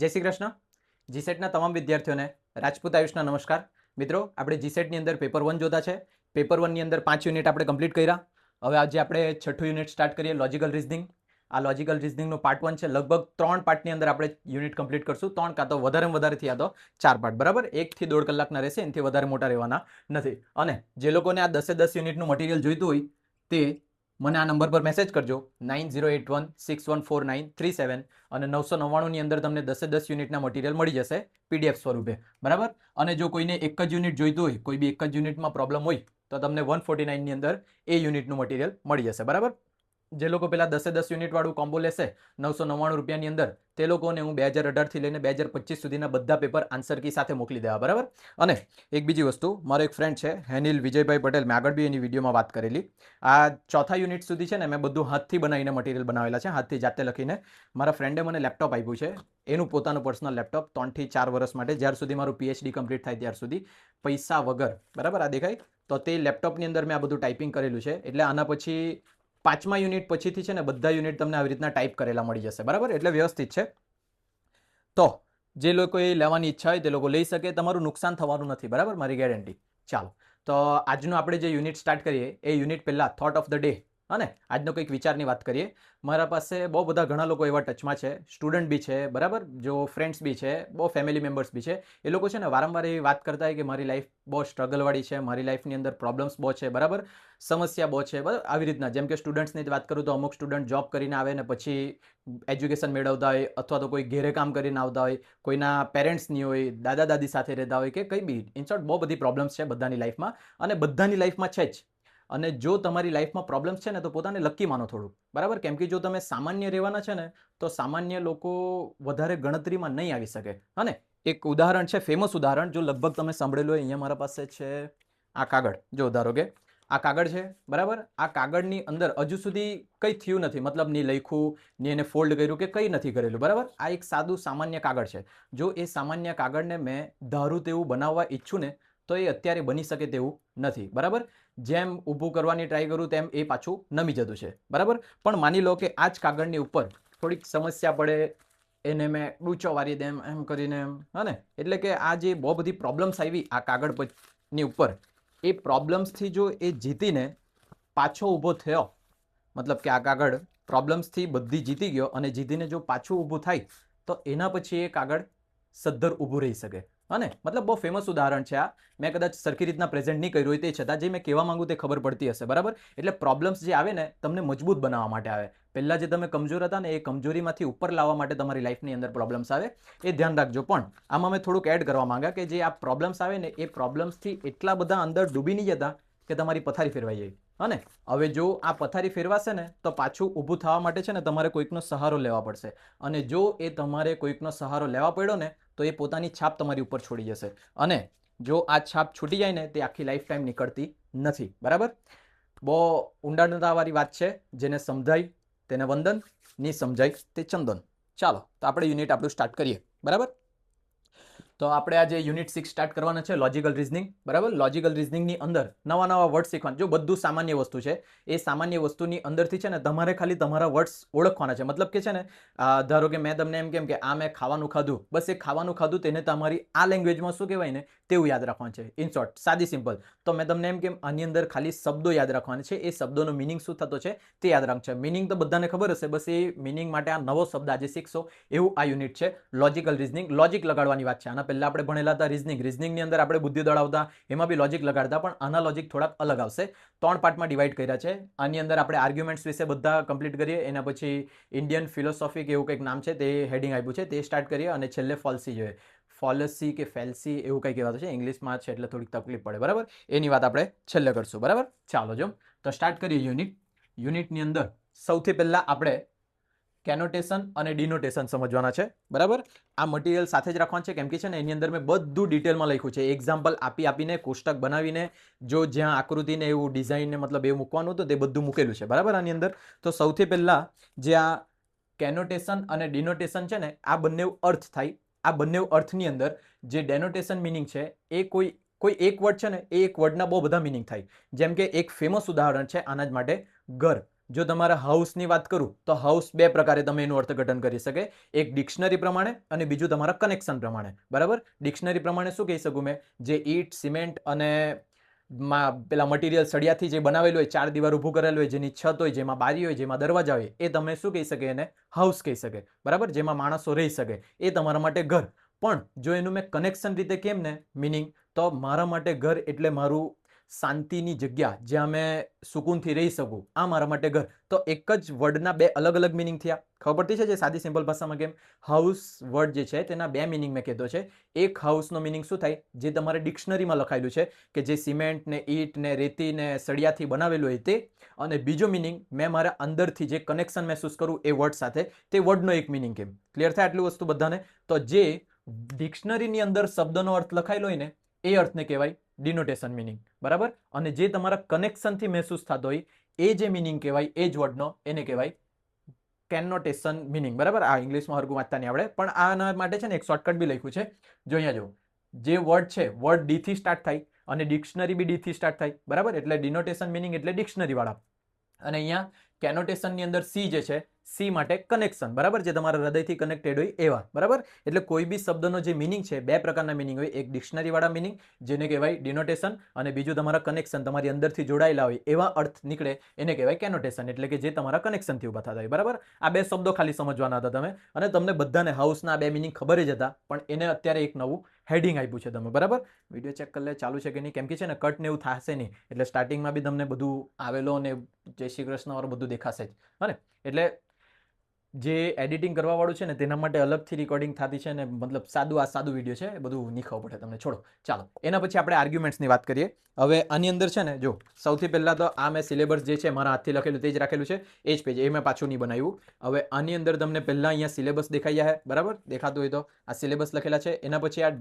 જય શ્રી કૃષ્ણ. જીસેટના તમામ વિદ્યાર્થીઓને રાજપૂત આયુષના નમસ્કાર. મિત્રો, આપણે જીસેટની અંદર પેપર 1 જોતા છે. પેપર 1ની અંદર 5 યુનિટ આપણે કમ્પ્લીટ કર્યા. હવે આજે આપણે છઠ્ઠું યુનિટ સ્ટાર્ટ કરીએ, લોજિકલ રીઝનિંગ. આ લોજિકલ રીઝનિંગનો પાર્ટ 1 છે. લગભગ 3 પાર્ટની અંદર આપણે યુનિટ કમ્પ્લીટ કરશું. 3 કાં તો વધારેમાં વધારે થયા તો 4 પાર્ટ, બરાબર? 1 થી 1.5 કલાકના રહેશે, એનાથી વધારે મોટા રહેવાના નથી. અને જે લોકોને આ 10 યુનિટનું મટીરિયલ જોઈતું હોય તે મને આ નંબર પર મેસેજ કરજો 9081614937 અને 999ની અંદર તમને 10 યુનિટના મટીરિયલ મળી જશે પીડીએફ સ્વરૂપે, બરાબર? અને જો કોઈને એક જ યુનિટ જોઈતું હોય, કોઈ બી એક જ યુનિટમાં પ્રોબ્લેમ હોય તો તમને 149ની અંદર એ યુનિટનું મટીરિયલ મળી જશે, બરાબર? જે લોકો પેલા 10 યુનિટ વાળું કોમ્બો લેશે 999 રૂપિયાની અંદર, તે લોકોને હું 2018 થી લઈને 2025 સુધીના બધા પેપર આન્સર કી સાથે મોકલી દેવા, બરાબર? અને એક બીજી વસ્તુ, મારો એક ફ્રેન્ડ છે હેનિલ વિજયભાઈ પટેલ, મેં આગળ બી એની વિડીયોમાં વાત કરેલી. આ ચોથા યુનિટ સુધી છે ને મેં બધું હાથથી બનાવીને મટીરિયલ બનાવેલા છે, હાથથી જાતે લખીને. મારા ફ્રેન્ડે મને લેપટોપ આપ્યું છે, એનું પોતાનું પર્સનલ લેપટોપ, 3 થી 4 વર્ષ માટે, જ્યાર સુધી મારું પીએચડી કમ્પ્લીટ થાય ત્યાર સુધી, પૈસા વગર, બરાબર? આ દેખાય તો તે લેપટોપની અંદર મેં આ બધું ટાઈપિંગ કરેલું છે. એટલે આના પછી 5મા યુનિટ પછીથી છે ને બધા યુનિટ તમને આવી રીતના ટાઈપ કરેલા મળી જશે, બરાબર? એટલે વ્યવસ્થિત છે. તો જે લોકોએ લેવાની ઈચ્છા હોય તે લોકો લઈ શકે, તમારું નુકસાન થવાનું નથી, બરાબર? મારી ગેરંટી. ચાલો, તો આજનું આપણે જે યુનિટ સ્ટાર્ટ કરીએ એ યુનિટ પહેલા થોટ ઓફ ધ ડે અને આજનો કંઈક વિચારની વાત કરીએ. મારા પાસે બહુ બધા ઘણા લોકો એવા ટચમાં છે, સ્ટુડન્ટ બી છે, બરાબર? જો ફ્રેન્ડ્સ બી છે, બહુ ફેમિલી મેમ્બર્સ બી છે. એ લોકો છે ને વારંવાર એવી વાત કરતા હોય કે મારી લાઈફ બહુ સ્ટ્રગલવાળી છે, મારી લાઈફની અંદર પ્રોબ્લેમ્સ બહુ છે, બરાબર? સમસ્યા બહુ છે, બરાબર? આવી રીતના, જેમ કે સ્ટુડન્ટ્સની વાત કરું તો અમુક સ્ટુડન્ટ જોબ કરીને આવે ને પછી એજ્યુકેશન મેળવતા હોય, અથવા તો કોઈ ઘેરે કામ કરીને આવતા હોય, કોઈના પેરેન્ટ્સ નહીં હોય, દાદા દાદી સાથે રહેતા હોય, કે કંઈ બી. ઇન શોર્ટ બહુ બધી પ્રોબ્લેમ્સ છે બધાની લાઈફમાં, અને બધાની લાઈફમાં છે જ. અને જો તમારી લાઈફમાં પ્રોબ્લેમ્સ છે ને તો પોતાને લકી માનો થોડું, બરાબર? કેમ કે જો તમે સામાન્ય રહેવાના છે ને તો સામાન્ય લોકો વધારે ગણતરીમાં નહીં આવી શકે. અને એક ઉદાહરણ છે, ફેમસ ઉદાહરણ, જો લગભગ તમે સાંભળેલું હોય. અહીંયા મારા પાસે છે આ કાગળ, જો ધારો કે આ કાગળ છે, બરાબર? આ કાગળની અંદર હજુ સુધી કંઈ થયું નથી, મતલબ ની લખ્યું ની એને ફોલ્ડ કર્યું કે કંઈ નથી કરેલું, બરાબર? આ એક સાદું સામાન્ય કાગળ છે. જો એ સામાન્ય કાગળને મેં ધારું તેવું બનાવવા ઈચ્છું ને તો એ અત્યારે બની શકે તેવું નથી, બરાબર? જેમ ઊભું કરવાની ટ્રાય કરું તેમ એ પાછું નમી જતું છે, બરાબર? પણ માની લો કે આ જ કાગળની ઉપર થોડીક સમસ્યા પડે, એને મેં ડૂચો વારી દેમ એમ કરીને, હા, એટલે કે આ જે બહુ બધી પ્રોબ્લેમ્સ આવી આ કાગળની ઉપર, એ પ્રોબ્લેમ્સથી જો એ જીતીને પાછો ઊભો થયો, મતલબ કે આ કાગળ પ્રોબ્લેમ્સથી બધી જીતી ગયો અને જીતીને જો પાછું ઊભું થાય તો એના પછી એ કાગળ સદ્ધર ઊભું રહી શકે. અને મતલબ બહુ ફેમસ ઉદાહરણ છે આ. મેં કદાચ સરખી રીતના પ્રેઝન્ટ નહીં કર્યું હોય તે છતાં જે મેં કહેવા માંગુ તે ખબર પડતી હશે, બરાબર? એટલે પ્રોબ્લેમ્સ જે આવે ને તમને મજબૂત બનાવવા માટે આવે. પહેલા જે તમે કમજોર હતા ને એ કમજોરીમાંથી ઉપર લાવવા માટે તમારી લાઈફની અંદર પ્રોબ્લેમ્સ આવે, એ ધ્યાન રાખજો. પણ આમાં મેં થોડુંક એડ કરવા માંગ્યા કે જે આ પ્રોબ્લેમ્સ આવે ને એ પ્રોબ્લેમ્સથી એટલા બધા અંદર ડૂબી નહીં જતા કે તમારી પથારી ફેરવાઈ જાય. અને હવે જો આ પથારી ફેરવાશે ને તો પાછું ઊભું થવા માટે છે ને તમારે કોઈકનો સહારો લેવા પડશે. અને જો એ તમારે કોઈકનો સહારો લેવા પડ્યો ને તો એ પોતાની છાપ તમારી ઉપર છોડી જશે. અને જો આ છાપ છૂટી જાય ને તે આખી લાઈફ ટાઈમ નીકળતી નથી, બરાબર? બહુ ઊંડાણતાવાળી વાત છે. જેને સમજાય તેને વંદન, નહીં સમજાય તે ચંદન. ચાલો, તો આપણે યુનિટ આપણું સ્ટાર્ટ કરીએ, બરાબર? તો આપણે આજે યુનિટ 6 સ્ટાર્ટ કરવાના છે, લોજિકલ રીઝનિંગ, બરાબર? લોજિકલ રીઝનિંગની અંદર નવા નવા વર્ડ શીખવાના. જો બધું સામાન્ય વસ્તુ છે, એ સામાન્ય વસ્તુની અંદરથી છે ને તમારે ખાલી તમારા વર્ડ્સ ઓળખવાના છે. મતલબ કે છે ને, ધારો કે મેં તમને એમ કેમ કે આ મેં ખાવાનું ખાધું, બસ એ ખાવાનું ખાધું તેને તમારી આ લેંગ્વેજમાં શું કહેવાય ને તેવું યાદ રાખવાનું છે. ઇન શોર્ટ, સાદી સિમ્પલ. તો મેં તમને એમ કેમ આની અંદર ખાલી શબ્દો યાદ રાખવાના છે, એ શબ્દોનો મિનિંગ શું થતો છે તે યાદ રાખવાનું છે. મિનિંગ તો બધાને ખબર હશે, બસ એ મિનિંગ માટે આ નવો શબ્દ આજે શીખશો એવું આ યુનિટ છે, લોજિકલ રીઝનિંગ. લોજિક લગાડવાની વાત છે. આના પહેલા આપણે ભણેલા હતા રીઝનિંગની અંદર આપણે બુદ્ધિ દોડાવતા, એમાં બી લોજિક લગાડતા, પણ આના લોજિક થોડાક અલગ આવશે. 3 પાર્ટમાં ડિવાઈડ કર્યા છે. આની અંદર આપણે આર્ગ્યુમેન્ટ્સ વિશે બધા કમ્પ્લીટ કરીએ, એના પછી ઇન્ડિયન ફિલોસોફી કે એવું કંઈક નામ છે તે હેડિંગ આપ્યું છે તે સ્ટાર્ટ કરીએ, અને છેલ્લે ફોલ્સી જોઈએ. ફોલસી કે ફેલ્સી એવું કંઈ કહેવાતું છે, ઇંગ્લિશમાં છે એટલે થોડીક તકલીફ પડે, બરાબર? એની વાત આપણે છેલ્લે કરશું, બરાબર? ચાલો જો તો સ્ટાર્ટ કરીએ યુનિટ. યુનિટની અંદર સૌથી પહેલા આપણે કેનોટેશન અને ડિનોટેશન સમજવાના છે, બરાબર? આ મટીરિયલ સાથે જ રાખવાનું છે, કેમ કે છે ને એની અંદર મેં બધું ડિટેલમાં લખ્યું છે. એક્ઝામ્પલ આપીને કોષ્ટક બનાવીને, જો જ્યાં આકૃતિને એવું ડિઝાઇનને મતલબ એવું મૂકવાનું હતું તે બધું મૂકેલું છે, બરાબર? આની અંદર તો સૌથી પહેલા જે આ કેનોટેશન અને ડિનોટેશન છે ને, આ બંને અર્થ થાય. આ બંને અર્થની અંદર જે ડેનોટેશન મિનિંગ છે એ કોઈ એક વર્ડ છે ને એ એક વર્ડના બહુ બધા મિનિંગ થાય. જેમ કે એક ફેમસ ઉદાહરણ છે આના જ માટે, ઘર. જો તમારા હાઉસની વાત કરું તો હાઉસ બે પ્રકારે તમે એનું અર્થઘટન કરી શકે, એક ડિક્શનરી પ્રમાણે અને બીજું તમારા કનેક્શન પ્રમાણે, બરાબર. ડિક્શનરી પ્રમાણે શું કહી શકું મેં, જે ઈંટ, સિમેન્ટ અને પેલા મટીરિયલ સળિયાથી જે બનાવેલું હોય, 4 દીવાર ઊભું કરેલું હોય, જેની છત હોય, જેમાં બારી હોય, જેમાં દરવાજા હોય, એ તમે શું કહી શકે, એને હાઉસ કહી શકે, બરાબર. જેમાં માણસો રહી શકે, એ તમારા માટે ઘર. પણ જો એનું મેં કનેક્શન રીતે કેમ ને મિનિંગ, તો મારા માટે ઘર એટલે મારું શાંતિની જગ્યા, જ્યાં મેં સુકૂનથી રહી શકું, આ મારા માટે ઘર. તો એક જ વર્ડના બે અલગ અલગ મિનિંગ થયા. ખબર પડતી છે જે સાદી સિમ્પલ ભાષામાં કેમ? હાઉસ વર્ડ જે છે તેના બે મિનિંગ મેં કીધો છે. એક હાઉસનો મિનિંગ શું થાય, જે તમારે ડિક્શનરીમાં લખાયેલું છે કે જે સિમેન્ટ ને ઈંટ ને રેતી ને સળિયાથી બનાવેલું હોય તે. અને બીજો મિનિંગ મેં મારા અંદરથી જે કનેક્શન મહેસૂસ કરું એ વર્ડ સાથે, તે વર્ડનો એક મિનિંગ કેમ. ક્લિયર થાય આટલી વસ્તુ બધાને? તો જે ડિક્શનરીની અંદર શબ્દનો અર્થ લખાયેલો હોય ને, એ અર્થને કહેવાય ડિનોટેશન મિનિંગ, બરાબર. અને જે તમારા કનેક્શનથી મહેસૂસ થતો હોય એ જે મિનિંગ કહેવાય એ જ વર્ડનો, એને કહેવાય કેનોટેશન મિનિંગ, બરાબર. આ ઇંગ્લિશમાં હરખું વાંચતા નહીં આવડે, પણ આના માટે છે ને એક શોર્ટકટ બી લખ્યું છે. જો અહીંયા જો, જે વર્ડ છે, વર્ડ ડી થી સ્ટાર્ટ થાય અને ડિક્શનરી બી ડી થી સ્ટાર્ટ થાય, બરાબર. એટલે ડિનોટેશન મિનિંગ એટલે ડિક્શનરી વાળા. અને અહીંયા કેનોટેશનની અંદર સી જે છે, સી માટે કનેક્શન, બરાબર. જે તમારા હૃદયથી કનેક્ટેડ હોય એવા, બરાબર. એટલે કોઈ બી શબ્દનો જે મિનિંગ છે, બે પ્રકારના મિનિંગ હોય. એક ડિક્શનરી વાળા મિનિંગ, જેને કહેવાય ડિનોટેશન, અને બીજું તમારા કનેક્શન, તમારી અંદરથી જોડાયેલા હોય એવા અર્થ નીકળે, એને કહેવાય કેનોટેશન. એટલે કે જે તમારા કનેક્શનથી ઊભા થતા હોય, બરાબર. આ બે શબ્દો ખાલી સમજવાના હતા તમે, અને તમને બધાને હાઉસના બે મિનિંગ ખબર જ હતા, પણ એને અત્યારે એક નવું હેડિંગ આપ્યું છે તમે, બરાબર. વિડીયો ચેક કરી લે ચાલુ છે કે નહીં, કેમ કે છે ને કટ ને એવું થશે નહીં, એટલે સ્ટાર્ટિંગમાં બી તમને બધું આવેલો અને જય શ્રી કૃષ્ણ વાળું બધું દેખાશે જ, હા ને. એટલે જે એડિટિંગ કરવા વાળું છે ને તેના માટે અલગથી રેકોર્ડિંગ થતી છે ને, મતલબ સાદું વિડીયો છે, બધું નહીં ખબર પડે તમને, છોડો. ચાલો, એના પછી આપણે આર્ગ્યુમેન્ટ્સની વાત કરીએ. હવે આની અંદર છે ને, જો સૌથી પહેલા તો આ મેં સિલેબસ જે છે મારા હાથથી લખેલું તે જ રાખેલું છે, એ જ પેજ, એ મેં પાછું નહીં બનાવ્યું. હવે આની અંદર તમને પહેલા અહીંયા સિલેબસ દેખાઈ જાય, બરાબર. દેખાતું હોય તો આ સિલેબસ લખેલા છે. એના પછી આ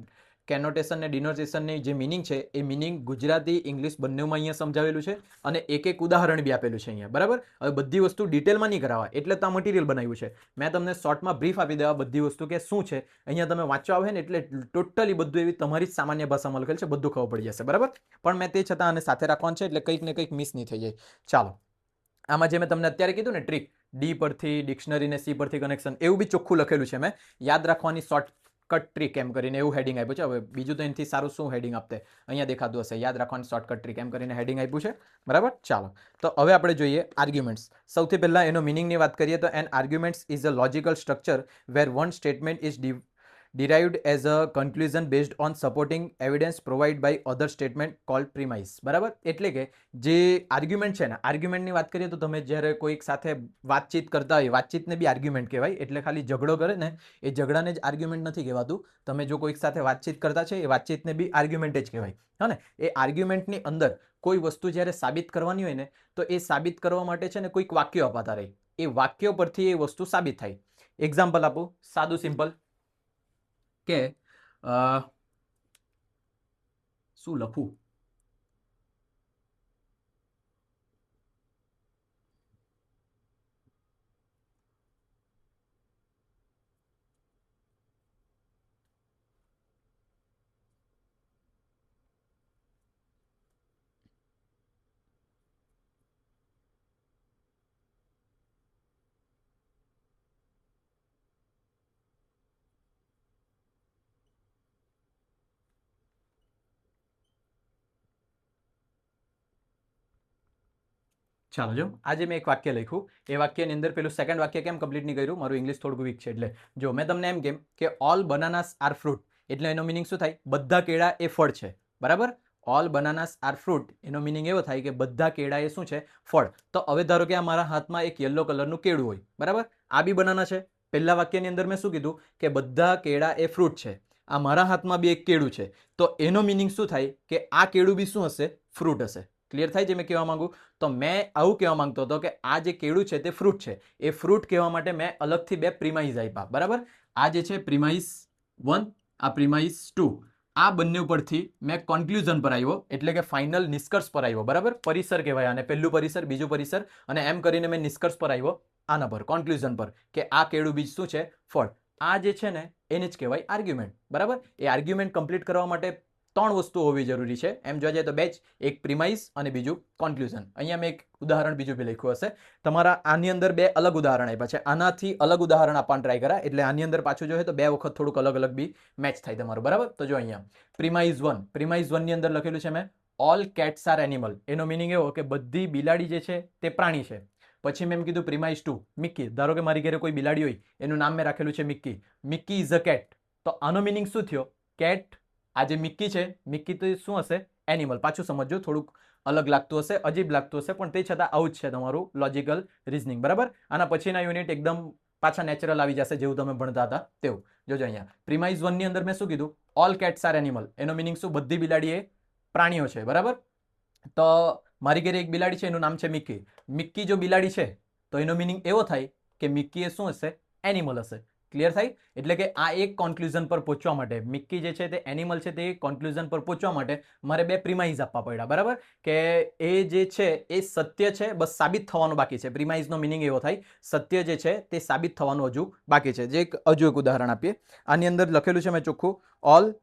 કેનોટેશન ને ડિનોટેશનની જે મિનિંગ છે, એ મિનિંગ ગુજરાતી ઇંગ્લિશ બંનેમાં અહીંયા સમજાવેલું છે, અને એક એક ઉદાહરણ બી આપેલું છે અહીંયા, બરાબર. હવે બધી વસ્તુ ડિટેલમાં નહીં કરાવવા, એટલે તો આ મટીરિયલ બનાવ્યું છે. મેં તમને શોર્ટમાં બ્રીફ આપી દેવા બધી વસ્તુ કે શું છે. અહીંયા તમે વાંચવા આવે ને એટલે ટોટલી બધું એવી તમારી જ સામાન્ય ભાષામાં લખેલ છે, બધું ખબર પડી જશે, બરાબર. પણ મેં તે છતાં આને સાથે રાખવાનું છે, એટલે કંઈક ને કંઈક મિસ નહીં થઈ જાય. ચાલો, આમાં જે મેં તમને અત્યારે કીધું ને ટ્રીક, ડી પરથી ડિક્શનરી ને સી પરથી કનેક્શન, એવું બી ચોખ્ખું લખેલું છે મેં. યાદ રાખવાની શોર્ટકટ ટ્રીક એમ કરીને એવું હેડિંગ આપ્યું છે. હવે બીજું તો એનાથી સારું શું હેડિંગ આપતે, અહીંયા દેખાતું હશે, યાદ રાખવાની શોર્ટકટ ટ્રીક એમ કરીને હેડિંગ આપ્યું છે, બરાબર. ચાલો, તો હવે આપણે જોઈએ આર્ગ્યુમેન્ટ્સ. સૌથી પહેલા એનો મિનિંગની વાત કરીએ તો an arguments is a logical structure where one statement is derived as a conclusion based on supporting evidence provided by other statement called premise, બરાબર. એટલે કે જે આર્ગ્યુમેન્ટ છે ને, આર્ગ્યુમેન્ટની વાત કરીએ તો તમે જ્યારે કોઈક સાથે વાતચીત કરતા હોય, વાતચીતને બી આર્ગ્યુમેન્ટ કહેવાય. એટલે ખાલી ઝઘડો કરે ને એ ઝઘડાને જ આર્ગ્યુમેન્ટ નથી કહેવાતું. તમે જો કોઈક સાથે વાતચીત કરતા છે એ વાતચીતને બી આર્ગ્યુમેન્ટ જ કહેવાય, હા ને. એ આર્ગ્યુમેન્ટની અંદર કોઈ વસ્તુ જ્યારે સાબિત કરવાની હોય ને, તો એ સાબિત કરવા માટે છે ને કોઈક વાક્યો અપાતા રહે, એ વાક્યો પરથી એ વસ્તુ સાબિત થાય. એક્ઝામ્પલ આપું, સાદું સિમ્પલ, કે શું લખું, ચાલો જો આજે મેં એક વાક્ય લખ્યું, એ વાક્યની અંદર પેલું સેકન્ડ વાક્ય કેમ કમ્પ્લીટ નહીં કર્યું, મારું ઇંગ્લિશ થોડું વીક છે. એટલે જો મેં તમને એમ કેમ કે ઓલ બનાનાસ આર ફ્રૂટ, એટલે એનો મિનિંગ શું થાય, બધા કેળા એ ફળ છે, બરાબર. ઓલ બનાનાસ આર ફ્રૂટ એનો મિનિંગ એવો થાય કે બધા કેળા એ શું છે, ફળ. તો હવે ધારો કે આ મારા હાથમાં એક યલો કલરનું કેળું હોય, બરાબર. આ બી બનાના છે. પહેલા વાક્યની અંદર મેં શું કીધું કે બધા કેળા એ ફ્રૂટ છે. આ મારા હાથમાં બી એક કેળું છે, તો એનો મિનિંગ શું થાય કે આ કેળું બી શું હશે, ફ્રૂટ હશે. ક્લિયર થાય છે મેં કહેવા માંગુ? તો મેં આવું કહેવા માંગતો હતો કે આ જે કેળું છે તે ફ્રૂટ છે. એ ફ્રૂટ કહેવા માટે મેં અલગથી બે પ્રિમાઇઝ આપ્યા, બરાબર. આ જે છે પ્રિમાઇઝ 1, આ પ્રિમાઇઝ 2, આ બંને ઉપરથી મેં કોન્ક્લુઝન પર આવ્યો, એટલે કે ફાઇનલ નિષ્કર્ષ પર આવ્યો, બરાબર. પરિસર કહેવાય આને, પહેલું પરિસર, બીજું પરિસર, અને એમ કરીને મેં નિષ્કર્ષ પર આવ્યો, આના પર, કોન્ક્લુઝન પર, કે આ કેળું બીજ શું છે, ફળ. આ જે છે ને એને જ કહેવાય આર્ગ્યુમેન્ટ, બરાબર. એ આર્ગ્યુમેન્ટ કમ્પ્લીટ કરવા માટે ત્રણ વસ્તુ હોવી જરૂરી છે. એમ જોવા જાય તો બે જ, એક પ્રિમાઇઝ અને બીજું કોન્ક્લુઝન. અહીંયા મેં એક ઉદાહરણ બીજું બી લખ્યું હશે. તમારા આની અંદર બે અલગ ઉદાહરણ આપ્યા છે. આનાથી અલગ ઉદાહરણ આપવાનું ટ્રાય કરા, એટલે આની અંદર પાછું જોઈએ તો બે વખત થોડુંક અલગ અલગ બી મેચ થાય તમારું, બરાબર? તો જો અહીંયા પ્રિમાઇઝ 1 ની અંદર લખેલું છે મેં ઓલ કેટ્સ આર એનિમલ. એનો મિનિંગ એવો કે બધી બિલાડી જે છે તે પ્રાણી છે. પછી મેં એમ કીધું પ્રિમાઇઝ 2 મિક્કી. ધારો કે મારી ઘરે કોઈ બિલાડી હોય, એનું નામ મેં રાખેલું છે મિક્કી. મિક્કી ઇઝ અ કેટ. તો આનો મિનિંગ શું થયો? કેટ. આ જે મિક્કી છે, મિક્કી તો શું હશે? એનિમલ. પાછું સમજો, થોડુંક અલગ લાગતું હશે, અજીબ લાગતું હશે, પણ તે છતાં આવું જ છે તમારું લોજિકલ રિઝનિંગ, બરાબર? આના પછીના યુનિટ એકદમ પાછા નેચરલ આવી જશે, જેવું તમે ભણતા હતા તેવું. જોજો અહીંયા પ્રિમાઇઝ 1 ની અંદર મેં શું કીધું? All cats are animal. એનો મિનિંગ શું? બધી બિલાડી એ પ્રાણીઓ છે, બરાબર? તો મારી ઘરે એક બિલાડી છે, એનું નામ છે મિક્કી. મિક્કી જો બિલાડી છે તો એનો મિનિંગ એવો થાય કે મિક્કી એ શું હશે? એનિમલ હશે. ક્લિયર થાય? એટલે કે આ એક કોન્ક્લુઝન પર પહોંચવા માટે, મિક્કી જે છે તે એનિમલ છે, તે કોન્ક્લુઝન પર પહોંચવા માટે મારે બે પ્રિમાઇઝ આપવા પડ્યા, બરાબર? કે એ જે છે એ સત્ય છે, બસ સાબિત થવાનું બાકી છે. પ્રિમાઇઝનો મિનિંગ એવો થાય સત્ય જે છે તે સાબિત થવાનું હજુ બાકી છે. જે હજુ એક ઉદાહરણ આપીએ. આની અંદર લખેલું છે મેં ચોખ્ખું ઓલ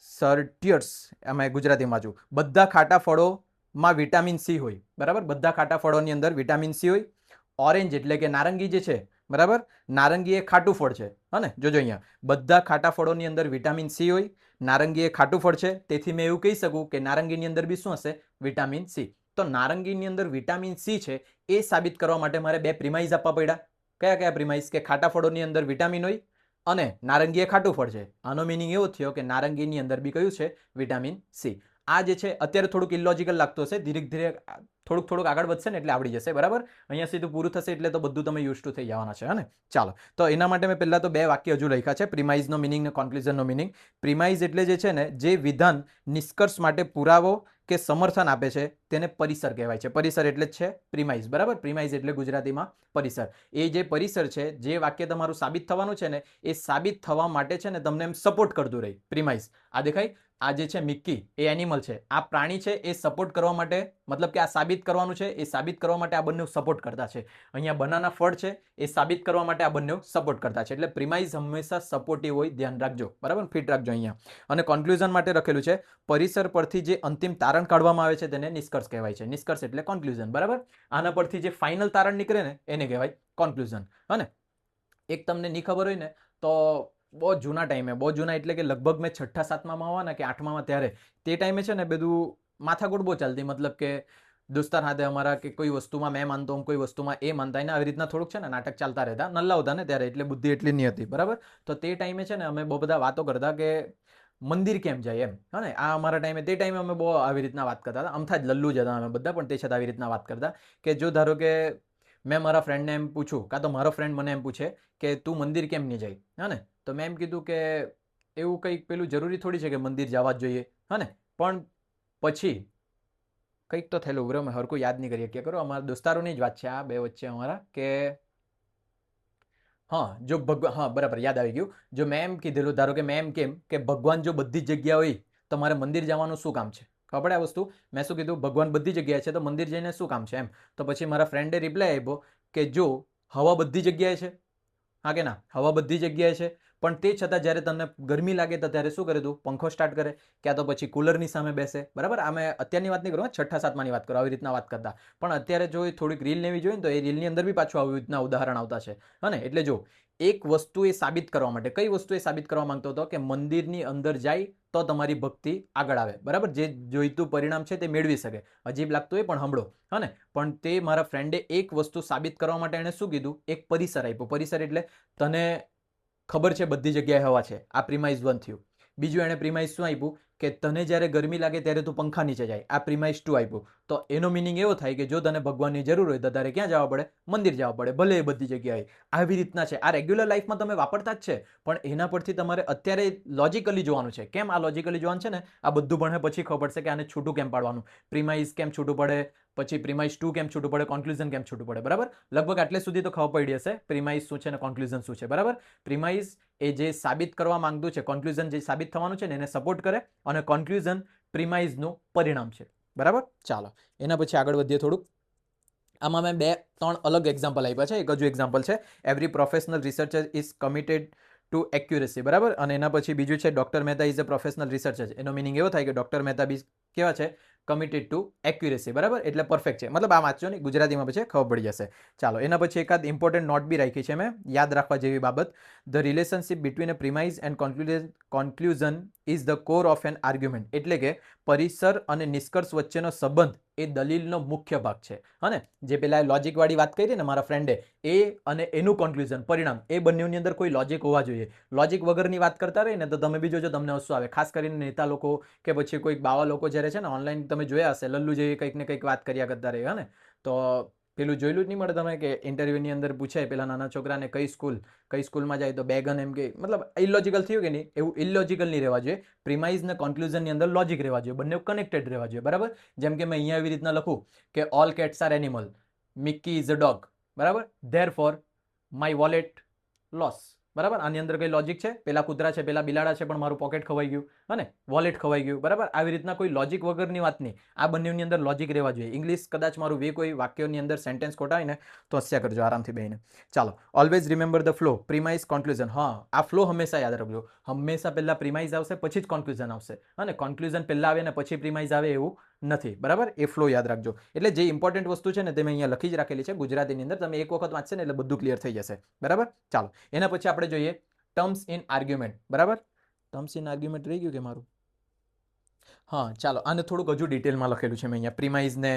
સર્ટિયર્સ. અમે ગુજરાતીમાં છું, બધા ખાટા ફળોમાં વિટામિન સી હોય, બરાબર? બધા ખાટા ફળોની અંદર વિટામિન સી હોય. ઓરેન્જ એટલે કે નારંગી જે છે, બરાબર? નારંગી એ ખાટું ફળ છે, હા ને? જોજો અહીંયા બધા ખાટા ફળોની અંદર વિટામિન સી હોય. નારંગી એ ખાટું ફળ છે, તેથી મેં એવું કહી શકું કે નારંગીની અંદર બી શું હશે? Vitamin C. તો નારંગીની અંદર વિટામિન સી છે એ સાબિત કરવા માટે મારે બે પ્રિમાઇઝ આપવા પડ્યા. કયા કયા પ્રિમાઇઝ? કે ખાટા ફળોની અંદર વિટામિન હોય અને નારંગી એ ખાટું ફળ છે. આનો મિનિંગ એવો થયો કે નારંગીની અંદર બી કયું છે? Vitamin C. આ જે છે અત્યારે થોડુંક ઇલોજિકલ લાગતું હશે, ધીરે ધીરે થોડુંક આગળ વધશે ને એટલે આવડી જશે, બરાબર? અહીંયા સીધું પૂરું થશે એટલે તો બધું તમે યુઝ ટુ થઈ જવાના છે, હા ને? ચાલો, તો એના માટે મેં પહેલા તો બે વાક્ય હજુ લખ્યા છે, પ્રિમાઇઝનો મિનિંગ ને કોન્ક્લુઝનનો મિનિંગ. પ્રિમાઇઝ એટલે જે છે ને, જે વિધાન નિષ્કર્ષ માટે પુરાવો કે સમર્થન આપે છે તેને પરિસર કહેવાય છે. પરિસર એટલે જ છે પ્રિમાઇઝ, બરાબર? પ્રિમાઇઝ એટલે ગુજરાતીમાં પરિસર. એ જે પરિસર છે, જે વાક્ય તમારું સાબિત થવાનું છે ને, એ સાબિત થવા માટે છે ને તમને એમ સપોર્ટ કરતું રહે પ્રિમાઇઝ. આ દેખાય? આ જે છે મિક્કી એ એનિમલ છે, આ પ્રાણી છે, એ સપોર્ટ કરવા માટે, મતલબ કે આ સાબિત કરવાનું છે, એ સાબિત કરવા માટે આ બંને સપોર્ટ કરતા છે. અહીંયા બનાના ફળ છે, એ સાબિત કરવા માટે આ બંને સપોર્ટ કરતા છે. એટલે પ્રિમાઇઝ હંમેશા સપોર્ટિવ હોય, ધ્યાન રાખજો, બરાબર? ફિટ રાખજો અહીંયા. અને કોન્ક્લુઝન માટે લખેલું છે પરિસર પરથી જે અંતિમ તારણ કાઢવામાં આવે છે તેને નિષ્કર્ષ કહેવાય છે. નિષ્કર્ષ એટલે કોન્ક્લુઝન, બરાબર? આના પરથી જે ફાઇનલ તારણ નીકળે ને એને કહેવાય કોન્ક્લુઝન. અને એક તમને નહીં ખબર હોય ને તો બહુ જૂના ટાઈમે, બહુ જૂના એટલે કે લગભગ મેં 6ઠા 7મામાં આવવાના કે 8મામાં, ત્યારે તે ટાઈમે છે ને બધું માથાકૂટ બહુ ચાલતી. મતલબ કે દોસ્તાર સાથે અમારા કે કોઈ વસ્તુમાં મેં માનતો હું, કોઈ વસ્તુમાં એ માનતા, એને આવી રીતના થોડુંક છે ને નાટક ચાલતા રહેતા. નલ્લા હતા ને ત્યારે, એટલે બુદ્ધિ એટલી નહીં હતી, બરાબર? તો તે ટાઈમે છે ને અમે બહુ બધા વાતો કરતા કે મંદિર કેમ જાય એમ, હા ને? આ અમારા ટાઈમે, તે ટાઈમે અમે બહુ આવી રીતના વાત કરતા હતા. અમથા જ લલ્લુ જ હતા અમે બધા, પણ તે છતાં આવી રીતના વાત કરતા કે જો ધારો કે મેં મારા ફ્રેન્ડને એમ પૂછું, કાં તો મારો ફ્રેન્ડ મને એમ પૂછે કે તું મંદિર કેમ નહીં જાય, હા ને? તો મેં એમ કીધું કે એવું કંઈક પેલું જરૂરી થોડી છે કે મંદિર જવા જ જોઈએ, હા ને? પણ પછી કંઈક તો થયેલું, બરાબર? મેં હરખું યાદ નહીં કરી શક્યા. કરો અમારા દોસ્તારોની જ વાત છે આ બે વચ્ચે અમારા, કે હા, જો હા, બરાબર, યાદ આવી ગયું. જો મેં એમ કીધેલું, ધારો કે મેં એમ કેમ કે ભગવાન જો બધી જગ્યા હોય તો મારે મંદિર જવાનું શું કામ છે? ખબર પડે આ વસ્તુ? મેં શું કીધું? ભગવાન બધી જગ્યાએ છે તો મંદિર જઈને શું કામ છે એમ. તો પછી મારા ફ્રેન્ડે રિપ્લાય આપ્યો કે જો હવા બધી જગ્યાએ છે, હા કે ના? હવા બધી જગ્યાએ છે, પણ તે છતાં જ્યારે તમને ગરમી લાગે તો ત્યારે શું કરે? તું પંખો સ્ટાર્ટ કરે, ક્યાં તો પછી કુલરની સામે બેસે, બરાબર? આ મેં અત્યારની વાત નહીં કરું, 6ઠા 7માની વાત કરો, આવી રીતના વાત કરતા. પણ અત્યારે જો થોડીક રીલ લેવી જોઈએ ને તો એ રીલની અંદર બી પાછું આવી રીતના ઉદાહરણ આવતા છે, હા ને? એટલે જો એક વસ્તુ એ સાબિત કરવા માટે, કઈ વસ્તુ એ સાબિત કરવા માંગતો હતો? કે મંદિરની અંદર જાય તો તમારી ભક્તિ આગળ આવે, બરાબર? જે જોઈતું પરિણામ છે તે મેળવી શકે. અજીબ લાગતું હોય પણ સાંભળો, હા ને? પણ તે મારા ફ્રેન્ડે એક વસ્તુ સાબિત કરવા માટે એણે શું કીધું? એક પરિસર આપ્યો. પરિસર એટલે તને ખબર છે બધી જગ્યાએ હવા છે, આ પ્રિમાઇઝ 1 થયું. બીજું એણે પ્રિમાઇઝ શું આપ્યું? કે તને જ્યારે ગરમી લાગે ત્યારે તું પંખા નીચે જાય, આ પ્રિમાઇઝ 2 આપ્યું. તો એનો મિનિંગ એવો થાય કે જો તને ભગવાનની જરૂર હોય તો તારે ક્યાં જવા પડે? મંદિર જવા પડે, ભલે એ બધી જગ્યાએ. આવી રીતના છે. આ રેગ્યુલર લાઈફમાં તમે વાપરતા જ છે, પણ એના પરથી તમારે અત્યારે લોજિકલી જોવાનું છે. કેમ આ લોજિકલી જોવાનું છે ને? આ બધું ભણે પછી ખબર પડશે કે આને છૂટું કેમ પાડવાનું, પ્રિમાઇઝ કેમ છૂટું પડે, પછી પ્રિમાઇઝ 2 કેમ છૂટું પડે, કોન્ક્લુઝન કેમ છૂટું પડે, બરાબર? લગભગ આટલે સુધી તો ખબર પડી હશે પ્રિમાઇઝ શું છે ને કોન્ક્લુઝન શું છે, બરાબર? પ્રિમાઇઝ એ જે સાબિત કરવા માંગતું છે, કોન્ક્લુઝન જે સાબિત થવાનું છે ને એને સપોર્ટ કરે, અને કોન્ક્લુઝન પ્રિમાઇઝનું પરિણામ છે, બરાબર? ચાલો, એના પછી આગળ વધીએ થોડુંક. આમાં મેં 2-3 અલગ એક્ઝામ્પલ આપ્યા છે. એક હજુ એક્ઝામ્પલ છે, every professional researcher is committed two accuracy, બરાબર. અને એના પછી બીજું છે doctor Mehta is a professional researcher. એનો મિનિંગ એવો થાય કે ડોક્ટર મહેતા બી કેવા છે, કમિટેડ ટુ એક્યુરેસી, બરાબર. એટલે પરફેક્ટ છે, મતલબ આ વાંચજો નહીં, ગુજરાતીમાં પછી ખબર પડી જશે. ચાલો, એના પછી એકાદ ઇમ્પોર્ટન્ટ નોટ બી રાખી છે મેં, યાદ રાખવા જેવી બાબત. The relationship between a premise and conclusion is the core of an argument. એટલે કે પરિસર અને નિષ્કર્ષ વચ્ચેનો સંબંધ એ દલીલનો મુખ્ય ભાગ છે. અને જે પેલા લોજિક વાળી વાત કરી ને મારા ફ્રેન્ડે, એ અને એનું કોન્ક્લુઝન, પરિણામ, એ બંનેની અંદર કોઈ લોજિક હોવા જોઈએ. લોજિક વગરની વાત કરતા રહીને તો તમે બી જોજો તમને હસવું આવે. ખાસ કરીને નેતા લોકો કે પછી કોઈક બાવા લોકો જ્યારે છે ને ઓનલાઈન તમે જોયા હશે, લલ્લુ જેવી કંઈક ને કંઈક વાત કર્યા કરતા રહે, ને તો પેલું જોયેલું જ નહીં મળે તમે કે ઇન્ટરવ્યુની અંદર પૂછે પેલા નાના છોકરાને કઈ સ્કૂલમાં જાય તો બેગન, એમ કે મતલબ ઇલોજિકલ થયું કે નહીં, એવું ઇલોજિકલ નહીં રહેવા જોઈએ. પ્રિમાઇઝ ને કોન્ક્લુઝનની અંદર લોજિક રહેવા જોઈએ, બંને કનેક્ટેડ રહેવા જોઈએ, બરાબર. જેમ કે મેં અહીંયા એવી રીતના લખું કે all cats are animal, Mickey is a dog, બરાબર. ધેરફોર માય વોલેટ લોસ, બરાબર. આની અંદર કઈ લોજિક છે? પેલા કૂતરા છે, પેલા બિલાડા છે, પણ મારું પોકેટ ખવાઈ ગયું અને વોલેટ ખવાઈ ગયું, બરાબર. આવી રીતના કોઈ લોજિક વગરની વાત નહીં. આ બંનેની અંદર લોજિક રહેવા જોઈએ. ઇંગ્લિશ કદાચ મારું કોઈ વાક્યોની અંદર સેન્ટેન્સ ખોટાય ને તો હસ્યા કરજો આરામથી બેહીને. ચાલો, always remember the flow, પ્રિમાઇઝ, conclusion. હા, આ ફ્લો હંમેશા યાદ રાખજો. હંમેશા પહેલા પ્રિમાઇઝ આવશે, પછી જ કોન્ક્લુઝન આવશે, અને કોન્ક્લુઝન પહેલા આવે ને પછી પ્રિમાઇઝ આવે એવું નથી, બરાબર. એ ફ્લો યાદ રાખજો. એટલે જે ઇમ્પોર્ટન્ટ વસ્તુ છે ને તે મેં અહીંયા લખી જ રાખેલી છે ગુજરાતીની અંદર. તમે એક વખત વાંચશે ને એટલે બધું ક્લિયર થઈ જશે, બરાબર. ચાલો, એના પછી આપણે જોઈએ ટર્મ્સ ઇન આર્ગ્યુમેન્ટ, બરાબર. ટર્મ્સ ઇન આર્ગ્યુમેન્ટ રહી ગયું કે મારું? હા, ચાલો, આને થોડુંક હજુ ડિટેલમાં લખેલું છે મેં અહીંયા, પ્રિમાઇઝ ને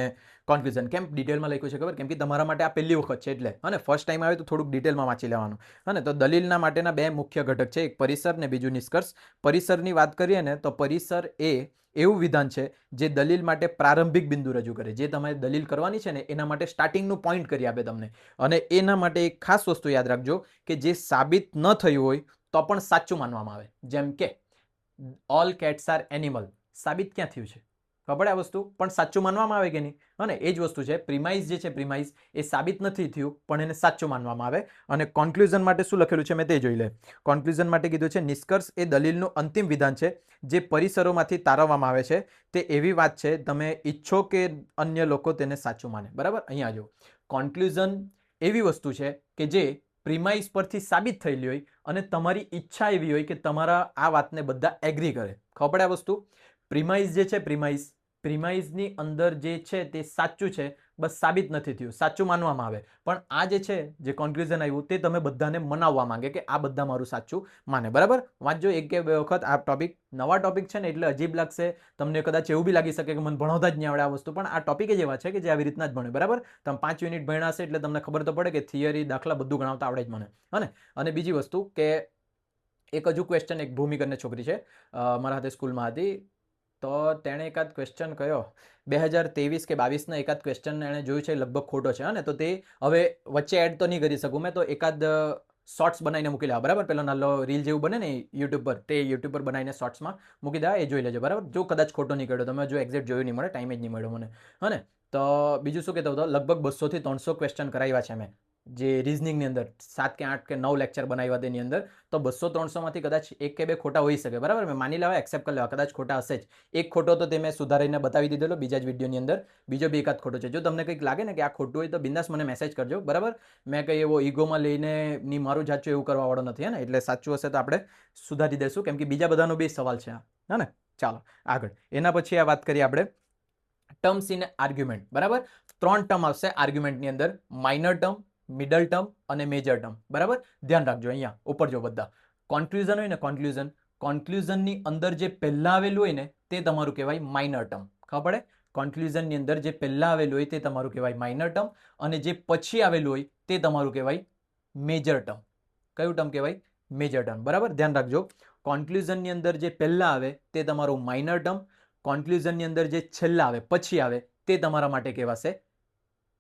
કોન્ક્લુઝન. કેમ ડિટેલમાં લખ્યું છે ખબર? કેમ કે તમારા માટે આ પહેલી વખત છે એટલે, અને ફર્સ્ટ ટાઈમ આવે તો થોડુંક ડિટેલમાં વાંચી લેવાનું. અને તો દલીલના માટેના બે મુખ્ય ઘટક છે, એક પરિસર ને બીજું નિષ્કર્ષ. પરિસરની વાત કરીએ ને તો પરિસર એ એવું વિધાન છે જે દલીલ માટે પ્રારંભિક બિંદુ રજૂ કરે, જે તમારે દલીલ કરવાની છે ને એના માટે સ્ટાર્ટિંગનું પોઈન્ટ કરી આપે તમને. અને એના માટે એક ખાસ વસ્તુ યાદ રાખજો કે જે સાબિત ન થયું હોય તો પણ સાચું માનવામાં આવે. જેમ કે ઓલ કેટ્સ આર એનિમલ, સાબિત ક્યાં થયું છે? ખબર આ વસ્તુ, પણ સાચું માનવામાં આવે કે નહીં? અને એ જ વસ્તુ છે પ્રિમાઇઝ, જે છે પ્રિમાઇઝ એ સાબિત નથી થયું પણ એને સાચું માનવામાં આવે. અને કોન્ક્લુઝન માટે શું લખેલું છે મેં તે જોઈ લે. કોન્ક્લુઝન માટે કીધું છે નિષ્કર્ષ એ દલીલનું અંતિમ વિધાન છે જે પરિસરોમાંથી તારવવામાં આવે છે. તે એવી વાત છે તમે ઈચ્છો કે અન્ય લોકો તેને સાચું માને, બરાબર. અહીંયા જો કોન્ક્લુઝન એવી વસ્તુ છે કે જે પ્રિમાઇઝ પરથી સાબિત થયેલી હોય અને તમારી ઈચ્છા એવી હોય કે તમારા આ વાતને બધા એગ્રી કરે. ખબર પડે આ વસ્તુ? પ્રિમાઇઝ જે છે પ્રિમાઇઝની અંદર જે છે તે સાચું છે, બસ સાબિત નથી થયું, સાચું માનવામાં આવે. પણ આ જે છે જે કોન્ક્લુઝન આવ્યું તે તમે બધાને મનાવવા માંગે કે આ બધા મારું સાચું માને, બરાબર. વાંચજો એક કે બે વખત. આ ટોપિક નવા ટોપિક છે ને એટલે અજીબ લાગશે તમને, કદાચ એવું બી લાગી શકે કે મને ભણાવતા જ નહીં આવડે આ વસ્તુ, પણ આ ટોપિક જ એવા છે કે જે આવી રીતના જ ભણે, બરાબર. તમે 5 યુનિટ ભણ્યા હશે એટલે તમને ખબર તો પડે કે થિયરી, દાખલા બધું ગણાવતા આવડે જ મને. અને બીજી વસ્તુ કે એક હજુ ક્વેશ્ચન, એક ભૂમિ કરીને છોકરી છે મારા હાથે સ્કૂલમાં હતી, તો તેણે એકાદ ક્વેશ્ચન કયો 2023 કે 22ના એકાદ ક્વેશ્ચન એણે જોયું છે, લગભગ ખોટો છે. અને તો તે હવે વચ્ચે એડ તો નહીં કરી શકું મેં, તો એકાદ શોર્ટ્સ બનાવીને મૂકી લેવા, બરાબર. પેલો નાનો રીલ જેવું બને ને યુટ્યુબ પર, તે યુટ્યુબ પર બનાવીને શોર્ટ્સમાં મૂકી દેવા, એ જોઈ લેજો, બરાબર. જો કદાચ ખોટો નહીં કર્યો, તમે જો એક્ઝેક્ટ જોયું નહીં મળે, ટાઈમ જ નહીં મળ્યો મને. અને તો બીજું શું કહેતો હતો, લગભગ 200 થી 300 ક્વેશ્ચન કરાવ્યા છે મેં જે રિઝનિંગની અંદર, 7 કે 8 કે 9 લેક્ચર બનાવ્યા તેની અંદર. તો 200-300માંથી કદાચ 1 કે 2 ખોટા હોઈ શકે, બરાબર. મેં માની લેવા, એક્સેપ્ટ કરી લેવા, કદાચ ખોટા હશે જ. એક ખોટો તો તે મેં સુધારીને બતાવી દીધેલો બીજા જ વિડીયોની અંદર, બીજો બી એકાદ ખોટો છે. જો તમને કંઈક લાગે ને કે આ ખોટું હોય તો બિંદાસ મને મેસેજ કરજો, બરાબર. મેં કંઈ એવો ઈગોમાં લઈને ની મારું જાચું એવું કરવા વાળો નથી, હે ને. એટલે સાચું હશે તો આપણે સુધારી દઈશું, કેમ કે બીજા બધાનો બી સવાલ છે, હા ને. ચાલો આગળ. એના પછી આ વાત કરીએ આપણે ટર્મ્સ ઇન આર્ગ્યુમેન્ટ, બરાબર. 3 ટર્મ આવશે આર્ગ્યુમેન્ટની અંદર, માઇનર ટર્મ, મિડલ ટર્મ અને મેજર ટર્મ, બરાબર. ધ્યાન રાખજો, અહીંયા ઉપર જો બધા કોન્ક્લુઝન હોય ને, કોન્ક્લુઝનની અંદર જે પહેલા આવેલું હોય ને તે તમારું કહેવાય માઇનર ટર્મ. ખબર પડે? કોન્ક્લુઝનની અંદર જે પહેલા આવેલું હોય તે તમારું કહેવાય માઇનર ટર્મ, અને જે પછી આવેલું હોય તે તમારું કહેવાય મેજર ટર્મ. કયું ટર્મ કહેવાય? મેજર ટર્મ, બરાબર. ધ્યાન રાખજો, કોન્ક્લુઝનની અંદર જે પહેલા આવે તે તમારું માઇનર ટર્મ, કોન્ક્લુઝનની અંદર જે છેલ્લા આવે, પછી આવે, તે તમારા માટે કહેવાશે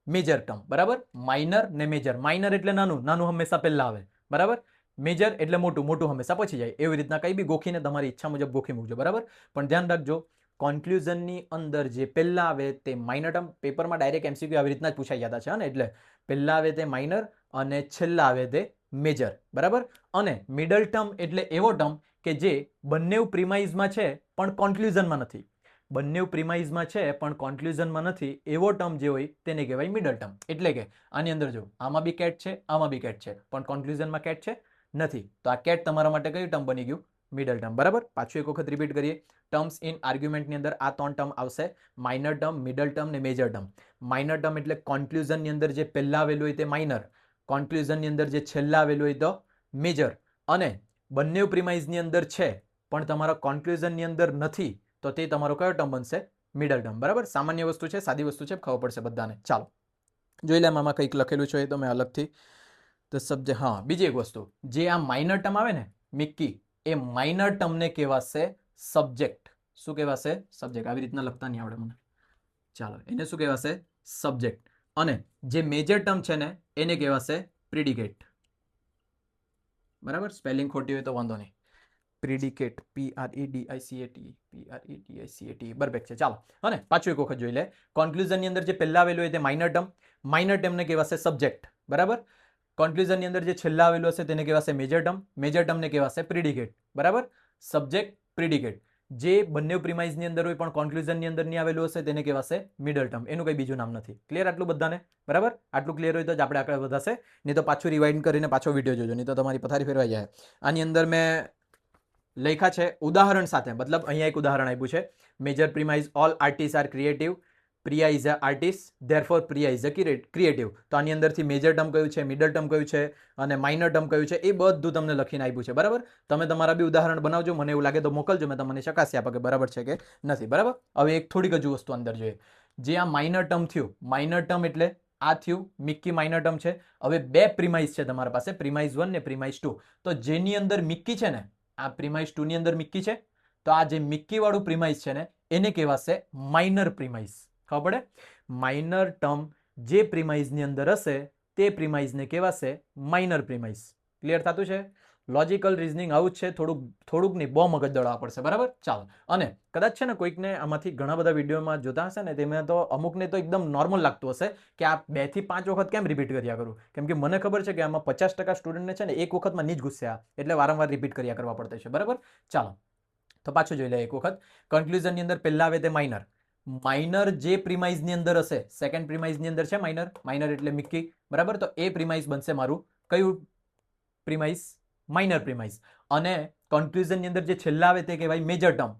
મેજર ટર્મ, બરાબર. માઇનર ને મેજર. માઇનર એટલે નાનું, નાનું હંમેશા પહેલા આવે, બરાબર. મેજર એટલે મોટું, મોટું હંમેશા પછી જાય. એવી રીતના કંઈ બી ગોખીને તમારી ઈચ્છા મુજબ ગોખી મૂકજો, બરાબર. પણ ધ્યાન રાખજો, કોન્ક્લુઝનની અંદર જે પહેલા આવે તે માઇનર ટર્મ. પેપરમાં ડાયરેક્ટ એમસીક્યુ આવી રીતના જ પૂછાઈ જતા છે, ને એટલે પહેલા આવે તે માઇનર અને છેલ્લા આવે તે મેજર, બરાબર. અને મિડલ ટર્મ એટલે એવો ટર્મ કે જે બંને પ્રિમાઇઝમાં છે પણ કોન્ક્લુઝનમાં નથી. બંને પ્રિમાઇઝમાં છે પણ કોન્ક્લુઝનમાં નથી, એવો ટર્મ જે હોય તેને કહેવાય મિડલ ટર્મ. એટલે કે આની અંદર જો આમાં બી કેટ છે, આમાં બી કેટ છે, પણ કોન્ક્લુઝનમાં કેટ છે નથી. તો આ કેટ તમારા માટે કયું ટર્મ બની ગયું? Middle term. બરાબર. પાછું એક વખત રિપીટ કરીએ. ટર્મ્સ ઇન આર્ગ્યુમેન્ટની અંદર આ 3 ટર્મ આવશે: માઇનર ટર્મ, મિડલ ટર્મ ને મેજર ટર્મ. માઇનર ટર્મ એટલે કોન્ક્લુઝનની અંદર જે પહેલા આવેલું હોય તે માઇનર, કોન્ક્લુઝનની અંદર જે છેલ્લા આવેલું હોય તો મેજર. અને બંને પ્રિમાઇઝની અંદર છે પણ તમારા કોન્ક્લુઝનની અંદર નથી, તો તે તમારો કયો ટર્મ બનશે? Middle term. બરાબર. સામાન્ય વસ્તુ છે, સાદી વસ્તુ છે, ખબર પડશે બધાને. ચાલો જોઈ લે આમાં કંઈક લખેલું છે તો મેં અલગથી તો સબ્જેક્ટ. હા, બીજી એક વસ્તુ, જે આ માઇનર ટર્મ આવે ને મિક્કી, એ માઇનર ટર્મને કહેવાશે સબ્જેક્ટ. શું કહેવાશે? સબ્જેક્ટ. આવી રીતના લખતા નહીં આવડે મને. ચાલો, એને શું કહેવાશે? સબ્જેક્ટ. અને જે મેજર ટર્મ છે ને એને કહેવાશે પ્રિડિકેટ. બરાબર. સ્પેલિંગ ખોટી હોય તો વાંધો નહીં. Predicate, PREDICAT. બરાબર છે. ચાલો, અને પાછું એક વખત જોઈ લે. કોન્ક્લુઝનની અંદર જે પહેલા આવેલું હોય તે માઇનર ટર્મ, માઇનર ટર્મને કહેવાશે સબ્જેક્ટ. બરાબર. કોન્ક્લુઝનની અંદર જે છેલ્લા આવેલું હશે તેને કહેવાશે મેજર ટર્મ, મેજર ટર્મને કહેવાશે પ્રિડિકેટ. બરાબર. Subject, predicate. જે બંને પ્રિમાઇઝની અંદર હોય પણ કોન્ક્લુઝનની અંદર નહીં આવેલું હશે તેને કહેવાશે મિડલ ટર્મ. એનું કંઈ બીજું નામ નથી. ક્લિયર આટલું બધાને? બરાબર. આટલું ક્લિયર હોય તો જ આપણે આગળ વધાશે, નહીં તો પાછું રિવાઇન્ડ કરીને પાછો વિડીયો જોજો, નહીં તો તમારી પથારી ફેરવાઈ જાય. આની અંદર મેં લખ્યા છે ઉદાહરણ સાથે, મતલબ અહીંયા એક ઉદાહરણ આપ્યું છે. Major premise all artist are creative, Priya is a artist, therefore Priya is a creative. તો આની અંદરથી મેજર ટર્મ કયું છે, મિડલ ટર્મ કયું છે અને માઇનર ટર્મ કયું છે એ બધું તમને લખીને આપ્યું છે. બરાબર. તમે તમારા બી ઉદાહરણ બનાવજો, મને એવું લાગે તો મોકલજો, મેં તમને ચકાસી આપા કે બરાબર છે કે નથી. બરાબર. હવે એક થોડીક હજુ વસ્તુ અંદર જોઈએ. જે આ માઇનર ટર્મ થયું, માઇનર ટર્મ એટલે આ થયું મિક્કી માઇનર ટર્મ છે. હવે બે પ્રિમાઇઝ છે તમારા પાસે, પ્રિમાઇઝ 1 ને પ્રિમાઇઝ 2. તો જેની અંદર મિક્કી છે ને, આ પ્રિમાઇઝ 2 ની અંદર મિક્કી છે, તો આ જે મિક્કી વાળું પ્રિમાઇઝ છે ને એને કહેવાશે માઇનર પ્રિમાઇઝ. ખબર પડે? માઇનર ટર્મ જે પ્રિમાઇઝની અંદર હશે તે પ્રિમાઇઝને કહેવાશે માઇનર પ્રિમાઇઝ. ક્લિયર થતું છે? લોજિકલ રીઝનિંગ આવું જ છે. થોડુંક નહીં, બહુ મગજ દળવા પડશે. બરાબર. ચાલો, અને કદાચ છે ને કોઈકને આમાંથી ઘણા બધા વિડીયોમાં જોતા હશે ને તેમાં તો અમુકને તો એકદમ નોર્મલ લાગતું હશે કે આ 2 થી 5 વખત કેમ રિપીટ કર્યા કરું, કેમ કે મને ખબર છે કે આમાં 50% સ્ટુડન્ટને છે ને એક વખતમાં નહીં જ ગુસ્સે એટલે વારંવાર રિપીટ કર્યા કરવા પડતા છે. બરાબર. ચાલો, તો પાછું જોઈ લે એક વખત. કન્ક્લુઝનની અંદર પહેલા આવે તે માઇનર. માઇનર જે પ્રિમાઇઝની અંદર હશે, સેકન્ડ પ્રિમાઇઝની અંદર છે માઇનર, માઇનર એટલે મિક્કી. બરાબર. તો એ પ્રિમાઇઝ બનશે મારું કયું પ્રિમાઇઝ? માઇનર પ્રિમાઇઝ. અને કન્ક્લુઝનની અંદર જે છેલ્લા આવે તે કહેવાય મેજર ટર્મ.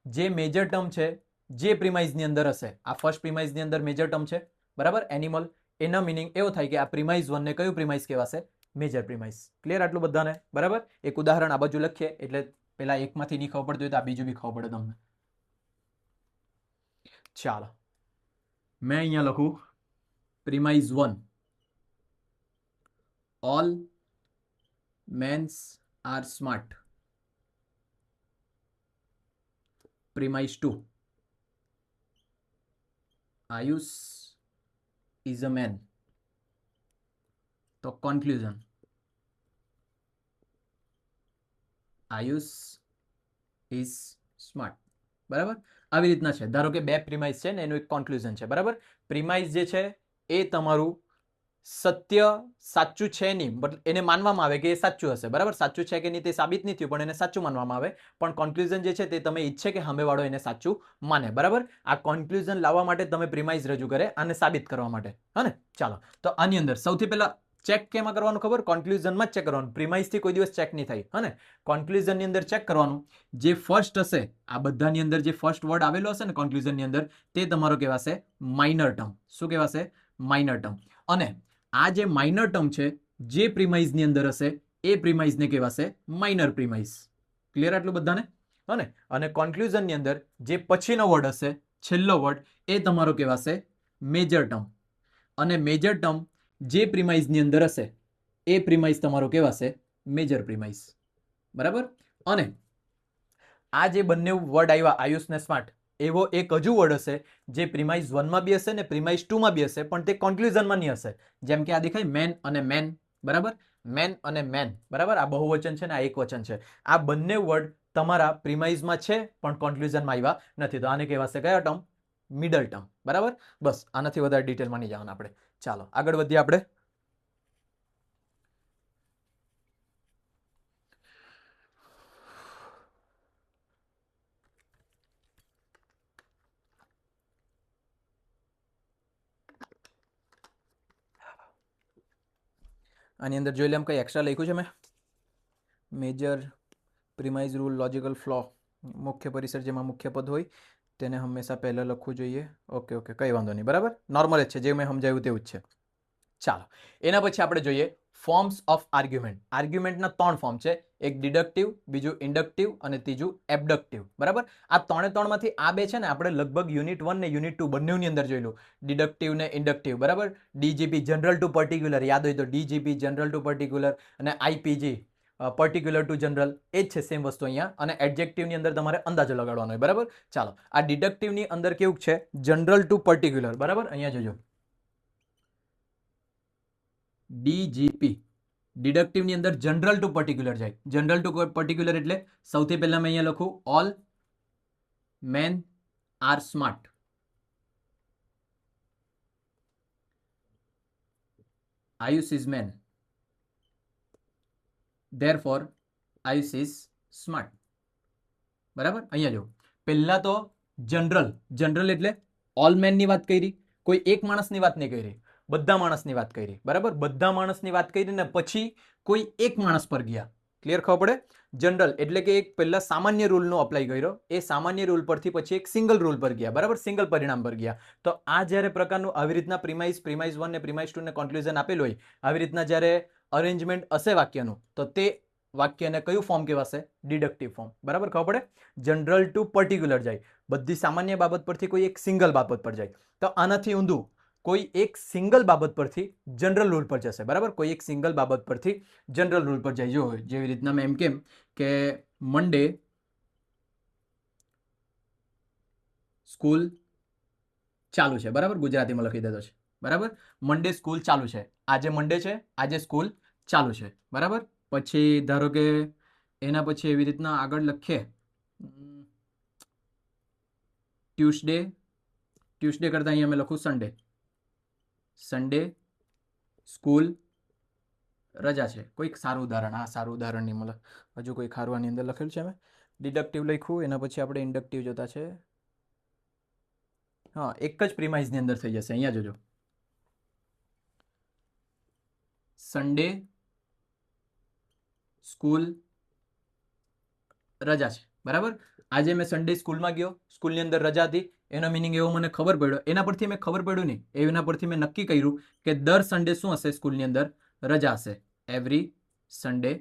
જે મેજર ટર્મ છે જે પ્રિમાઇઝની અંદર હશે, આ ફર્સ્ટ પ્રિમાઇઝની અંદર મેજર ટર્મ છે. બરાબર. એનિમલ. એનો મિનિંગ એવો થાય કે આ પ્રિમાઇઝ 1 ને કયું પ્રિમાઇઝ કહેવાશે? મેજર પ્રિમાઇઝ. ક્લિયર આટલું બધાને? બરાબર. એક ઉદાહરણ આ બાજુ લખીએ એટલે પેલા એકમાંથી નહીં ખબર પડતી હોય તો આ બીજું બી ખબર પડે તમને. ચાલો, મેં અહીંયા લખું premise 1, all mens are smart. Premise 2, Ayush is a man. તો કન્ક્લુઝન, આયુષ ઇઝ સ્માર્ટ. બરાબર. આવી રીતના છે. ધારો કે બે પ્રિમાઇઝ છે ને એનું એક કન્ક્લુઝન છે. બરાબર. પ્રિમાઇઝ જે છે એ તમારું સત્ય સાચું છે નહીં, મતલબ એને માનવામાં આવે કે એ સાચું હશે. બરાબર. સાચું છે કે નહીં તે સાબિત નહીં થયું પણ એને સાચું માનવામાં આવે. પણ કન્ક્લુઝન જે છે તે તમે ઈચ્છે કે સામેવાળો એને સાચું માને. બરાબર. આ કન્ક્લુઝન લાવવા માટે તમે પ્રિમાઇઝ રજૂ કરે આને સાબિત કરવા માટે. હા ને? ચાલો, તો આની અંદર સૌથી પહેલા ચેક કેમાં કરવાનું ખબર? કન્ક્લુઝનમાં જ ચેક કરવાનું. પ્રિમાઇઝથી કોઈ દિવસ ચેક નહીં થાય. હા ને? કન્ક્લુઝનની અંદર ચેક કરવાનું. જે ફર્સ્ટ હશે, આ બધાની અંદર જે ફર્સ્ટ વર્ડ આવેલો હશે ને કન્ક્લુઝનની અંદર તે તમારો કહેવાશે માઇનર ટર્મ. શું કહેવાશે? Minor term. અને આ જે માઇનર ટર્મ છે જે પ્રિમાઇઝની અંદર હશે એ પ્રિમાઇઝને કહેવાશે માઇનર પ્રિમાઇઝ. ક્લિયર આટલું બધાને? અને કન્ક્લુઝનની અંદર જે પછીનો વર્ડ હશે, છેલ્લો વર્ડ, એ તમારો કહેવાશે મેજર ટર્મ. અને મેજર ટર્મ જે પ્રિમાઇઝની અંદર હશે એ પ્રિમાઇઝ તમારો કહેવાશે મેજર પ્રિમાઇઝ. બરાબર. અને આ જે બંને વર્ડ આવ્યા આયુષ ને સ્માર્ટ, એવો એક હજુ વર્ડ હશે જે પ્રિમાઇઝ 1 માં બી હશે ને પ્રિમાઇઝ 2 માં બી હશે પણ તે કન્ક્લુઝનમાં નહીં હશે. જેમ કે આ દેખાય મેન અને મેન. બરાબર. મેન અને મેન. બરાબર. આ બહુવચન છે ને આ એક વચન છે. આ બંને વર્ડ તમારા પ્રિમાઇઝમાં છે પણ કન્ક્લુઝનમાં આવ્યા નથી. તો આને કહેવાશે કયા ટર્મ? Middle term. બરાબર. બસ, આનાથી વધારે ડિટેલમાં નહીં જવાનું આપણે. ચાલો આગળ વધીએ આપણે. આની અંદર જોઈ લે એમ કંઈ એક્સ્ટ્રા લખ્યું છે મેં? મેજર પ્રિમાઇઝ રૂલ, લોજિકલ ફ્લો, મુખ્ય પરિસર જેમાં મુખ્ય પદ હોય તેને હંમેશા પહેલાં લખવું જોઈએ. ઓકે ઓકે, કંઈ વાંધો નહીં, બરાબર, નોર્મલ જ છે, જે મેં સમજાવ્યું તેવું જ છે. ચાલો, એના પછી આપણે જોઈએ ફોર્મ્સ ઓફ આર્ગ્યુમેન્ટ. આર્ગ્યુમેન્ટના 3 ફોર્મ છે, એક ડિડક્ટિવ, બીજું ઇન્ડક્ટિવ અને ત્રીજું એબડક્ટિવ. બરાબર, આ 3 માંથી આ 2 છે ને આપણે લગભગ યુનિટ 1 ને યુનિટ 2 બંનેની અંદર જોયેલું, ડિડક્ટિવ ને ઇન્ડક્ટિવ. બરાબર, ડીજીપી જનરલ ટુ પર્ટિક્યુલર, યાદ હોય તો ડીજીપી જનરલ ટુ પર્ટિક્યુલર અને આઈપીજી પર્ટિક્યુલર ટુ જનરલ, એ જ છે સેમ વસ્તુ અહીંયા. અને એડજેક્ટિવની અંદર તમારે અંદાજો લગાડવાનો હોય. બરાબર, ચાલો, આ ડિડક્ટિવની અંદર કેવું છે, જનરલ ટુ પર્ટિક્યુલર. બરાબર, અહીંયા જોજો ડીજીપી, ડિડક્ટિવની અંદર જનરલ ટુ પર્ટિક્યુલર જાય. જનરલ ટુ પર્ટિક્યુલર એટલે સૌથી પહેલા મેં અહીંયા લખું all men are smart. Ayush is man, therefore Ayush is smart. બરાબર, અહીંયા જો પહેલા તો જનરલ એટલે ઓલ મેનની વાત કરી, કોઈ એક માણસની વાત નહીં કરી, બધા માણસની વાત કરી. બરાબર, બધા માણસની વાત કરી ને પછી કોઈ એક માણસ પર ગયા. ક્લિયર ખબર પડે? જનરલ એટલે કે એક પહેલા સામાન્ય રૂલનો અપ્લાય કર્યો, એ સામાન્ય રૂલ પરથી પછી એક સિંગલ રૂલ પર ગયા. બરાબર, સિંગલ પરિણામ પર ગયા. તો આ જ્યારે પ્રકારનું આવી રીતના પ્રિમાઇઝ 1 ને પ્રિમાઇઝ 2 ને કોન્ક્લુઝન આપેલું હોય, આવી રીતના જ્યારે અરેન્જમેન્ટ હશે વાક્યનું, તો તે વાક્યને કયું ફોર્મ કહેવાશે? Deductive form. બરાબર, ખબર પડે? જનરલ ટુ પર્ટિક્યુલર જાય, બધી સામાન્ય બાબત પરથી કોઈ એક સિંગલ બાબત પર જાય. તો આનાથી ઊંધું, કોઈ એક સિંગલ બાબત પરથી જનરલ રૂલ પર જશે. બરાબર, કોઈ એક સિંગલ બાબત પરથી જનરલ રૂલ પર જાય. જો જેવી રીતના મેં એમ કેમ કે મંડે સ્કૂલ ચાલુ છે. બરાબર, ગુજરાતીમાં લખી દેતો છે. બરાબર, મંડે સ્કૂલ ચાલુ છે, આજે મંડે છે, આજે સ્કૂલ ચાલુ છે. બરાબર, પછી ધારો કે એના પછી એવી રીતના આગળ લખીએ ટ્યુસડે કરતા અહીંયા મેં લખું સન્ડે સ્કૂલ રજા છે. કોઈક સારું ઉદાહરણ, આ સારું ઉદાહરણ નહીં મળે, હજુ કોઈ ખારું આની અંદર લખેલું છે. મેં ડિડક્ટિવ લખ્યું, એના પછી આપણે ઇન્ડક્ટિવ જોતા છે. હા, એક જ પ્રિમાઇઝની અંદર થઈ જશે. અહીંયા જોજો, સન્ડે સ્કૂલ રજા છે. બરાબર, આજે મેં સન્ડે સ્કૂલમાં ગયો, સ્કૂલની અંદર રજા હતી, એનો મિનિંગ એવો મને ખબર પડ્યો. એના પરથી મેં ખબર પડ્યું નહીં, એના પરથી મેં નક્કી કર્યું કે દર સન્ડે શું હશે? સ્કૂલની અંદર રજા હશે. એવરી સન્ડે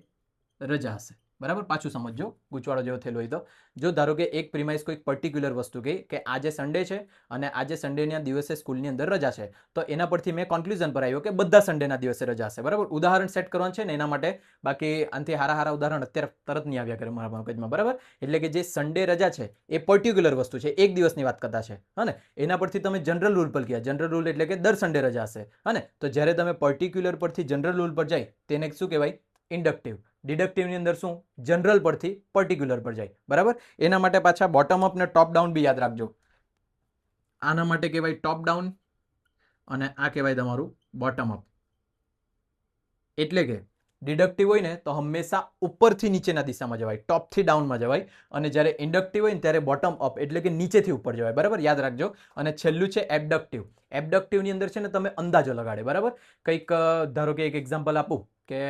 રજા હશે. બરાબર, પાછું સમજો, ગૂંચવાડો જેવો થયેલો હોય તો. જો ધારો કે એક પ્રિમાઇઝ કોઈ પર્ટિક્યુલર વસ્તુ કહી કે આજે સન્ડે છે અને આજે સન્ડેના દિવસે સ્કૂલની અંદર રજા છે, તો એના પરથી મેં કોન્ક્લુઝન પર આવ્યો કે બધા સન્ડેના દિવસે રજા હશે. બરાબર, ઉદાહરણ સેટ કરવાનું છે ને એના માટે, બાકી આનાથી હારા ઉદાહરણ અત્યારે તરત નહીં આવ્યા કરે મારા મગજમાં. બરાબર, એટલે કે જે સન્ડે રજા છે એ પર્ટિક્યુલર વસ્તુ છે, એક દિવસની વાત કરતા છે. હા, એના પરથી તમે જનરલ રૂલ પર ગયા. જનરલ રૂલ એટલે કે દર સન્ડે રજા હશે. હા, તો જ્યારે તમે પર્ટિક્યુલર પરથી જનરલ રૂલ પર જાય તેને શું કહેવાય? ઇન્ડક્ટિવ. ડિડક્ટિવની અંદર શું? જનરલ પરથી પર્ટિક્યુલર પર જાય. બરાબર, એના માટે પાછા બોટમ અપ ને ટોપ ડાઉન બી યાદ રાખજો. આના માટે કહેવાય ટોપ ડાઉન અને આ કહેવાય તમારું બોટમ અપ. એટલે કે ડિડક્ટિવ હોય ને તો હંમેશા ઉપરથી નીચેના દિશામાં જવાય, ટોપથી ડાઉનમાં જવાય. અને જ્યારે ઇન્ડક્ટિવ હોય ને ત્યારે બોટમ અપ એટલે કે નીચેથી ઉપર જવાય. બરાબર, યાદ રાખજો. અને છેલ્લું છે એબડક્ટિવ. એબડક્ટિવની અંદર છે ને તમે અંદાજો લગાડે. બરાબર, કંઈક ધારો કે એક એક્ઝામ્પલ આપું કે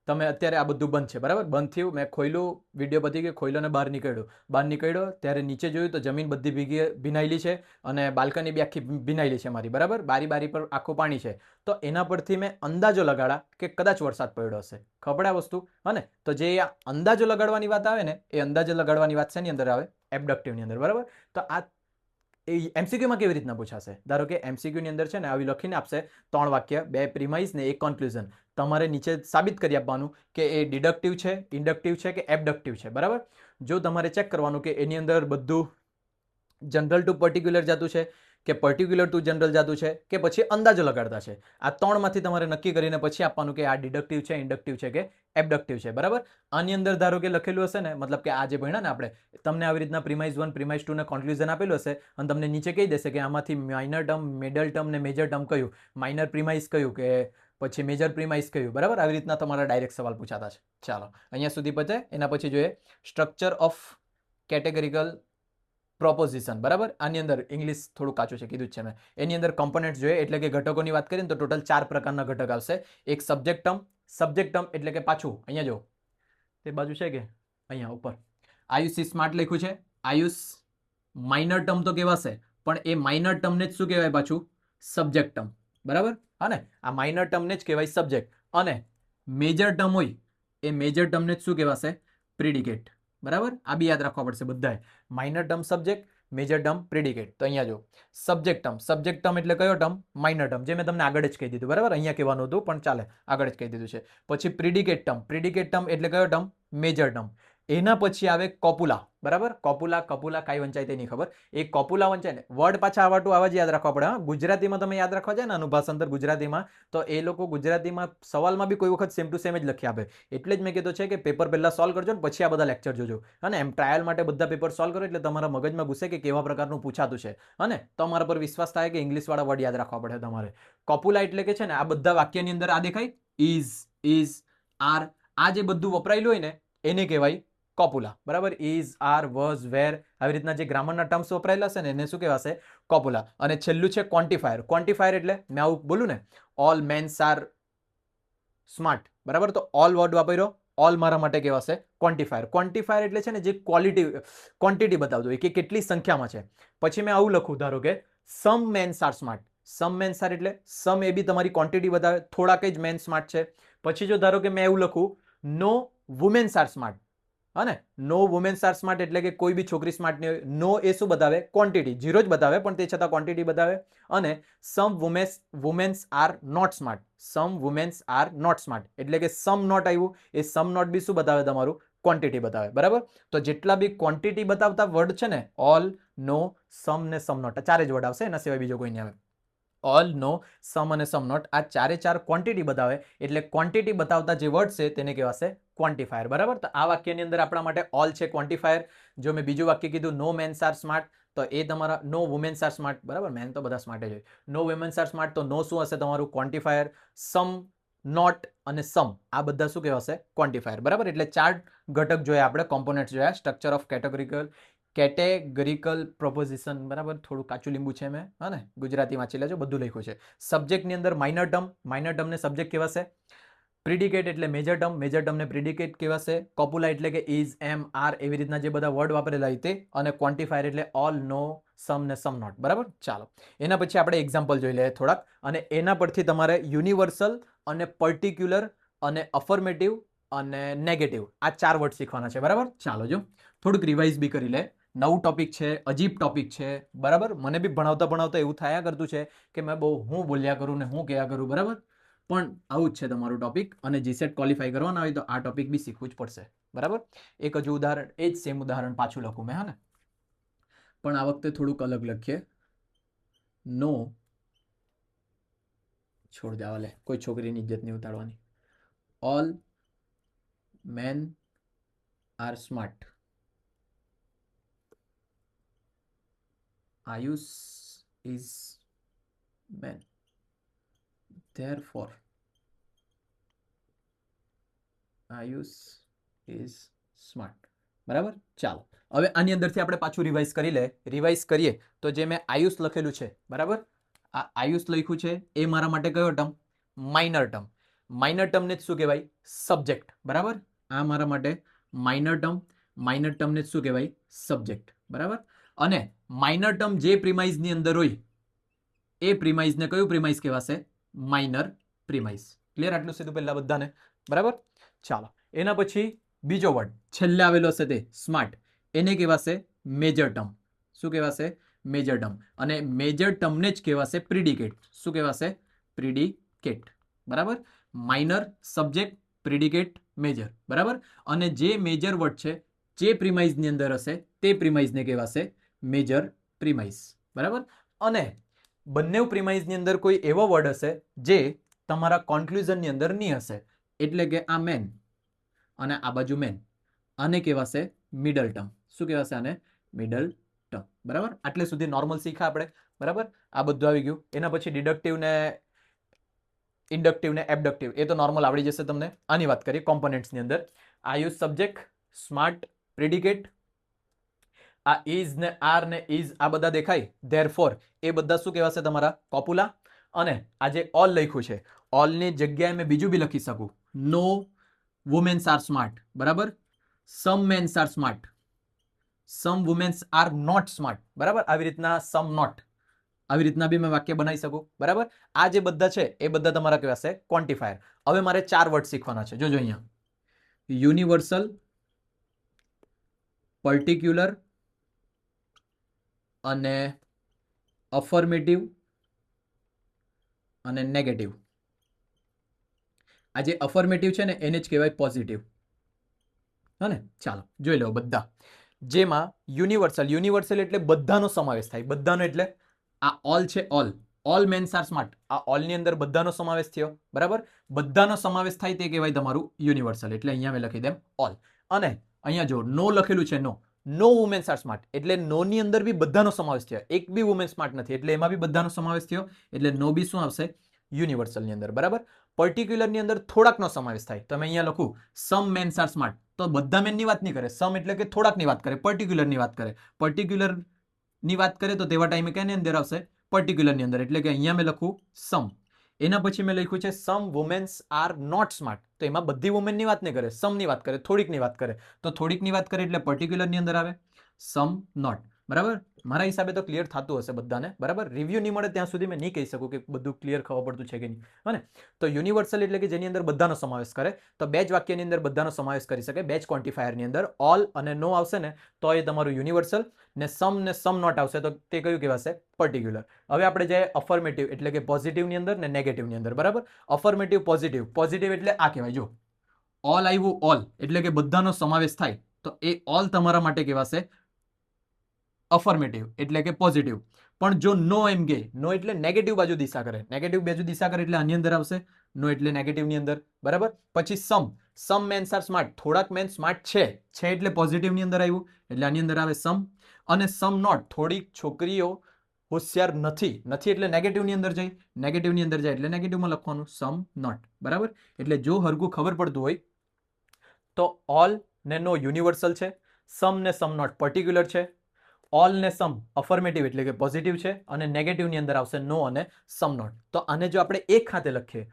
તમે અત્યારે આ બધું બંધ છે. બરાબર, બંધ થયું, મેં ખોલ્યું, વિડીયો પતી ગયો, ખોલ્યો ને બહાર નીકળ્યો ત્યારે નીચે જોયું તો જમીન બધી ભીનાયેલી છે અને બાલ્કની બી આખી ભીનાયેલી છે મારી. બરાબર, બારી પર આખું પાણી છે. તો એના પરથી મેં અંદાજો લગાડા કે કદાચ વરસાદ પડ્યો હશે. ખબર આ વસ્તુ? અને તો જે અંદાજો લગાડવાની વાત આવે ને, એ અંદાજો લગાડવાની વાત શેની અંદર આવે? એબડક્ટિવની અંદર. બરાબર, તો આ એમસીક્યુમાં કેવી રીતના પૂછાશે? ધારો કે એમસીક્યુની અંદર છે ને આવી લખીને આપશે 3 વાક્ય, 2 પ્રિમાઇઝ ને 1 કોન્ક્લુઝન. તમારે નીચે સાબિત કરી આપવાનું કે એ ડિડક્ટિવ છે, ઇન્ડક્ટિવ છે કે એબડક્ટિવ છે. બરાબર, જો તમારે ચેક કરવાનું કે એની અંદર બધું જનરલ ટુ પર્ટિક્યુલર જતું છે કે પર્ટિક્યુલર ટુ જનરલ જતું છે કે પછી અંદાજો લગાડતા છે, આ 3માંથી તમારે નક્કી કરીને પછી આપવાનું કે આ ડિડક્ટિવ છે, ઇન્ડક્ટિવ છે કે એબડક્ટિવ છે. બરાબર, આની અંદર ધારો કે લખેલું હશે ને, મતલબ કે આ જે ભણ્યા ને આપણે, તમને આવી રીતના પ્રિમાઇઝ 1 પ્રિમાઇઝ 2 ને કોન્ક્લુઝન આપેલું હશે અને તમને નીચે કહી દેશે કે આમાંથી માઇનર ટર્મ, મિડલ ટર્મ ને મેજર ટર્મ કયું, માઇનર પ્રિમાઇઝ કયું કે પછી મેજર પ્રિમાઇઝ કયું. બરાબર, આવી રીતના તમારા ડાયરેક્ટ સવાલ પૂછાતા છે. ચાલો, અહીંયા સુધી પતે. એના પછી જોઈએ સ્ટ્રક્ચર ઓફ કેટેગરીકલ પ્રોપોઝિશન. બરાબર, આની અંદર ઇંગ્લિશ થોડું કાચું છે, કીધું જ છે મેં. એની અંદર કમ્પોનેન્ટ્સ જોઈએ એટલે કે ઘટકોની વાત કરીએ તો ટોટલ 4 પ્રકારના ઘટક આવશે. એક સબ્જેક્ટ ટર્મ એટલે કે પાછું અહીંયા જો તે બાજુ છે કે અહીંયા ઉપર આયુષ ઇઝ સ્માર્ટ લખ્યું છે. આયુષ માઇનર ટર્મ તો કહેવાશે, પણ એ માઇનર ટર્મને જ શું કહેવાય પાછું? Subject term. બરાબર? હા ને, આ માઇનર ટર્મને જ કહેવાય સબ્જેક્ટ. અને મેજર ટર્મ હોય એ મેજર ટર્મને જ શું કહેવાશે? પ્રિડિકેટ. બરાબર? આ બી યાદ રાખવા પડશે બધાએ. Minor term subject, major term predicate. તો અહીંયા જો સબ્જેક્ટ ટર્મ એટલે કયો ટર્મ? માઇનર ટર્મ, જે મેં તમને આગળ જ કહી દીધું. બરાબર? અહીંયા કહેવાનું હતું પણ ચાલે, આગળ જ કહી દીધું છે. પછી પ્રિડિકેટ ટર્મ એટલે કયો ટર્મ? Major term. એના પછી આવે કોપુલા. બરાબર? કપુલા કાંઈ વંચાય તે નહીં ખબર. એ કોપુલા વંચાય ને વર્ડ પાછા આવા જ યાદ રાખવા પડે. હા, ગુજરાતીમાં તમે યાદ રાખવા જાય ને અનુભાષાંતર ગુજરાતીમાં, તો એ લોકો ગુજરાતીમાં સવાલમાં બી કોઈ વખત સેમ ટુ સેમ જ લખી આપે. એટલે જ મેં કીધું છે કે પેપર પહેલા સોલ્વ કરજો ને પછી આ બધા લેક્ચર જોજો. અને એમ ટ્રાયલ માટે બધા પેપર સોલ્વ કરો એટલે તમારા મગજમાં ઘૂસે કે કેવા પ્રકારનું પૂછાતું છે. અને તમારા પર વિશ્વાસ થાય કે ઇંગ્લિશવાળા વર્ડ યાદ રાખવા પડે તમારે. કોપુલા એટલે કે છે ને આ બધા વાક્યની અંદર આ દેખાય ઇઝ, આર, આ જે બધું વપરાયેલું હોય ને એને કહેવાય કોપુલા. બરાબર? ઇઝ, આર, વોઝ, વેર, આવી રીતના જે ગ્રામરના ટર્મ્સ વપરાયેલા છે ને એને શું કહેવાશે? કોપુલા. અને છેલ્લું છે ક્વોન્ટિફાયર. ક્વોન્ટિફાયર એટલે મેં આવું બોલું ને, ઓલ મેન્સ આર સ્માર્ટ. બરાબર? તો ઓલ વર્ડ વાપર્યો, ઓલ મારા માટે કહેવાશે ક્વોન્ટિફાયર. ક્વોન્ટિફાયર એટલે છે ને જે ક્વોન્ટિટી બતાવતું હોય કે કેટલી સંખ્યામાં છે. પછી મેં આવું લખું, ધારો કે સમ mens are smart. Sum mens R એટલે સમ એ બી તમારી ક્વોન્ટિટી બતાવે, થોડાક જ મેન સ્માર્ટ છે. પછી જો ધારો કે મેં એવું લખું, નો વુમેન્સ આર સ્માર્ટ. હા ને, નો વુમેન્સ આર સ્માર્ટ એટલે કે કોઈ બી છોકરી સ્માર્ટ નહીં હોય. નો એ શું બતાવે? ક્વોન્ટિટી, ઝીરો જ બતાવે પણ તે છતાં ક્વોન્ટિટી બતાવે. અને some womens are not smart. Some womens are not smart એટલે કે સમ નોટ આવ્યું, એ સમ નોટ બી શું બતાવે? તમારું ક્વોન્ટિટી બતાવે. બરાબર? તો જેટલા બી ક્વોન્ટિટી બતાવતા વર્ડ છે ને, ઓલ, નો, સમ ને સમ નોટ, ચારે જ વર્ડ આવશે, એના સિવાય બીજો કોઈ નહીં આવે. ઓલ, નો, સમ અને સમ નોટ, આ ચારે ચાર ક્વોન્ટિટી બતાવે. એટલે ક્વોન્ટિટી બતાવતા જે વર્ડ છે તેને કહેવાશે ક્વોન્ટિફાયર. બરાબર? તો આ વાક્યની અંદર આપણા માટે ઓલ છે ક્વોન્ટિફાયર. જો મેં બીજું વાક્ય કીધું નો મેન્સ આર સ્માર્ટ, તો એ તમારા નો વુમેન્સ આર સ્માર્ટ. બરાબર? મેન તો બધા સ્માર્ટ જ હોય. નો વુમેન્સ આર સ્માર્ટ, તો નો શું હશે? તમારું ક્વોન્ટિફાયર. સમ, નોટ અને સમ, આ બધા શું કહેવાશે? ક્વોન્ટિફાયર. બરાબર? એટલે ચાર ઘટક જોયા આપણે, કોમ્પોનેન્ટ્સ જોયા. Structure of categorical proposition. બરાબર? થોડું કાચું લીંબુ છે મેં, હા ને, ગુજરાતી વાંચી લેજો, બધું લખ્યું છે. સબ્જેક્ટની અંદર માઇનર ટર્મને સબ્જેક્ટ કહેવાશે. પ્રિડિકેટ એટલે મેજર ટર્મને પ્રિડિકેટ કહેવાશે. કોપુલા એટલે કે ઇઝ, એમ, આર, એવી રીતના જે બધા વર્ડ વાપરેલા હોય તે. અને ક્વોન્ટિફાયર એટલે ઓલ, નો, સમ ને સમ નોટ. બરાબર? ચાલો, એના પછી આપણે એક્ઝામ્પલ જોઈ લઈએ થોડાક, અને એના પરથી તમારે યુનિવર્સલ અને પર્ટિક્યુલર અને અફર્મેટિવ અને નેગેટિવ આ ચાર વર્ડ શીખવાના છે. બરાબર? ચાલો, જો થોડુંક રિવાઇઝ બી કરી લે. નવું ટોપિક છે, અજીબ ટોપિક છે. બરાબર? મને બી ભણાવતા એવું થયા કરતું છે કે મેં બહુ હું બોલ્યા કરું ને હું કયા કરું. બરાબર? પણ આવું જ છે તમારું ટોપિક, અને જીસેટ ક્વોલિફાય કરવાના હોય તો આ ટોપિક બી શીખવું જ પડશે. બરાબર? એક હજુ ઉદાહરણ, એ જ સેમ ઉદાહરણ પાછું લખું મેં, હા ને, પણ આ વખતે થોડુંક અલગ લખીએ. નો, છોડ દેવા લે, કોઈ છોકરીની ઇજ્જત નહીં ઉતારવાની. All men are smart. Ayush is man. Therefore, Ayush is smart. બરાબર? ચાલો, હવે આની અંદરથી આપણે પાછું રિવાઇઝ કરી લે. રિવાઇઝ કરીએ તો જે મેં આયુષ લખેલું છે, બરાબર, આ આયુષ લખ્યું છે એ મારા માટે કયો ટર્મ? Minor term. માઇનર ટર્મને જ શું કહેવાય? સબ્જેક્ટ. બરાબર? આ મારા માટે માઇનર ટર્મને જ શું કહેવાય? સબ્જેક્ટ. બરાબર? અને માઇનર ટર્મ જે પ્રિમાઇઝની અંદર હોય એ પ્રિમાઇઝને કયું પ્રિમાઇઝ કહેવાશે? માઇનર પ્રિમાઇઝ. ક્લિયર? આટલું સીધું પહેલા બધાને. બરાબર? ચાલો, એના પછી બીજો વર્ડ છેલ્લે આવેલો હશે તે સ્માર્ટ, એને કહેવાશે મેજર ટર્મ. શું કહેવાશે? Major term. અને મેજર ટર્મને જ કહેવાશે પ્રિડિકેટ. શું કહેવાશે? પ્રિડિકેટ. બરાબર? Minor, subject, predicate, major. બરાબર? અને જે મેજર વર્ડ છે જે પ્રિમાઇઝની અંદર હશે તે પ્રિમાઇઝને કહેવાશે મેજર પ્રિમાઇઝ. બરાબર? અને બંને પ્રિમાઇઝની અંદર કોઈ એવો વર્ડ હશે જે તમારા કોન્ક્લુઝનની અંદર નહીં હશે, એટલે કે આ મેન અને આ બાજુ મેન, આને કહેવાશે મિડલ ટર્મ. શું કહેવાશે? આને મિડલ ટર્મ. બરાબર? આટલે સુધી નોર્મલ શીખા આપણે. બરાબર? આ બધું આવી ગયું. એના પછી ડિડક્ટિવ ને ઇન્ડક્ટિવ ને એબડક્ટિવ એ તો નોર્મલ આવડી જશે તમને. આની વાત કરીએ કોમ્પોનેન્ટ્સની અંદર. આયુષ સબ્જેક્ટ, સ્માર્ટ પ્રિડિકેટ, આ ઇઝ ને આર ને ઇઝ આ બધા દેખાય, ધેરફોર એ બધા શું કહેવાશે? તમારા કોપુલા. અને આ જે ઓલ લખ્યું છે, ઓલની જગ્યાએ મેં બીજું બી લખી શકું, નો વુમેન્સ આર સ્માર્ટ, બરાબર. Some mens are smart, some womens are not smart, બરાબર. આવી રીતના સમ નોટ, આવી રીતના બી મેં વાક્ય બનાવી શકું, બરાબર. આ જે બધા છે એ બધા તમારા કેવા છે ક્વોન્ટિફાયર. હવે મારે 4 વર્ડ શીખવાના છે. જોજો અહીંયા, યુનિવર્સલ, પર્ટિક્યુલર અને અફર્મેટિવ અને નેગેટિવ. આ જે અફર્મેટિવ છે ને એને જ કહેવાય પોઝિટિવ. હા ને, ચાલો જોઈ લો બધા. જેમાં યુનિવર્સલ, યુનિવર્સલ એટલે બધાનો સમાવેશ થાય. બધાનો એટલે આ ઓલ છે, ઓલ મેન્સ આર સ્માર્ટ, આ ઓલની અંદર બધાનો સમાવેશ થયો, બરાબર. બધાનો સમાવેશ થાય તે કહેવાય તમારું યુનિવર્સલ. એટલે અહીંયા મેં લખી દેમ ઓલ. અને અહીંયા જો નો લખેલું છે, નો વુમેન્સ આર સ્માર્ટ, એટલે નો ની અંદર બી બધાનો સમાવેશ થયો. એક બી વુમેન સ્માર્ટ નથી, એટલે એમાં બી બધાનો સમાવેશ થયો. એટલે નો બી શું આવશે? યુનિવર્સલની અંદર, બરાબર. પર્ટિક્યુલરની અંદર થોડાકનો સમાવેશ થાય. તમે અહીંયા લખું સમ મેન્સ આર સ્માર્ટ, તો બધા મેનની વાત નહીં કરે. સમ એટલે કે થોડાકની વાત કરે, પર્ટિક્યુલરની વાત કરે. પર્ટિક્યુલરની વાત કરે તો તેવા ટાઈમે કેની અંદર આવશે? પર્ટિક્યુલરની અંદર. એટલે કે અહીંયા મેં લખું સમ. એના પછી મેં લખ્યું છે સમ વુમેન્સ આર નોટ સ્માર્ટ, તો એમાં બધી વુમેનની વાત નહીં કરે, સમની વાત કરે, થોડીકની વાત કરે. તો થોડીકની વાત કરે એટલે પર્ટિક્યુલરની અંદર આવે સમ નોટ, બરાબર. મારા હિસાબે તો ક્લિયર થતું હશે બધાને, બરાબર. રિવ્યુ નહીં મળે ત્યાં સુધી મેં નહીં કહી શકું કે બધું ક્લિયર ખબર પડતું છે કે નહીં. અને તો યુનિવર્સલ એટલે કે જેની અંદર બધાનો સમાવેશ કરે. તો બે જ વાક્યની અંદર બધાનો સમાવેશ કરી શકે. બે જ ક્વોન્ટિફાયરની અંદર ઓલ અને નો આવશે ને તો એ તમારું યુનિવર્સલ, ને સમ નોટ આવશે તો તે કયું કહેવાશે? પર્ટિક્યુલર. હવે આપણે જઈએ અફર્મેટિવ એટલે કે પોઝિટિવની અંદર ને નેગેટિવની અંદર, બરાબર. Affirmative, positive. પોઝિટિવ એટલે આ કહેવાય, જો ઓલ આવ્યું, ઓલ એટલે કે બધાનો સમાવેશ થાય, તો એ ઓલ તમારા માટે કહેવાશે અફર્મેટિવ એટલે કે પોઝિટિવ. પણ જો નો એમ કે, નો એટલે નેગેટિવ બાજુ દિશા કરે, નેગેટિવ બાજુ દિશા કરે એટલે આની અંદર આવશે નો એટલે નેગેટિવની અંદર, બરાબર. પછી સમ મેન્સ આર સ્માર્ટ, થોડાક મેન સ્માર્ટ છે એટલે પોઝિટિવની અંદર આવ્યું એટલે આની અંદર આવે સમ. અને સમ નોટ, થોડીક છોકરીઓ હોશિયાર નથી, નથી એટલે નેગેટિવની અંદર જાય, નેગેટિવની અંદર જાય એટલે નેગેટિવમાં લખવાનું સમ નોટ, બરાબર. એટલે જો હરગું ખબર પડતું હોય તો ઓલ ને નો યુનિવર્સલ છે, સમ ને સમ નોટ પર્ટિક્યુલર છે, ઓલ ને સમ અફર્મેટિવ એટલે કે પોઝિટિવ છે, અને નેગેટિવની અંદર આવશે નો અને સમ નોટ. તો આને જો આપણે એક ખાતે લખીએ,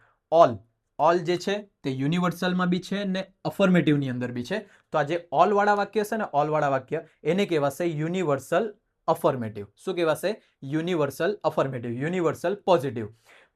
ઓલ જે છે તે યુનિવર્સલમાં બી છે ને અફર્મેટિવની અંદર બી છે. તો આ જે ઓલ વાળા વાક્ય છે ને, ઓલ વાળા વાક્ય એને કહેવાશે યુનિવર્સલ અફર્મેટિવ. શું કહેવાશે? Universal affirmative, universal positive.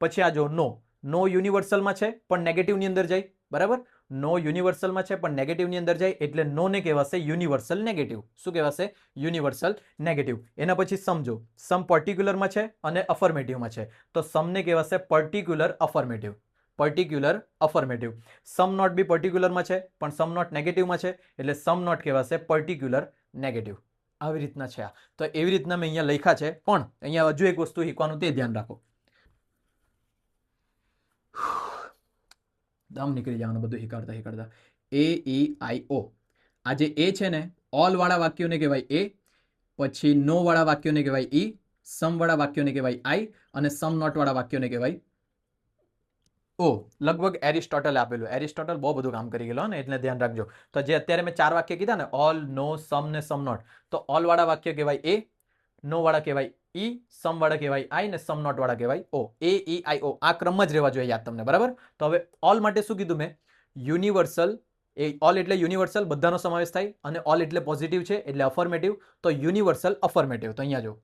પછી આ જો નો યુનિવર્સલમાં છે પણ નેગેટિવની અંદર જાય, બરાબર. નો યુનિવર્સલમાં છે પણ નેગેટિવની અંદર જાય એટલે નો ને કહેવાશે યુનિવર્સલ નેગેટિવ. શું કહેવાશે? Universal negative. એના પછી સમજો, સમ પર્ટિક્યુલરમાં છે અને અફર્મેટિવમાં છે, તો સમને કહેવાશે particular affirmative, particular affirmative. Some not be પર્ટિક્યુલરમાં છે પણ સમ નોટ નેગેટિવમાં છે એટલે સમ નોટ કહેવાશે પર્ટિક્યુલર નેગેટિવ. આવી રીતના છે આ. તો એવી રીતના મેં અહીંયા લખ્યા છે, પણ અહીંયા હજુ એક વસ્તુ શીખવાનું તે ધ્યાન રાખો. દમ નીકળી જવાનું બધું હિકાડતા. AEIO, આ જે એ છે ને, ઓલ વાળા વાક્યોને કહેવાય એ, પછી નો વાળા વાક્યોને કહેવાય ઈ, સમ વાળા વાક્યોને કહેવાય આઈ, અને સમ નોટ વાળા વાક્યોને કહેવાય ઓ. લગભગ એરિસ્ટોટલ આપેલું. એરિસ્ટોટલ બહુ બધું કામ કરી ગયેલો ને, એટલે ધ્યાન રાખજો. તો જે અત્યારે મેં 4 વાક્ય કીધા ને, ઓલ, નો, સમ ને સમ નોટ, તો ઓલ વાળા વાક્ય કહેવાય એ, નો વાળા કહેવાય ઈ, સમ વાળા કહેવાય આઈ ને સમ નોટ વાળા કહેવાય ઓ. AEIO આ ક્રમમાં જ રહેવા જોઈએ યાદ તમને, બરાબર. તો હવે ઓલ માટે શું કીધું મેં? યુનિવર્સલ. ઓલ એટલે યુનિવર્સલ, બધાનો સમાવેશ થાય, અને ઓલ એટલે પોઝિટિવ છે એટલે અફર્મેટિવ, તો યુનિવર્સલ અફર્મેટિવ. તો અહીંયા જો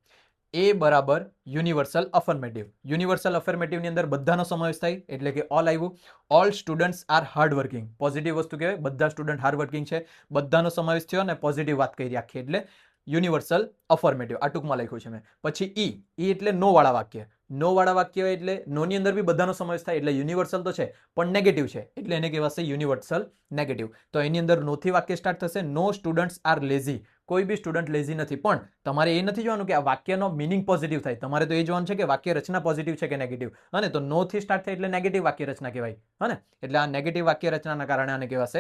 એ બરાબર યુનિવર્સલ અફર્મેટિવ. યુનિવર્સલ અફર્મેટિવની અંદર બધાનો સમાવેશ થાય એટલે કે ઓલ આવ્યું. All students are hard working, positive વસ્તુ કહેવાય, બધા સ્ટુડન્ટ હાર્ડ વર્કિંગ છે, બધાનો સમાવેશ થયો અને પોઝિટિવ વાત કરી આખી એટલે યુનિવર્સલ અફર્મેટિવ. આ ટૂંકમાં લખ્યું છે મેં. પછી ઈ એટલે નો વાળા વાક્ય. નો વાળા વાક્ય એટલે નોની અંદર બી બધાનો સમાવેશ થાય એટલે યુનિવર્સલ તો છે પણ નેગેટિવ છે એટલે એને કહેવાશે યુનિવર્સલ નેગેટિવ. તો એની અંદર નોથી વાક્ય સ્ટાર્ટ થશે. નો સ્ટુડન્ટ્સ આર લેઝી, કોઈ બી સ્ટુડન્ટ લેઝી નથી. પણ તમારે એ નથી જોવાનું કે આ વાક્યનો મિનિંગ પોઝિટિવ થાય, તમારે તો એ જોવાનું છે કે વાક્ય રચના પોઝિટિવ છે કે નેગેટિવ. અને તો નો થી સ્ટાર્ટ થાય એટલે નેગેટિવ વાક્ય રચના કહેવાય. હા, એટલે આ નેગેટિવ વાક્ય રચનાના કારણે આને કહેવાશે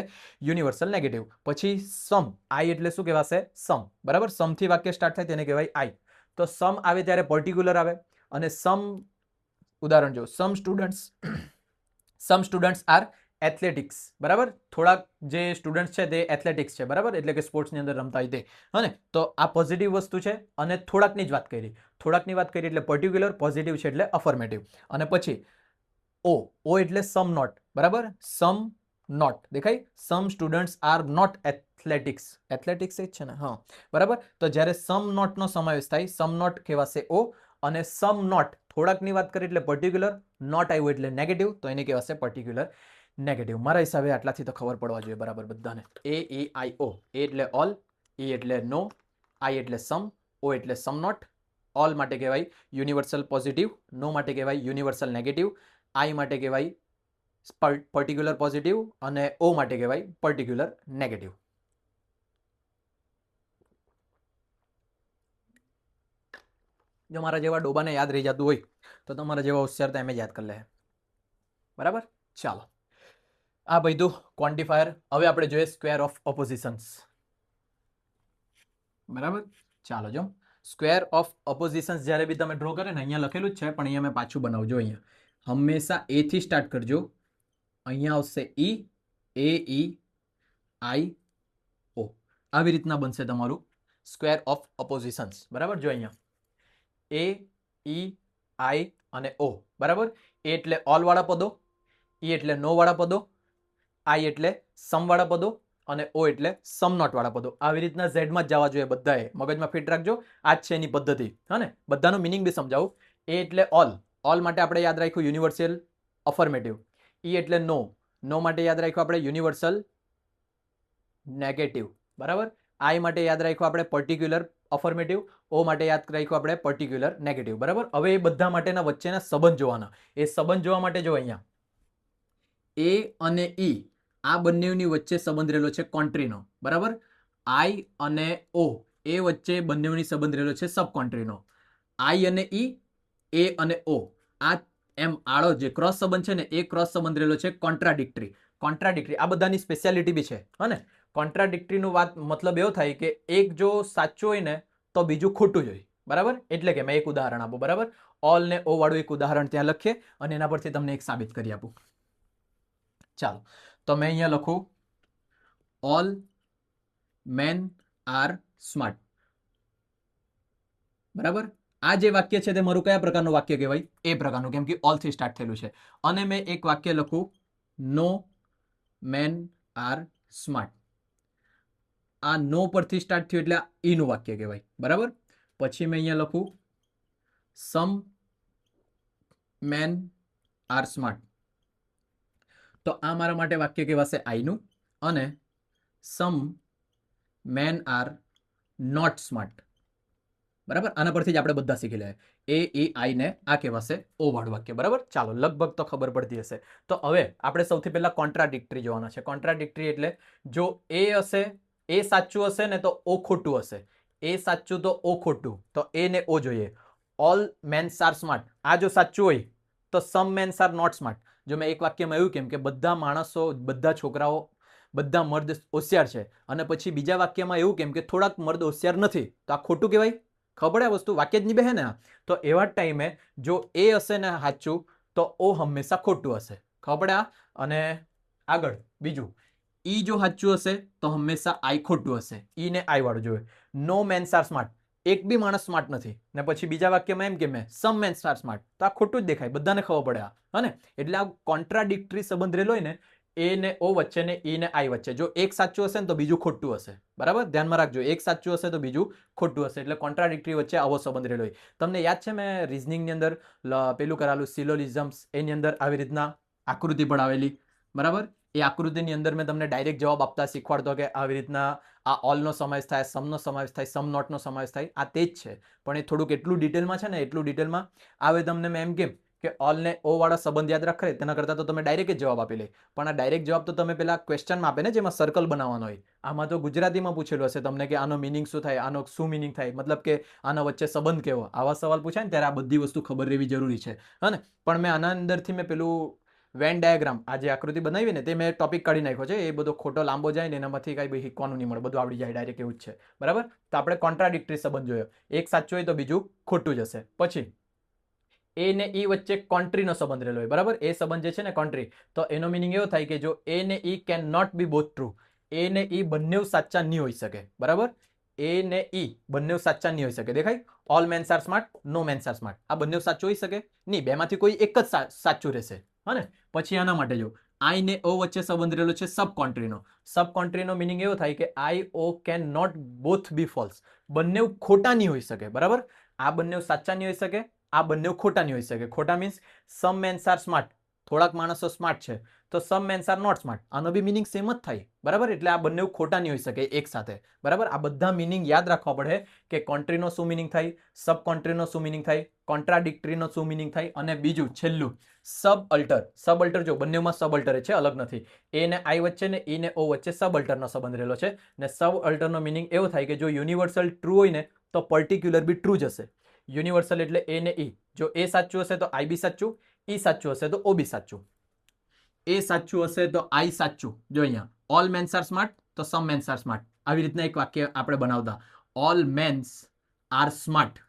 યુનિવર્સલ નેગેટિવ. પછી સમ, આઈ એટલે શું કહેવાશે? સમ, બરાબર. સમ થી વાક્ય સ્ટાર્ટ થાય તેને કહેવાય આઈ. તો સમ આવે ત્યારે પર્ટિક્યુલર આવે, અને સમ ઉદાહરણ જો, સમ સ્ટુડન્ટ્સ આર એથ્લેટિક્સ, બરાબર. થોડાક જે સ્ટુડન્ટ્સ છે તે એથ્લેટિક્સ છે, બરાબર, એટલે કે સ્પોર્ટ્સની અંદર રમતા હોય તે. હા, તો આ પોઝિટિવ વસ્તુ છે અને થોડાકની જ વાત કરી. થોડાકની વાત કરી એટલે પર્ટિક્યુલર, પોઝિટિવ છે એટલે અફર્મેટિવ. અને પછી ઓ એટલે સમ નોટ, બરાબર. સમ નોટ દેખાય, some students are not athletics, athletics જ છે ને, હા બરાબર. તો જ્યારે સમ નોટનો સમાવેશ થાય, સમ નોટ કહેવાશે ઓ, અને સમ નોટ થોડાકની વાત કરીએ એટલે પર્ટિક્યુલર, નોટ આવ્યું એટલે નેગેટિવ, તો એને કહેવાશે પર્ટિક્યુલર નેગેટિવ. મારા હિસાબે આટલાથી તો ખબર પડવા જોઈએ બરાબર બધાને. એ ઈ આઈ ઓ, એ એટલે ઓલ, ઈ એટલે નો, આઈ એટલે સમ, ઓ એટલે સમ નોટ. ઓલ માટે કહેવાય યુનિવર્સલ પોઝિટિવ, નો માટે કહેવાય યુનિવર્સલ નેગેટિવ, આઈ માટે કહેવાય પર્ટિક્યુલર પોઝિટિવ, અને ઓ માટે કહેવાય પર્ટિક્યુલર નેગેટિવ. જો મારા જેવા ડોબાને યાદ રહી જતું હોય તો તમારા જેવા હોશિયાર તો એમ જ યાદ કરી લે. બરાબર, ચાલો આ બધું ક્વોન્ટિફાયર. હવે આપણે જોઈએ સ્ક્વેર ઓફ ઓપોઝિશન્સ. બરાબર, ચાલો જો સ્ક્વેર ઓફ ઓપોઝિશન્સ જ્યારે બી તમે ડ્રો કરે ને, અહીંયા લખેલું જ છે પણ અહીંયા મેં પાછું બનાવજો. અહીંયા હંમેશા એ થી સ્ટાર્ટ કરજો. અહીંયા આવશે ઈ, એ ઈ આઈ ઓ, આવી રીતના બનશે તમારું સ્ક્વેર ઓફ ઓપોઝિશન્સ. બરાબર, જો અહીંયા એ ઈ આઈ અને ઓ. બરાબર, એ એટલે ઓલ વાળા પદો, ઈ એટલે નો વાળા પદો, આઈ એટલે સમ વાળા પદો, અને ઓ એટલે સમ નોટ વાળા પદો. આવી રીતના ઝેડમાં જ જવા જોઈએ બધાએ, મગજમાં ફિટ રાખજો. આ જ છે એની પદ્ધતિ. હા ને, બધાનું મિનિંગ બી સમજાવું. એ એટલે ઓલ, ઓલ માટે આપણે યાદ રાખ્યું યુનિવર્સલ અફર્મેટિવ. ઈ એટલે નો, નો માટે યાદ રાખ્યું આપણે યુનિવર્સલ નેગેટિવ. બરાબર, આઈ માટે યાદ રાખ્યું આપણે પર્ટિક્યુલર અફર્મેટિવ, ઓ માટે યાદ રાખ્યું આપણે પર્ટિક્યુલર નેગેટિવ. બરાબર, હવે એ બધા માટેના વચ્ચેના સંબંધ જોવાના. એ સંબંધ જોવા માટે જો અહીંયા એ અને ઈ આ બંનેની વચ્ચે સંબંધ રહેલો છે કોન્ટ્રીનો. બરાબર, આઈ અને ઓ એ વચ્ચે બંનેની સંબંધ રહેલો છે સબ કોન્ટ્રીનો. આઈ અને ઈ, એ અને ઓ, આ એમ આળો જે ક્રોસ સંબંધ છે ને, એ ક્રોસ સંબંધ રહેલો છે કોન્ટ્રાડિક્ટરી. કોન્ટ્રાડિક્ટરી આ બધાની સ્પેશિયાલિટી બી છે. હા, કોન્ટ્રાડિક્ટરીનું વાત મતલબ એવો થાય કે એક જો સાચું હોય ને તો બીજું ખોટું જ હોય. બરાબર, એટલે કે મેં એક ઉદાહરણ આપું. બરાબર, ઓલ ને ઓ વાળું એક ઉદાહરણ ત્યાં લખીએ અને એના પરથી તમને એક સાબિત કરી આપું. ચાલો, તો મેં અહીંયા લખું ઓલ મેન આર સ્માર્ટ. બરાબર, આ જે વાક્ય છે તે મારું કયા પ્રકારનું વાક્ય કહેવાય? એ પ્રકારનું, કેમ કે ઓલ થી સ્ટાર્ટ થયેલું છે. અને મેં એક વાક્ય લખું નો મેન આર સ્માર્ટ. આ નો પરથી સ્ટાર્ટ થયું એટલે ઈ નું વાક્ય કહેવાય. બરાબર, પછી મેં અહીંયા લખું સમ મેન આર સ્માર્ટ. તો આ મારા માટે વાક્ય કહેવાશે આઈ નું. અને સમ મેન આર નોટ સ્માર્ટ. બરાબર, આના પરથી જ આપણે બધા શીખી લે. એ ઈ આઈ ને આ કહેવાશે ઓ વાળું વાક્ય. બરાબર, ચાલો લગભગ તો ખબર પડતી હશે. તો હવે આપણે સૌથી પહેલા કોન્ટ્રાડિક્ટરી જોવાના છે. કોન્ટ્રાડિક્ટરી એટલે જો એ હશે, એ સાચું હશે ને તો ઓ ખોટું હશે, એ સાચું તો ઓ ખોટું, તો એ ને ઓ જોઈએ. ઓલ મેન્સ આર સ્માર્ટ, આ જો સાચું હોય તો સમ મેન્સ આર નોટ સ્માર્ટ. જો મેં એક વાક્યમાં એવું કેમ કે બધા માણસો, બધા છોકરાઓ, બધા મર્દ હોશિયાર છે, અને પછી બીજા વાક્યમાં એવું કેમ કે થોડાક મર્દ હોશિયાર નથી, તો આ ખોટું કહેવાય. ખબર આ વસ્તુ વાક્ય જ નહીં બેહે ને. તો એવા ટાઈમે જો એ હશે ને સાચું તો ઓ હંમેશા ખોટું હશે. ખબર આ. અને આગળ બીજું, ઈ જો સાચું હશે તો હંમેશા આઈ ખોટું હશે. ઈ ને આઈ વાળું જોઈએ. નો મેન્સ આર સ્માર્ટ, એક બી માણસ સ્માર્ટ નથી. ને પછી બીજા વાક્યમાં એમ કે મેં સમ મેન્સ આર સ્માર્ટ, તો આ ખોટું જ દેખાય, બધાને ખબર પડે આ. હા, એટલે આ કોન્ટ્રાડિક્ટરી સંબંધ રહેલો હોય ને એ ને ઓ વચ્ચે ને ઈ ને આઈ વચ્ચે, જો એક સાચું હશે ને તો બીજું ખોટું હશે. બરાબર, ધ્યાનમાં રાખજો, એક સાચું હશે તો બીજું ખોટું હશે. એટલે કોન્ટ્રાડિક્ટરી વચ્ચે આવો સંબંધ રહેલો હોય. તમને યાદ છે મેં રિઝનિંગની અંદર પેલું કરાવેલું સિલોલિઝમ્સ, એની અંદર આવી રીતના આકૃતિ પડાવેલી. બરાબર, એ આકૃતિની અંદર મેં તમને ડાયરેક્ટ જવાબ આપતા શીખવાડતો કે આવી રીતના આ ઓલનો સમાવેશ થાય, સમનો સમાવેશ થાય, સમ નોટનો સમાવેશ થાય. આ તે જ છે, પણ એ થોડુંક એટલું ડિટેલમાં છે ને, એટલું ડિટેલમાં આવે તમને મેં એમ કેમ કે ઓલ ને ઓ વાળા સંબંધ યાદ રાખે તેના કરતાં તો તમે ડાયરેક્ટ જ જવાબ આપી લે. પણ આ ડાયરેક્ટ જવાબ તો તમે પેલા ક્વેશ્ચનમાં આપે ને, જેમાં સર્કલ બનાવવાનો હોય. આમાં તો ગુજરાતીમાં પૂછેલું હશે તમને કે આનો મિનિંગ શું થાય, આનો શું મિનિંગ થાય, મતલબ કે આના વચ્ચે સંબંધ કેવો. આવા સવાલ પૂછાય ને ત્યારે આ બધી વસ્તુ ખબર રહેવી જરૂરી છે. હા ને, પણ મેં આના અંદરથી મેં પેલું વેન ડાયાગ્રામ, આ જે આકૃતિ બનાવી ને તે મેં ટોપિક કાઢી નાખ્યો છે. એ બધો ખોટો લાંબો જાય ને એનામાંથી કાંઈ શીખવાનું નહીં મળે, બધું આવડી જાય ડાયરેક્ટ, એવું જ છે. બરાબર, તો આપણે કોન્ટ્રાડિક્ટરી સંબંધ જોયો. એક સાચું હોય તો બીજું ખોટું જ હશે. પછી એ ને ઈ વચ્ચે કોન્ટ્રીનો સંબંધ રહેલો હોય. બરાબર, એ સંબંધ જે છે ને કોન્ટ્રી, તો એનો મિનિંગ એવો થાય કે જો એ ને E can not be both true, A ને ઈ બંને સાચા નહીં હોઈ શકે. બરાબર, એ ને ઈ બંને સાચા નહીં હોઈ શકે. દેખાય, all mens are smart, no men's are smart, આ બંને સાચું હોઈ શકે નહીં, બેમાંથી કોઈ એક જ સાચું રહેશે. હા ને, પછી આના માટે જો આઈ ને ઓ વચ્ચે સંબંધ રહેલો છે સબ કોન્ટ્રીનો. સબ કોન્ટ્રીનો મિનિંગ એવો થાય કે I O can not both be false. બંને ખોટા નહીં હોઈ શકે, બરાબર. આ બંને સાચા નહીં હોઈ શકે, આ બંને ખોટા નહીં હોઈ શકે. ખોટા means sum mens are smart, થોડાક માણસો સ્માર્ટ છે, તો સમ મેન્સ આર નોટ સ્માર્ટ. આનો બી મિનિંગ સેમ જ થાય, બરાબર. એટલે આ બંને ખોટા નહીં હોઈ શકે એક સાથે, બરાબર. આ બધા મિનિંગ યાદ રાખવા પડે કે કોન્ટ્રીનો શું મિનિંગ થાય, સબ કોન્ટ્રીનો શું મિનિંગ થાય, કોન્ટ્રાડિક્ટરીનો શું મિનિંગ થાય, અને બીજું છેલ્લું સબ અલ્ટર. સબ અલ્ટર જો બંનેમાં સબ અલ્ટર છે, અલગ નથી. એ ને આઈ વચ્ચે ને ઈ ને ઓ વચ્ચે સબ અલ્ટરનો સંબંધ રહેલો છે. ને સબ અલ્ટરનો મિનિંગ એવો થાય કે જો યુનિવર્સલ ટ્રુ હોય ને તો પર્ટિક્યુલર બી ટ્રુ જ હશે. યુનિવર્સલ એટલે એ ને ઈ. જો એ સાચું હશે તો આઈ બી સાચું, ઈ સાચું હશે તો ઓ બી સાચું. એ સાચું હશે તો આઈ સાચું. જો અહીંયા ઓલ મેન્સ આર સ્માર્ટ તો સમ મેન્સ આર સ્માર્ટ. આવી રીતના એક વાક્ય આપણે બનાવતા, ઓલ મેન્સ આર સ્માર્ટ,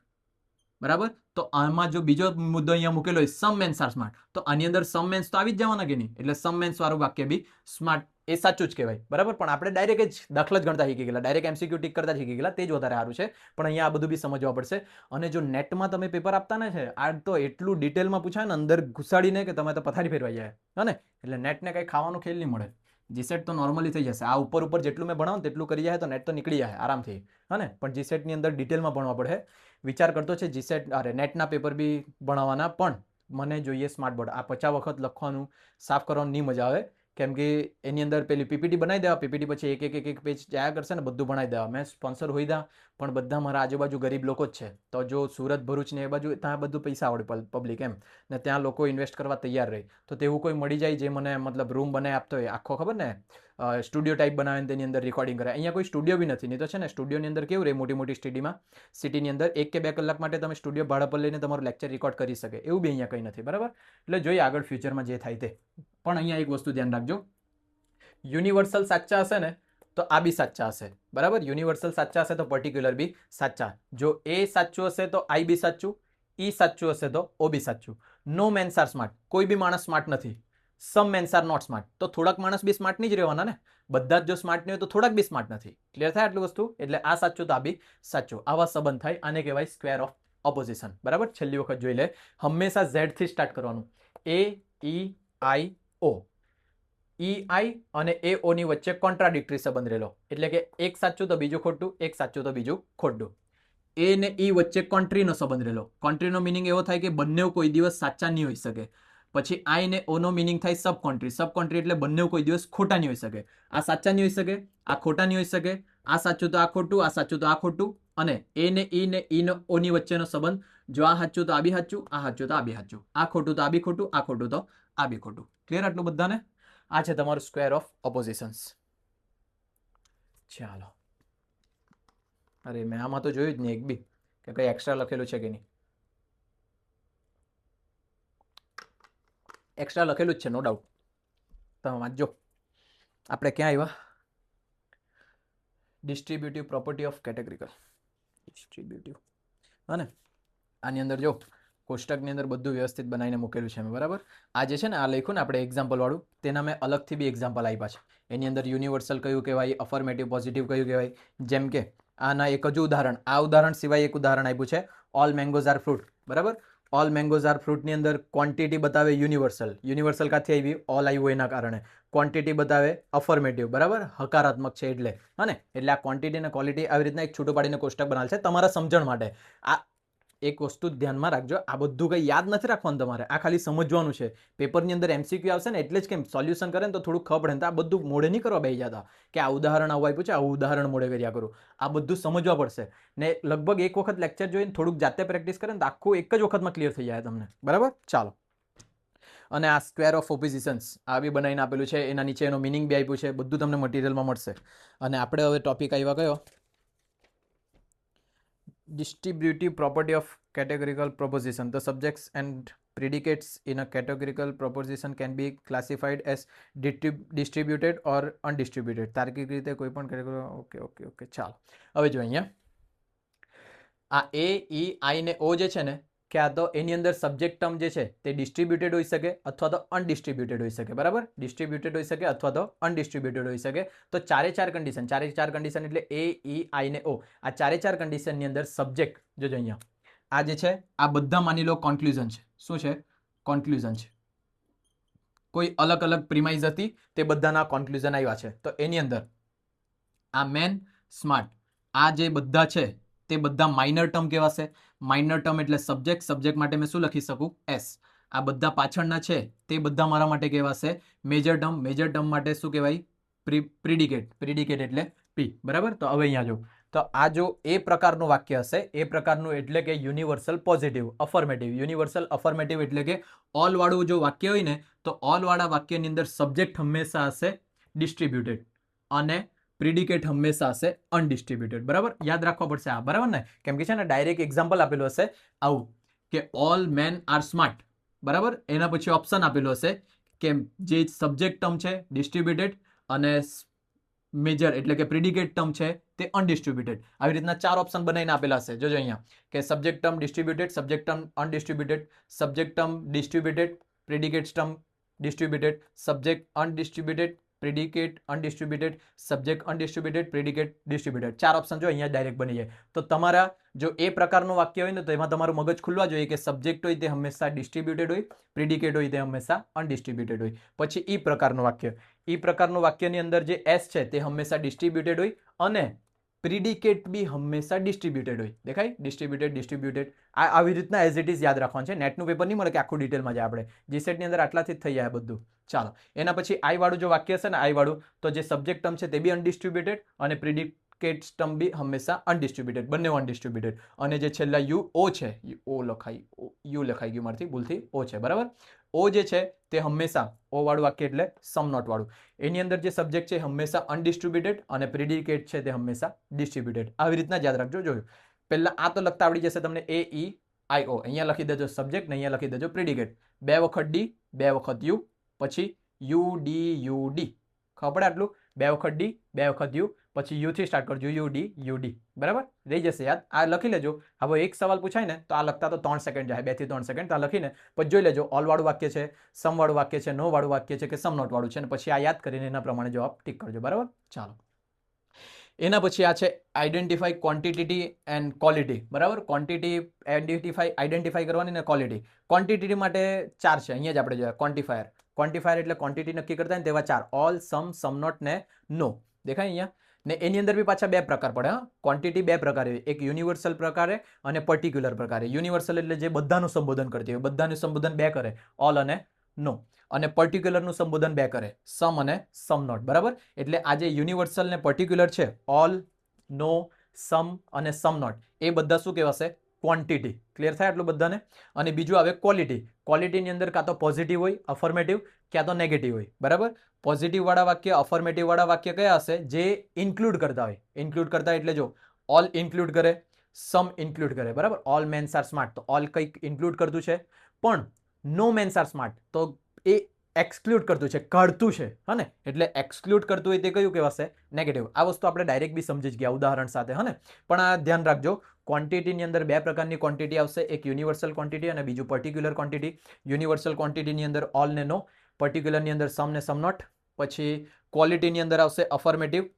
બરાબર. તો આમાં જો બીજો મુદ્દો અહીંયા મૂકેલો હોય સમ મેન્સ આર સ્માર્ટ, તો આની અંદર સમ મેન્સ તો આવી જ જવાના કે નહીં, એટલે સમ મેન્સ વાળું વાક્ય બી સ્માર્ટ એ સાચું જ કહેવાય, બરાબર. પણ આપણે ડાયરેક્ટ જ દાખલા જ ગણતા શીખી ગયેલા, ડાયરેક્ટ એમસીક્યુ ટીક કરતા શીખી ગયેલા, તે જ વધારે સારું છે. પણ અહીંયા આ બધું બી સમજવા પડશે. અને જો નેટમાં તમે પેપર આપતા ને છે, આ તો એટલું ડિટેલમાં પૂછાય ને અંદર ઘુસાડીને કે તમે તો પથારી ફેરવાઈ જાય, હે ને. એટલે નેટને કંઈ ખાવાનું ખેલ નહીં મળે. જીસેટ તો નોર્મલી થઈ જશે. આ ઉપર જેટલું મેં ભણાવું તેટલું કરી જાય તો નેટ તો નીકળી જાય આરામથી, હે ને. પણ જીસેટની અંદર ડિટેલમાં ભણવા પડે. વિચાર કરતો છે જીસેટ અરે નેટના પેપર બી ભણાવવાના, પણ મને જોઈએ સ્માર્ટ બોર્ડ. આ 50 વખત લખવાનું, સાફ કરવાનું નહીં મજા આવે. કેમ કે એની અંદર પેલી પીપીટી બનાવી દેવા, પીપીટી પછી એક પેજ જાયા કરશે ને બધું બનાવી દેવા. મેં સ્પોન્સર હોય દા, પણ બધા મારા આજુબાજુ ગરીબ લોકો જ છે. તો જો સુરત ભરૂચ ને એ બાજુ ત્યાં બધું પૈસા આવડે પબ્લિક એમ, ને ત્યાં લોકો ઇન્વેસ્ટ કરવા તૈયાર રહે. તો તેવું કોઈ મળી જાય જે મને મતલબ રૂમ બનાવી આપતો હોય, આખો ખબર ને સ્ટુડિયો ટાઈપ બનાવીને તેની અંદર રેકોર્ડિંગ કરે. અહીંયા કોઈ સ્ટુડિયો બી નથી. નહીં તો છે ને સ્ટુડિયોની અંદર કેવું રહે, મોટી મોટી સિટીની અંદર 1 કે 2 કલાક માટે તમે સ્ટુડિયો ભાડા પર લઈને તમારું લેક્ચર રેકોર્ડ કરી શકે. એવું બી અહીંયા કંઈ નથી, બરાબર. એટલે જોઈએ આગળ ફ્યુચરમાં જે થાય તે. પણ અહીંયા એક વસ્તુ ધ્યાન રાખજો, યુનિવર્સલ સાચા હશે ને તો આ બી સાચા હશે, બરાબર. યુનિવર્સલ સાચા હશે તો પર્ટિક્યુલર બી સાચા. જો એ સાચું હશે તો આઈ બી સાચું, ઈ સાચું હશે તો ઓ બી સાચું. નો મેન્સ આર સ્માર્ટ, કોઈ બી માણસ સ્માર્ટ નથી. સમ મેન્સ આર નોટ સ્માર્ટ, તો થોડાક માણસ બી સ્માર્ટ નહીં જ રહેવાના ને. બધા જ જો સ્માર્ટ નહીં હોય તો થોડાક બી સ્માર્ટ નથી. ક્લિયર થાય આટલું વસ્તુ. એટલે આ સાચું તો આ બી સાચું. આવા સંબંધ થાય, આને કહેવાય સ્ક્વેર ઓફ ઓપોઝિશન, બરાબર. છેલ્લી વખત જોઈ લે, હંમેશા ઝેડ થી સ્ટાર્ટ કરવાનું. એ ઈ આઈ ઓ, ઈ આઈ અને એ ઓ ની વચ્ચે કોન્ટ્રાડિક્ટરી સંબંધ રહેલો, એટલે કે એક સાચું તો બીજું ખોટું, એક સાચું તો બીજું ખોટું. એ ને ઈ વચ્ચે કોન્ટ્રીનો સંબંધ રહેલો. કોન્ટ્રીનો મિનિંગ એવો થાય કે બંને કોઈ દિવસ સાચા નહીં હોઈ શકે. પછી આઈ ને ઓ નો મિનિંગ થાય સબ કોન્ટ્રી. સબ કોન્ટ્રી એટલે બંને કોઈ દિવસ ખોટા નહીં હોઈ શકે. આ સાચા નહીં હોઈ શકે, આ ખોટા નહીં હોઈ શકે, આ સાચું તો આ ખોટું, આ સાચું તો આ ખોટું. અને એ ને ઈ ને ઓ ની વચ્ચેનો સંબંધ, જો આ સાચું તો આ બી સાચું, આ સાચું તો આ બી સાચું, આ ખોટું તો આ બી ખોટું, આ ખોટું તો આ બી ખોટું. ક્લિયર આટલું બધાને? આ છે તમારું સ્ક્વેર ઓફ ઓપોઝિશન્સ. ચાલો, અરે મેં આમાં તો જોયું જ નહીં એક બી કે કંઈ એક્સ્ટ્રા લખેલું છે કે નહીં. એક્સ્ટ્રા લખેલું જ છે, નો ડાઉટ. તમે વાંચજો. આપણે ક્યાં આવ્યા? ડિસ્ટ્રીબ્યુટિવ પ્રોપર્ટી ઓફ કેટેગરીકલ. ડિસ્ટ્રીબ્યુટિવ, હા ને. આની અંદર જો કોષ્ટકની અંદર બધું વ્યવસ્થિત બનાવીને મૂકેલું છે મેં, બરાબર. આ જે છે ને આ લખ્યું ને આપણે એક્ઝામ્પલ વાળું, તેના મેં અલગથી બી એક્ઝામ્પલ આપ્યા છે. એની અંદર યુનિવર્સલ કયું કહેવાય, અફર્મેટિવ પોઝિટિવ કયું કહેવાય. જેમ કે આના એક જ ઉદાહરણ, આ ઉદાહરણ સિવાય એક ઉદાહરણ આપ્યું છે, ઓલ મેંગોઝ આર ફ્રૂટ, બરાબર. ઓલ મેંગોઝ આર ફ્રૂટની અંદર ક્વોન્ટિટી બતાવે યુનિવર્સલ. યુનિવર્સલ કાંથી આવી? ઓલ આવ્યું એના કારણે. ક્વોન્ટિટી બતાવે અફર્મેટિવ, બરાબર, હકારાત્મક છે એટલે, હા ને. એટલે આ ક્વોન્ટિટી અને ક્વોલિટી આવી રીતના એક છૂટું પાડીને કોષ્ટક બનાવેલ છે તમારા સમજણ માટે. આ એક વસ્તુ ધ્યાનમાં રાખજો, આ બધું કંઈ યાદ નથી રાખવાનું તમારે, આ ખાલી સમજવાનું છે. પેપરની અંદર એમસીક્યુ આવશે ને એટલે જ કેમ સોલ્યુશન કરે ને તો થોડું ખબર પડે. આ બધું મોડે નહીં કરવા બેસી જતા કે આ ઉદાહરણ આવું આપ્યું છે, આવું ઉદાહરણ મોડે કર્યા કરું. આ બધું સમજવા પડશે ને લગભગ એક વખત લેક્ચર જોઈને થોડુંક જાતે પ્રેક્ટિસ કરે ને તો આખું એક જ વખતમાં ક્લિયર થઈ જાય તમને, બરાબર. ચાલો, અને આ સ્ક્વેર ઓફ ઓપોઝિશન્સ આ બી બનાવીને આપેલું છે. એના નીચે એનો મિનિંગ બી આપ્યું છે, બધું તમને મટીરિયલમાં મળશે. અને આપણે હવે ટોપિક આવ્યા કયો? Distributive property of categorical proposition. The subjects and predicates in a categorical proposition can be classified as distributed or undistributed. તાર્કિક રીતે કોઈ પણ કેટેગરી. ઓકે ચાલો. હવે જો અહીંયા આ એ ઈ આઈ ને ઓ જે છે ને, કે આ તો એની અંદર સબ્જેક્ટ ટર્મ જે છે તે ડિસ્ટ્રીબ્યુટેડ હોઈ શકે અથવા તો અનડિસ્ટ્રીબ્યુટેડ હોઈ શકે, બરાબર. ડિસ્ટ્રીબ્યુટેડ હોઈ શકે અથવા તો અનડિસ્ટ્રીબ્યુટેડ હોઈ શકે. તો ચારે ચાર કન્ડિશન એટલે એ ઈ આઈ ને ઓ, આ ચાર કન્ડિશનની અંદર સબ્જેક્ટ જોજો અહીંયા આ જે છે આ બધા માની લો કોન્ક્લુઝન છે. શું છે? કોન્ક્લુઝન છે. કોઈ અલગ અલગ પ્રિમાઇઝ હતી, તે બધાના કોન્ક્લુઝન આવ્યા છે. તો એની અંદર આ મેન, સ્માર્ટ, આ જે બધા છે તે બધા માઇનર ટર્મ કહેવાશે. માઇનર ટર્મ એટલે સબ્જેક્ટ. સબ્જેક્ટ માટે મેં શું લખી શકું? એસ. આ બધા પાછળના છે તે બધા મારા માટે કહેવાશે મેજર ટર્મ. મેજર ટર્મ માટે શું કહેવાય? પ્રિડિકેટ. પ્રિડિકેટ એટલે પી. બરાબર. તો હવે અહીંયા જો, તો આ જો એ પ્રકારનું વાક્ય હશે, એ પ્રકારનું એટલે કે universal positive, affirmative. Universal affirmative એટલે કે ઓલ વાળું જો વાક્ય હોય ને, તો ઓલ વાળા વાક્યની અંદર સબ્જેક્ટ હંમેશા હશે ડિસ્ટ્રીબ્યુટેડ અને પ્રિડિકેટ હંમેશા હશે અનડિસ્ટ્રીબ્યુટેડ. બરાબર, યાદ રાખવા પડશે આ. બરાબર ને? કેમ કે છે ને ડાયરેક્ટ એક્ઝામ્પલ આપેલું હશે આવું કે ઓલ મેન આર સ્માર્ટ. બરાબર, એના પછી ઓપ્શન આપેલું હશે કે જે સબ્જેક્ટ ટર્મ છે ડિસ્ટ્રીબ્યુટેડ અને મેજર એટલે કે પ્રિડિકેટ ટર્મ છે તે અનડિસ્ટ્રીબ્યુટેડ. આવી રીતના 4 ઓપ્શન બનાવીને આપેલા હશે. જોજો અહીંયા કે subject term distributed, subject term undistributed, subject term distributed, predicate term distributed, subject undistributed, predicate undistributed, subject undistributed, predicate distributed. 4 option જો અહીંયા ડાયરેક્ટ બની જાય. તો તમારા જો એ પ્રકારનું વાક્ય હોય ને, તો એમાં તમારું મગજ ખુલવા જોઈએ કે સબ્જેક્ટ હોય તે હંમેશા ડિસ્ટ્રીબ્યુટેડ હોય, પ્રિડિકેટ હોય તે હંમેશા અનડિસ્ટ્રીબ્યુટેડ હોય. પછી ઈ પ્રકારનું વાક્ય. ઈ પ્રકારનું વાક્યની અંદર જે એસ છે તે હંમેશા ડિસ્ટ્રીબ્યુટેડ હોય અને પ્રિડિકેટ બી હંમેશા ડિસ્ટ્રીબ્યુટેડ હોય. દેખાય? Distributed, distributed. આ આવી રીતના એઝ ઇટ ઇઝ યાદ રાખવાનું છે. નેટનું પેપર નહીં મળે કે આખું ડિટેલમાં જાય. આપણે જીસેટની અંદર આટલાથી જ થઈ જાય બધું. ચાલો, એના પછી આઈ વાળું જો વાક્ય હશે ને, આઈ વાળું, તો જે સબ્જેક્ટ ટર્મ છે તે બી અનડિસ્ટ્રીબ્યુટેડ અને પ્રિડિકેટ ટર્મ બી હંમેશા અનડિસ્ટ્રીબ્યુટેડ. બંને અનડિસ્ટ્રીબ્યુટેડ. અને જે છેલ્લા યુ ઓ છે, યુ લખાઈ ગયું મારથી ભૂલથી, ઓ છે. બરાબર, ઓ જે છે તે હંમેશા, ઓ વાળું વાક્ય એટલે સમ નોટ વાળું, એની અંદર જે સબ્જેક્ટ છે હંમેશા અનડિસ્ટ્રીબ્યુટેડ અને પ્રિડિકેટ છે તે હંમેશા ડિસ્ટ્રીબ્યુટેડ. આવી રીતના યાદ રાખજો. જોયું પહેલા આ તો લખતા આવડી જશે તમને. એ ઈ આઈ ઓ અહીંયા લખી દેજો સબ્જેક્ટ ને અહીંયા લખી દેજો પ્રિડિકેટ. 2 વખત ડી, 2 વખત યુ, પછી યુ ડી યુ ડી. ખબર પડે આટલું? 2 વખત ડી, 2 વખત યુ, પછી યુ થી સ્ટાર્ટ કરજો, યુ ડી. બરાબર, રહી જશે યાદ. આ લખી લેજો. હવે એક સવાલ પૂછાય ને તો આ લખતા તો 3 સેકન્ડ જાય, 2 થી 3 સેકન્ડ. તો આ લખીને પછી જોઈ લેજો ઓલ વાળું વાક્ય છે, સમ વાળું વાક્ય છે, નો વાળું વાક્ય છે કે સમ નોટ વાળું છે, અને પછી આ યાદ કરીને એના પ્રમાણે જવાબ ટીક કરજો. બરાબર, ચાલો. એના પછી આ છે આઈડેન્ટિફાઈ ક્વોન્ટિટી એન્ડ ક્વોલિટી. બરાબર, ક્વોન્ટિટી આઈડેન્ટિફાઈ કરવાની ને ક્વોલિટી. ક્વોન્ટિટી માટે 4 છે, અહીંયા જ આપણે જોયા. ક્વોન્ટિફાયર. ક્વોન્ટિફાયર એટલે ક્વોન્ટિટી નક્કી કરતા હોય ને તેવા 4: ઓલ, સમ નોટ ને નો. દેખાય અહીંયા? ને એની અંદર બી પાછા 2 પ્રકાર પડે. હા, ક્વોન્ટિટી 2 પ્રકારે હોય. એક યુનિવર્સલ પ્રકારે અને પર્ટિક્યુલર પ્રકારે. યુનિવર્સલ એટલે જે બધાનું સંબોધન કરતી હોય, બધાનું સંબોધન 2 કરે, ઓલ અને નો. અને પર્ટિક્યુલરનું સંબોધન 2 કરે, સમ અને સમ નોટ. બરાબર, એટલે આ જે યુનિવર્સલ ને પર્ટિક્યુલર છે, ઓલ, નો, સમ અને સમ નોટ, એ બધા શું કહેવાશે? ક્વોન્ટિટી. ક્લિયર થાય આટલું બધાને? અને બીજું આવે ક્વોલિટી. ક્વોલિટીની અંદર કાં તો પોઝિટિવ હોય, અફર્મેટિવ, ક્યાં તો નેગેટિવ હોય. બરાબર, પોઝિટિવ વાળા વાક્ય, અફર્મેટિવ વાળા વાક્ય કયા હશે? જે ઇન્ક્લુડ કરતા હોય. ઇન્ક્લુડ કરતા એટલે જો ઓલ ઇન્ક્લુડ કરે, સમ ઇન્ક્લુડ કરે. બરાબર, ઓલ મેન્સ આર સ્માર્ટ, તો ઓલ કંઈક ઇન્ક્લુડ કરતું છે, પણ નો મેન્સ આર સ્માર્ટ તો એ એક્સક્લુડ કરતું છે, કાઢતું છે. હા ને? એટલે એક્સક્લુડ કરતું હોય તે કયું કહેવાશે? નેગેટિવ. આ વસ્તુ આપણે ડાયરેક્ટ બી સમજી જ ગયા ઉદાહરણ સાથે. હા ને? પણ આ ધ્યાન રાખજો, ક્વોન્ટિટીની અંદર 2 પ્રકારની ક્વોન્ટિટી આવશે. એક યુનિવર્સલ ક્વોન્ટિટી અને બીજું પર્ટિક્યુલર ક્વોન્ટિટી. યુનિવર્સલ ક્વોન્ટિટીની અંદર ઓલ ને નો, પર્ટિક્યુલરની અંદર સમ ને સમ નોટ. પછી ક્વોલિટીની અંદર આવશે અફર્મેટિવ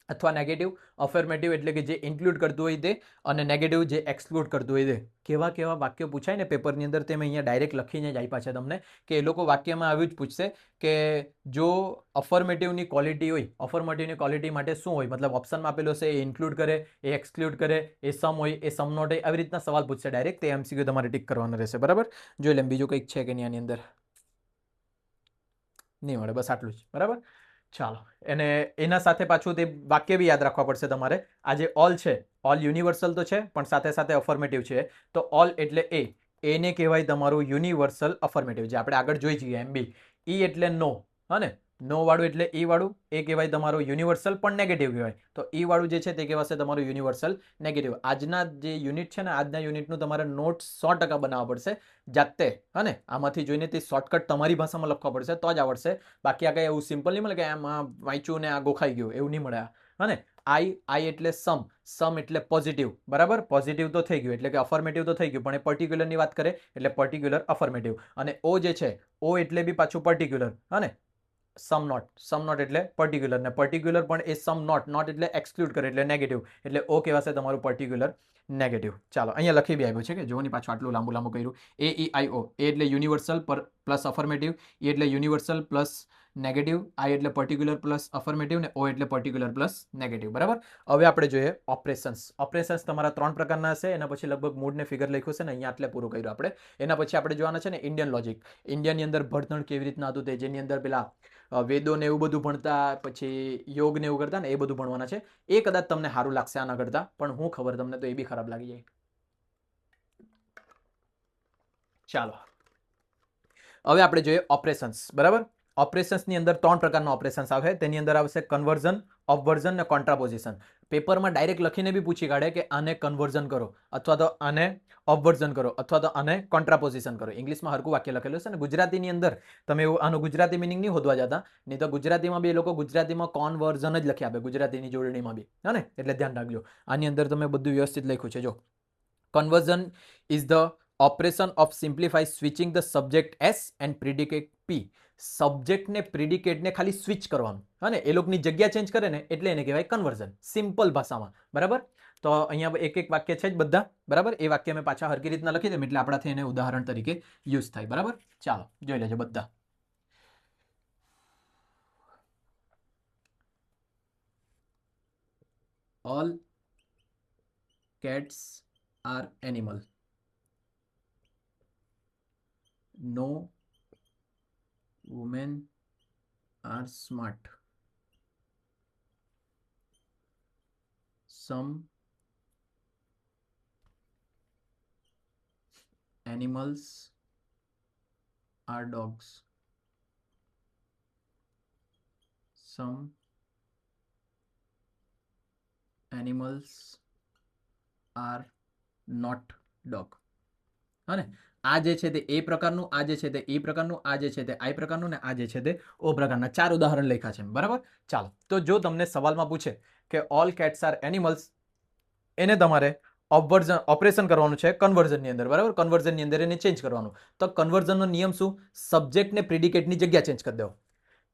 અથવા નેગેટિવ. અફર્મેટિવ એટલે કે જે ઇન્ક્લુડ કરતું હોય તે, અને નેગેટિવ જે એક્સક્લુડ કરતું હોય તે. કેવા કેવા વાક્યો પૂછાય ને પેપરની અંદર, તે મેં અહીંયા ડાયરેક્ટ લખીને જ આપ્યા છે તમને, કે એ લોકો વાક્યમાં આવ્યું જ પૂછશે કે જો અફર્મેટિવની ક્વોલિટી હોય, અફર્મેટિવની ક્વોલિટી માટે શું હોય? મતલબ ઓપ્શનમાં આપેલું હશે એ ઇન્ક્લુડ કરે, એ એક્સક્લુડ કરે, એ સમ હોય, એ સમ નોટ હોય. આવી રીતના સવાલ પૂછશે ડાયરેક્ટ. તે એમસીક્યુ તમારે ટીક કરવાનો રહેશે. બરાબર, જોઈ લે બીજું કંઈક છે કે નહીં આની અંદર. નહીં મળે, બસ આટલું જ. બરાબર, ચાલો. અને એના સાથે પાછું તે વાક્ય બી યાદ રાખવા પડશે તમારે. આ જે ઓલ છે, ઓલ યુનિવર્સલ તો છે પણ સાથે સાથે અફર્મેટિવ છે. તો ઓલ એટલે એને કહેવાય તમારું યુનિવર્સલ અફર્મેટિવ, જે આપણે આગળ જોઈ જઈએ એમ બી. ઈ એટલે નો. હા ને? નો વાળું એટલે ઈ વાળું, એ કહેવાય તમારું યુનિવર્સલ પણ નેગેટિવ કહેવાય. તો ઈ વાળું જે છે તે કહેવાશે તમારું યુનિવર્સલ નેગેટિવ. આજના જે યુનિટ છે ને, આજના યુનિટનું તમારે નોટ 100% બનાવવા પડશે જાતે. હા ને? આમાંથી જોઈને તે શોર્ટકટ તમારી ભાષામાં લખવા પડશે તો જ આવડશે. બાકી આ કંઈ એવું સિમ્પલ નહીં મળે કે આમાં વાંચ્યું ને આ ગોખાઈ ગયું, એવું નહીં મળે. હા ને? આઈ એટલે સમ એટલે પોઝિટિવ. બરાબર, પોઝિટિવ તો થઈ ગયું એટલે કે અફર્મેટિવ તો થઈ ગયું, પણ એ પર્ટિક્યુલરની વાત કરે એટલે પર્ટિક્યુલર અફર્મેટિવ. અને ઓ જે છે, ઓ એટલે બી પાછું પર્ટિક્યુલર. હા ને? સમ નોટ એટલે પર્ટિક્યુલર, ને પર્ટિક્યુલર પણ એ સમ નોટ એટલે એક્સક્લુડ કરે એટલે નેગેટિવ, એટલે ઓ કહેવાશે તમારું પર્ટિક્યુલર નેગેટિવ. ચાલો અહીંયા લખી બી આવ્યું છે કે જોની પાછું આટલું લાંબુ કર્યું. AEIO, એ એટલે યુનિવર્સલ પ્લસ અફર્મેટિવ, એ એટલે યુનિવર્સલ પ્લસ નેગેટિવ, આઈ એટલે પર્ટિક્યુલર પ્લસ અફર્મેટિવ, ને ઓ એટલે પર્ટિક્યુલર પ્લસ નેગેટિવ. બરાબર. હવે આપણે જોઈએ ઓપરેશન્સ. ઓપરેશન્સ તમારા 3 પ્રકારના હશે. એના પછી લગભગ મૂડ ને ફિગર લખ્યું છે ને અહીંયા આટલે પૂરું કર્યું આપણે. એના પછી આપણે જોવાના છે ને ઇન્ડિયન લોજિક. ઇન્ડિયાની અંદર ભણતર કેવી રીતના હતું તે, જેની અંદર પેલા વેદો ને એવું બધું ભણતા, પછી યોગ ને એવું કરતા ને, એ બધું ભણવાના છે. એ કદાચ તમને સારું લાગશે આના કરતા, પણ હું ખબર તમને તો એ બી ખરાબ લાગી જાય. ચાલો હવે આપણે જોઈએ ઓપરેશન્સ. બરાબર. ઓપરેશન્સની અંદર 3 પ્રકારના ઓપરેશન્સ આવે. તેની અંદર આવશે કન્વર્ઝન, ઓપવર્ઝન ને કોન્ટ્રાપોઝિશન. પેપરમાં ડાયરેક્ટ લખીને બી પૂછી કાઢે કે આને કન્વર્ઝન કરો, અથવા તો આને ઓપવર્ઝન કરો, અથવા તો આને કોન્ટ્રાપોઝિશન કરો. ઇંગ્લિશમાં હરકું વાક્ય લખેલું છે, અને ગુજરાતીની અંદર તમે એવું આનું ગુજરાતી મિનિંગ નહીં હોદવા જતા, નહીં તો ગુજરાતીમાં બી એ લોકો ગુજરાતીમાં કોન્વર્ઝન જ લખી આપે, ગુજરાતીની જોડણીમાં બી. હા ને, એટલે ધ્યાન રાખજો. આની અંદર તમે બધું વ્યવસ્થિત લખ્યું છે. જો conversion is the operation of simplify switching the subject S and predicate P. સબ્જેક્ટને પ્રિડિકેટને ખાલી સ્વિચ કરવાનું, હા ને, એ લોકોની જગ્યા ચેન્જ કરે ને એટલે એને કહેવાય કન્વર્ઝન, સિમ્પલ ભાષામાં. બરાબર. તો અહીંયા એક વાક્ય છે જ બધા. બરાબર. એ વાક્ય મેં પાછા હરકી રીતના લખી દઉં એટલે આપણાથી એને ઉદાહરણ તરીકે યુઝ થાય. બરાબર. ચાલો જોઈ લેજો બધા. All cats are animal. No women are smart. Some animals are dogs. Some animals are not dog. હા ને, આ જે છે તે એ પ્રકારનું, આ જે છે તે એ પ્રકારનું, આ જે છે તે આઈ પ્રકારનું, ને આ જે છે તે ઓ પ્રકારના 4 ઉદાહરણ લખ્યા છે. બરાબર. ચાલો, તો જો તમને સવાલમાં પૂછે કે ઓલ કેટ્સ આર એનિમલ્સ, એને તમારે ઓપરેશન કરવાનું છે કન્વર્ઝનની અંદર. બરાબર. કન્વર્ઝનની અંદર એને ચેન્જ કરવાનું. તો કન્વર્ઝનનો નિયમ શું? સબ્જેક્ટ ને પ્રિડિકેટની જગ્યા ચેન્જ કરી દેવો.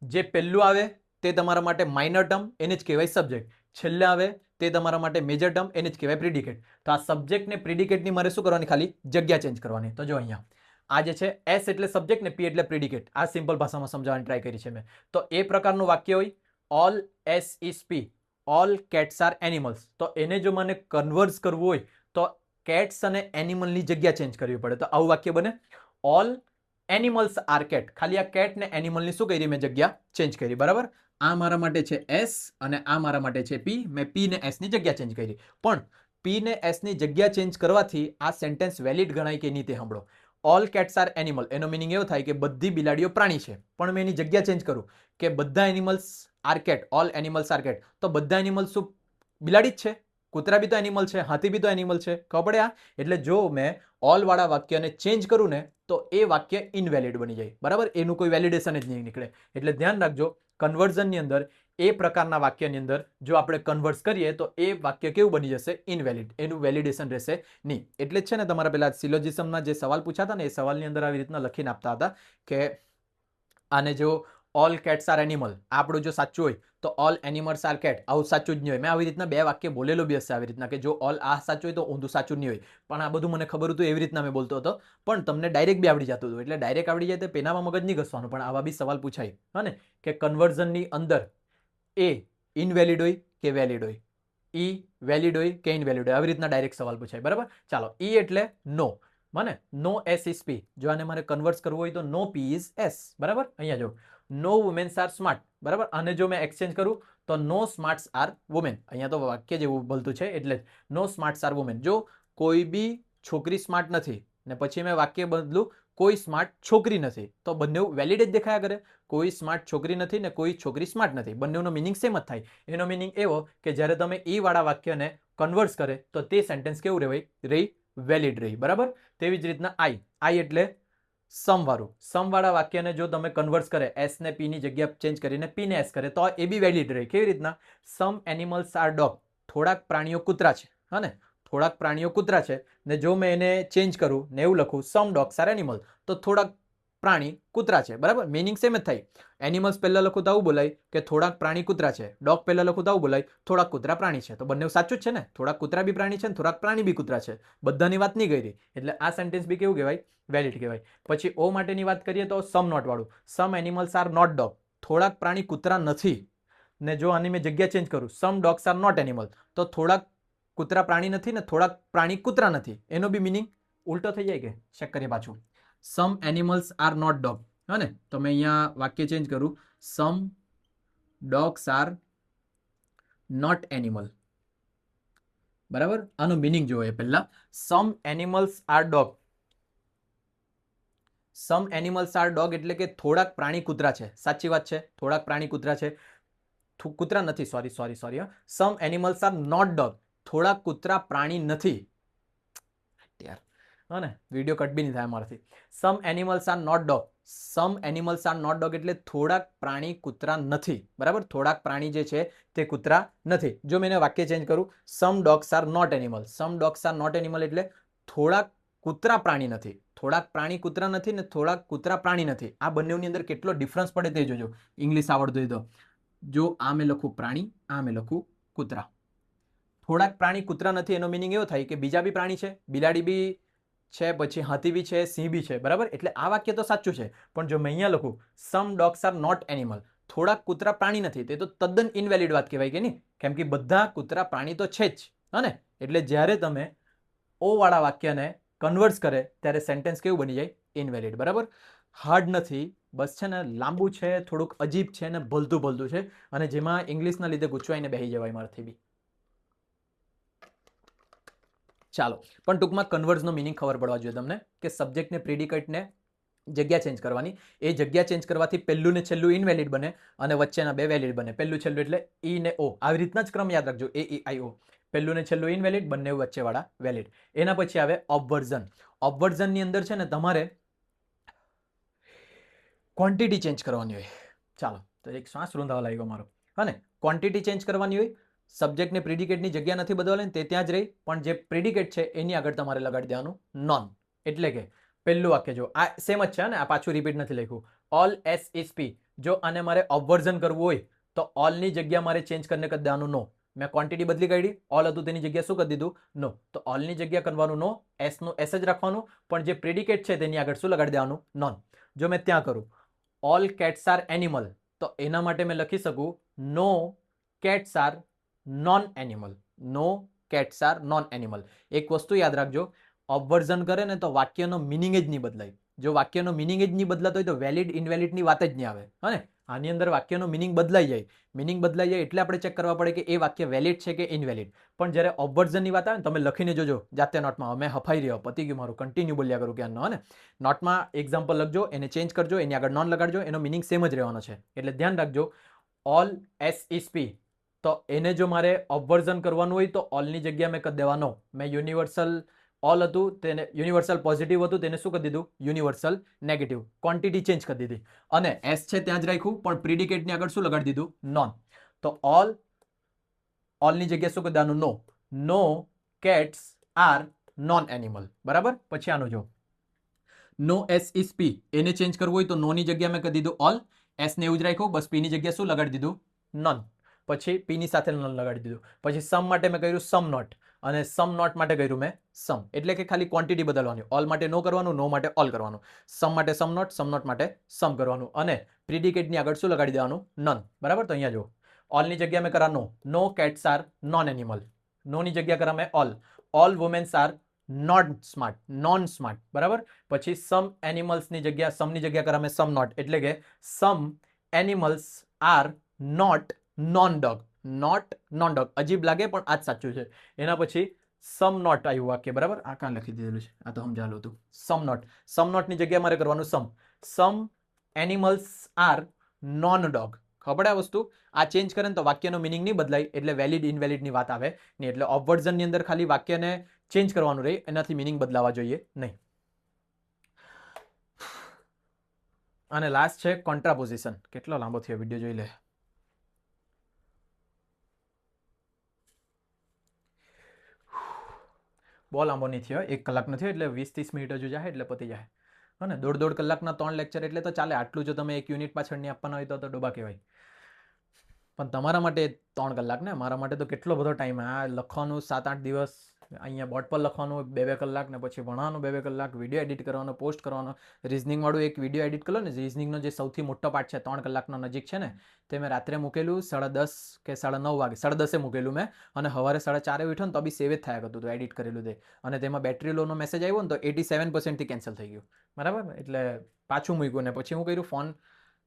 જે પહેલું આવે તે તમારા માટે માઇનર ટર્મ, એને જ કહેવાય સબ્જેક્ટ. છેલ્લે આવે તે તમારા માટે મેજર ટર્મ, એને જ કહેવાય પ્રિડિકેટ. તો આ સબ્જેક્ટ ને પ્રિડિકેટની મારે શું કરવાની? ખાલી જગ્યા ચેન્જ કરવાની. તો જો અહીંયા આ જે છે એસ એટલે સબ્જેક્ટ ને પી એટલે પ્રિડિકેટ. આ સિમ્પલ ભાષામાં સમજાવવાની ટ્રાય કરી છે મેં. તો એ પ્રકારનું વાક્ય હોય all S is P, all cats are animals. તો એને જો મને કન્વર્ઝ કરવું હોય તો કેટ્સ અને એનિમલની જગ્યા ચેન્જ કરવી પડે. તો આવું વાક્ય બને ઓલ એનિમલ્સ આર કેટ. ખાલી આ કેટ ને એનિમલની શું કરી? મેં જગ્યા ચેન્જ કરી. બરાબર. આ મારા માટે છે એસ અને આ મારા માટે છે પી. મેં પી ને એસ ની જગ્યા ચેન્જ કરી. પણ પી ને એસ ની જગ્યા ચેન્જ કરવાથી આ સેન્ટેન્સ વેલિડ ગણાય કે નહીં તે સાંભળો. ઓલ કેટ્સ આર એનિમલ, એનો મિનિંગ એવો થાય કે બધી બિલાડીઓ પ્રાણી છે. પણ મેં એની જગ્યા ચેન્જ કરું કે બધા animals are cat, all animals are cat. તો બધા એનિમલ્સ શું બિલાડી જ છે? કૂતરા બી તો એનિમલ છે, હાથી બી તો એનિમલ છે. ખબર પડે? એટલે જો મેં ઓલ વાળા વાક્યને ચેન્જ કરું ને તો એ વાક્ય ઇનવેલિડ બની જાય. બરાબર. એનું કોઈ વેલિડેશન જ નહીં નીકળે. એટલે ધ્યાન રાખજો, કન્વર્ઝનની અંદર એ પ્રકારના વાક્યની અંદર જો આપણે કન્વર્સ કરીએ તો એ વાક્ય કેવું બની જશે? ઇનવેલિડ. એનું વેલિડેશન રહેશે નહીં. એટલે જ છે ને તમારા પેલા સિલોજિઝમના જે સવાલ પૂછાતા ને એ સવાલની અંદર આવી રીતના લખીને આપતા હતા કે આને જો ઓલ કેટ્સ આર એનિમલ, આપણું જો સાચું હોય તો ઓલ એનિમલ્સ આર કેટ, આવું સાચું જ નહીં હોય. મેં આવી રીતના 2 વાક્ય બોલેલો બી હશે આવી રીતના કે જો ઓલ આ સાચું હોય તો ઊંધું સાચું નહીં હોય. પણ આ બધું મને ખબર હતું એવી રીતના મેં બોલતો હતો, પણ તમને ડાયરેક્ટ બી આવડી જતું હતું. એટલે ડાયરેક્ટ આવડી જાય તો પેનામાં મગજ નહીં ઘસવાનું, પણ આવા બી સવાલ પૂછાય. હા ને, કે કન્વર્ઝનની અંદર એ ઇનવેલિડ હોય કે વેલિડ હોય, ઈ વેલિડ હોય કે ઇનવેલિડ હોય, આવી રીતના ડાયરેક્ટ સવાલ પૂછાય. બરાબર. ચાલો, ઈ એટલે નો. મને નો એસ ઇઝ પી. જો આને મારે કન્વર્ટ કરવું હોય તો નો પી ઇઝ એસ. બરાબર. અહીંયા જો નો વુમેન્સ આર સ્માર્ટ. બરાબર. આને જો મેં એક્સચેન્જ કરું તો નો સ્માર્ટ્સ આર વુમેન. અહીંયા તો વાક્ય જેવું બોલતું છે એટલે નો સ્માર્ટ્સ આર વુમેન. જો કોઈ બી છોકરી સ્માર્ટ નથી ને પછી મેં વાક્ય બદલું કોઈ સ્માર્ટ છોકરી નથી, તો બંને વેલિડ જ દેખાયા કરે. કોઈ સ્માર્ટ છોકરી નથી ને કોઈ છોકરી સ્માર્ટ નથી, બંનેનો મિનિંગ સેમ જ થાય. એનો મિનિંગ એવો કે જ્યારે તમે ઈ વાળા વાક્યને કન્વર્ટ કરે તો તે સેન્ટેન્સ કેવું રહી? વેલિડ રહી. બરાબર. તેવી જ રીતના આઈ એટલે સમ વાળું. સમ વાળા વાક્યને જો તમે કન્વર્ટ કરે, એસ ને પી ની જગ્યા ચેન્જ કરીને પી ને એસ કરે તો એ બી વેલિડ રહે. કેવી રીતના? સમ એનિમલ્સ આર ડોગ. થોડાક પ્રાણીઓ કૂતરા છે. હા ને, થોડાક પ્રાણીઓ કૂતરા છે ને જો મેં એને ચેન્જ કરું ને એવું લખું સમ ડોગ્સ આર એનિમલ, તો થોડાક પ્રાણી કૂતરા છે, બરાબર. મિનિંગ સેમ જ થાય. એનિમલ્સ પહેલા લખું તો આવું બોલાય કે થોડાક પ્રાણી કૂતરા છે. ડોગ પહેલા લખું તો આવું બોલાય થોડાક કૂતરા પ્રાણી છે. તો બંને સાચું જ છે ને, થોડાક કૂતરા બી પ્રાણી છે ને થોડાક પ્રાણી બી કૂતરા છે. બધાની વાત નહીં કરી એટલે આ સેન્ટેન્સ બી કેવું કહેવાય? વેલિડ કહેવાય. પછી ઓ માટેની વાત કરીએ તો સમ નોટ વાળું. સમ એનિમલ્સ આર નોટ ડોગ. થોડાક પ્રાણી કૂતરા નથી. ને જો આની મેં જગ્યા ચેન્જ કરું, some dogs are not animal, તો થોડાક કૂતરા પ્રાણી નથી ને થોડાક પ્રાણી કૂતરા નથી, એનો બી મિનિંગ ઉલટો થઈ જાય કે? ચેક કરીએ પાછું. Some animals are not dog, હા ને, તો મેં અહીંયા વાક્ય ચેન્જ કરું, some dogs are not animal, બરાબર. આનો મિનિંગ જોવો પહેલા. Some animals are dog. Some animals are dog એટલે કે થોડાક પ્રાણી કૂતરા છે. સાચી વાત છે, થોડાક પ્રાણી કૂતરા છે. કૂતરા નથી, sorry. Some animals are not dog. થોડાક કૂતરા પ્રાણી નથી. યાર, હા ને, વિડીયો કટ બી નહીં થાય અમારાથી. Some animals are not dog. Some animals are not dog એટલે થોડાક પ્રાણી કૂતરા નથી, બરાબર. થોડાક પ્રાણી જે છે તે કૂતરા નથી. જો મેં વાક્ય ચેન્જ કરું, some dogs are not animal. Some dogs are not animal એટલે થોડાક કૂતરા પ્રાણી નથી. થોડાક પ્રાણી કૂતરા નથી ને થોડાક કૂતરા પ્રાણી નથી. આ બંનેની અંદર કેટલો ડિફરન્સ પડે તે જોજો. ઇંગ્લિશ આવડતું હોય તો. જો આ મેં લખું પ્રાણી, આ મેં લખું કૂતરા. થોડાક પ્રાણી કૂતરા નથી એનો મિનિંગ એવો થાય કે બીજા બી પ્રાણી છે, બિલાડી બી છે, પછી હાથી બી છે, સિંહ બી છે, બરાબર. એટલે આ વાક્ય તો સાચું છે. પણ જો મેં અહીંયા લખું સમ ડોગ્સ આર નોટ એનિમલ, થોડાક કૂતરા પ્રાણી નથી, તે તો તદ્દન ઇનવેલિડ વાત કહેવાય કે નહીં? કેમ કે બધા કૂતરા પ્રાણી તો છે જ, હા ને. એટલે જ્યારે તમે ઓ વાળા વાક્યને કન્વર્ટ્સ કરે ત્યારે સેન્ટેન્સ કેવું બની જાય? ઇનવેલિડ, બરાબર. હાર્ડ નથી, બસ છે ને લાંબુ છે, થોડુંક અજીબ છે ને ભલતું છે, અને જેમાં ઇંગ્લિશના લીધે ગૂંચવાઈને બેસી જવાય મારાથી બી. ચાલો, પણ ટૂંકમાં કન્વર્ઝનો મિનિંગ ખબર પડવા જોઈએ તમને કે સબ્જેક્ટને પ્રિડિકેટને જગ્યા ચેન્જ કરવાની. એ જગ્યા ચેન્જ કરવાથી પહેલું ને છેલ્લું ઇનવેલિડ બને અને વચ્ચેના બે વેલિડ બને. પહેલું છેલ્લું એટલે ઈ ને ઓ. આવી રીતના જ ક્રમ યાદ રાખજો, એ ઈ આઈ ઓ. પહેલું ને છેલ્લું ઇનવેલિડ, બંને વચ્ચેવાળા વેલિડ. એના પછી આવે ઓબવર્ઝન. ઓબવર્ઝનની અંદર છે ને તમારે ક્વોન્ટિટી ચેન્જ કરવાની હોય. ચાલો, તો એક શ્વાસ રૂંધાવા લાગ્યો મારો, હા ને. ક્વોન્ટિટી ચેન્જ કરવાની હોય. સબ્જેક્ટને પ્રિડિકેટની જગ્યા નથી બદલવાની, તે ત્યાં જ રહી, પણ જે પ્રિડિકેટ છે એની આગળ તમારે લગાડી દેવાનું નોન. એટલે કે પહેલું વાક્ય જો આ સેમ જ છે ને, આ પાછું રિપીટ નથી લખ્યું. ઓલ એસ ઇઝ પી. જો આને મારે ઓબવર્ઝન કરવું હોય તો ઓલની જગ્યા મારે ચેન્જ કરીને કરી દેવાનું નો. મેં ક્વોન્ટિટી બદલી કાઢી, ઓલ હતું તેની જગ્યા શું કરી દીધું? નો. તો ઓલની જગ્યા કરવાનું નો, એસનું એસ જ રાખવાનું, પણ જે પ્રિડિકેટ છે તેની આગળ શું લગાડી દેવાનું? નોન. જો મેં ત્યાં કરું ઓલ કેટ્સ આર એનિમલ, તો એના માટે મેં લખી શકું નો cats are non animal. No cats are non animal. એક વસ્તુ યાદ રાખજો, ઓબવર્ઝન કરે ને તો વાક્યનો મિનિંગ જ નહીં બદલાય. જો વાક્યનો મિનિંગ જ નહીં બદલાતો હોય તો વેલિડ ઇનવેલિડની વાત જ નહીં આવે, હા ને. આની અંદર વાક્યનો મિનિંગ બદલાઈ જાય. મિનિંગ બદલાઈ જાય એટલે આપણે ચેક કરવા પડે કે એ વાક્ય વેલિડ છે કે ઇનવેલિડ. પણ જ્યારે ઓબવર્ઝનની વાત આવે ને, તમે લખીને જોજો જાતે નોટમાં. અમે હફાઈ રહ્યો, પતી ગયું મારું, કન્ટિન્યુ બોલ્યા કરું ક્યારનો, હા ને. નોટમાં એક્ઝામ્પલ લખજો, એને ચેન્જ કરજો, એની આગળ નોન લગાડજો, એનો મિનિંગ સેમ જ રહેવાનો છે. એટલે ધ્યાન રાખજો. ઓલ એસ ઇઝ પી, તો એને જો મારે ઓબવર્ઝન કરવાનું હોય તો ઓલની જગ્યા મેં કરી દેવાનો. મેં યુનિવર્સલ ઓલ હતું તેને યુનિવર્સલ પોઝિટિવ હતું તેને શું કરી દીધું? Universal negative. ક્વોન્ટિટી ચેન્જ કરી દીધી અને એસ છે ત્યાં જ રાખ્યું, પણ પ્રિડિકેટની આગળ શું લગાડી દીધું? નોન. તો ઓલની જગ્યા શું કરી દેવાનું? નો. No cats are non animal, બરાબર. પછી આનું જો નો એસ ઇઝ પી, એને ચેન્જ કરવું હોય તો નો ની જગ્યા મેં કરી દીધું ઓલ, એસ ને એવું જ રાખ્યું, બસ પી ની જગ્યા શું લગાડી દીધું? નોન. પછી પી ની સાથે નોન લગાડી દીધું. પછી સમ માટે મેં કર્યું સમ નોટ, અને સમ નોટ માટે કર્યું મેં સમ. એટલે કે ખાલી ક્વોન્ટિટી બદલવાની. ઓલ માટે નો કરવાનું, નો માટે ઓલ કરવાનું. સમ માટે સમ નોટ માટે સમ કરવાનું. અને પ્રિડિકેટની આગળ શું લગાડી દેવાનું? નોન, બરાબર. તો અહીંયા જો ઓલની જગ્યા મેં કરા no. No cats are non animal. No ની જગ્યા કરા મેં all. All womens are not smart, non smart, બરાબર. પછી સમ એનિમલ્સની જગ્યા સમની જગ્યા કરા મેં સમ નોટ. એટલે કે some animals are not non dog. Not non dog. અજીબ લાગે પણ આ જ સાચું છે. એના પછી સમ નોટ આવ્યું વાક્ય, બરાબર. આ કાં લખી દીધેલું છે, આ તો સમજાવેલું હતું. સમ નોટ. સમ નોટની જગ્યાએ મારે કરવાનું સમ. સમ એનિમલ્સ આર નોન ડોગ. ખબર આ વસ્તુ? આ ચેન્જ કરે ને તો વાક્યનો મિનિંગ નહીં બદલાય, એટલે વેલિડ ઇનવેલિડની વાત આવે નહીં. એટલે ઓબવર્ઝનની અંદર ખાલી વાક્યને ચેન્જ કરવાનું રહે, એનાથી મિનિંગ બદલાવા જોઈએ નહીં. અને લાસ્ટ છે કોન્ટ્રાપોઝિશન. કેટલો લાંબો થયો વિડીયો જોઈ લે. બહુ લાંબો નહીં થયો, 1 કલાક નથી, એટલે 20-30 મિનિટ હજુ જાય એટલે પતી જાય, હા ને, 1.5 કલાકના 3 લેક્ચર એટલે તો ચાલે. આટલું જો તમે એક યુનિટ પાછળ નહીં આપવાના હોય તો ડોબા કહેવાય. પણ તમારા માટે 3 કલાક ને, મારા માટે તો કેટલો બધો ટાઈમ. આ લખવાનું 7-8 દિવસ, અહીંયા બોર્ડ પર લખવાનું 2-2 કલાક, ને પછી ભણવાનું 2-2 કલાક, વિડીયો એડિટ કરવાનો, પોસ્ટ કરવાનો. રિઝનિંગ વાળું એક વિડીયો એડિટ કરો ને, રિઝનિંગનો જે સૌથી મોટો પાર્ટ છે 3 કલાકનો નજીક છે ને, તે મેં રાત્રે મૂકેલું 10:30 કે 9:30 વાગે, 10:30 મૂકેલું મેં, અને સવારે 4:30 ઉઠ્યો ને તો બી સેવ જ થયા કરતું હતું એડિટ કરેલું તે. અને તેમાં બેટરી લોનો મેસેજ આવ્યો ને તો 87% થી કેન્સલ થઈ ગયું. બરાબર, એટલે પાછું મૂક્યું ને પછી હું કર્યું, ફોન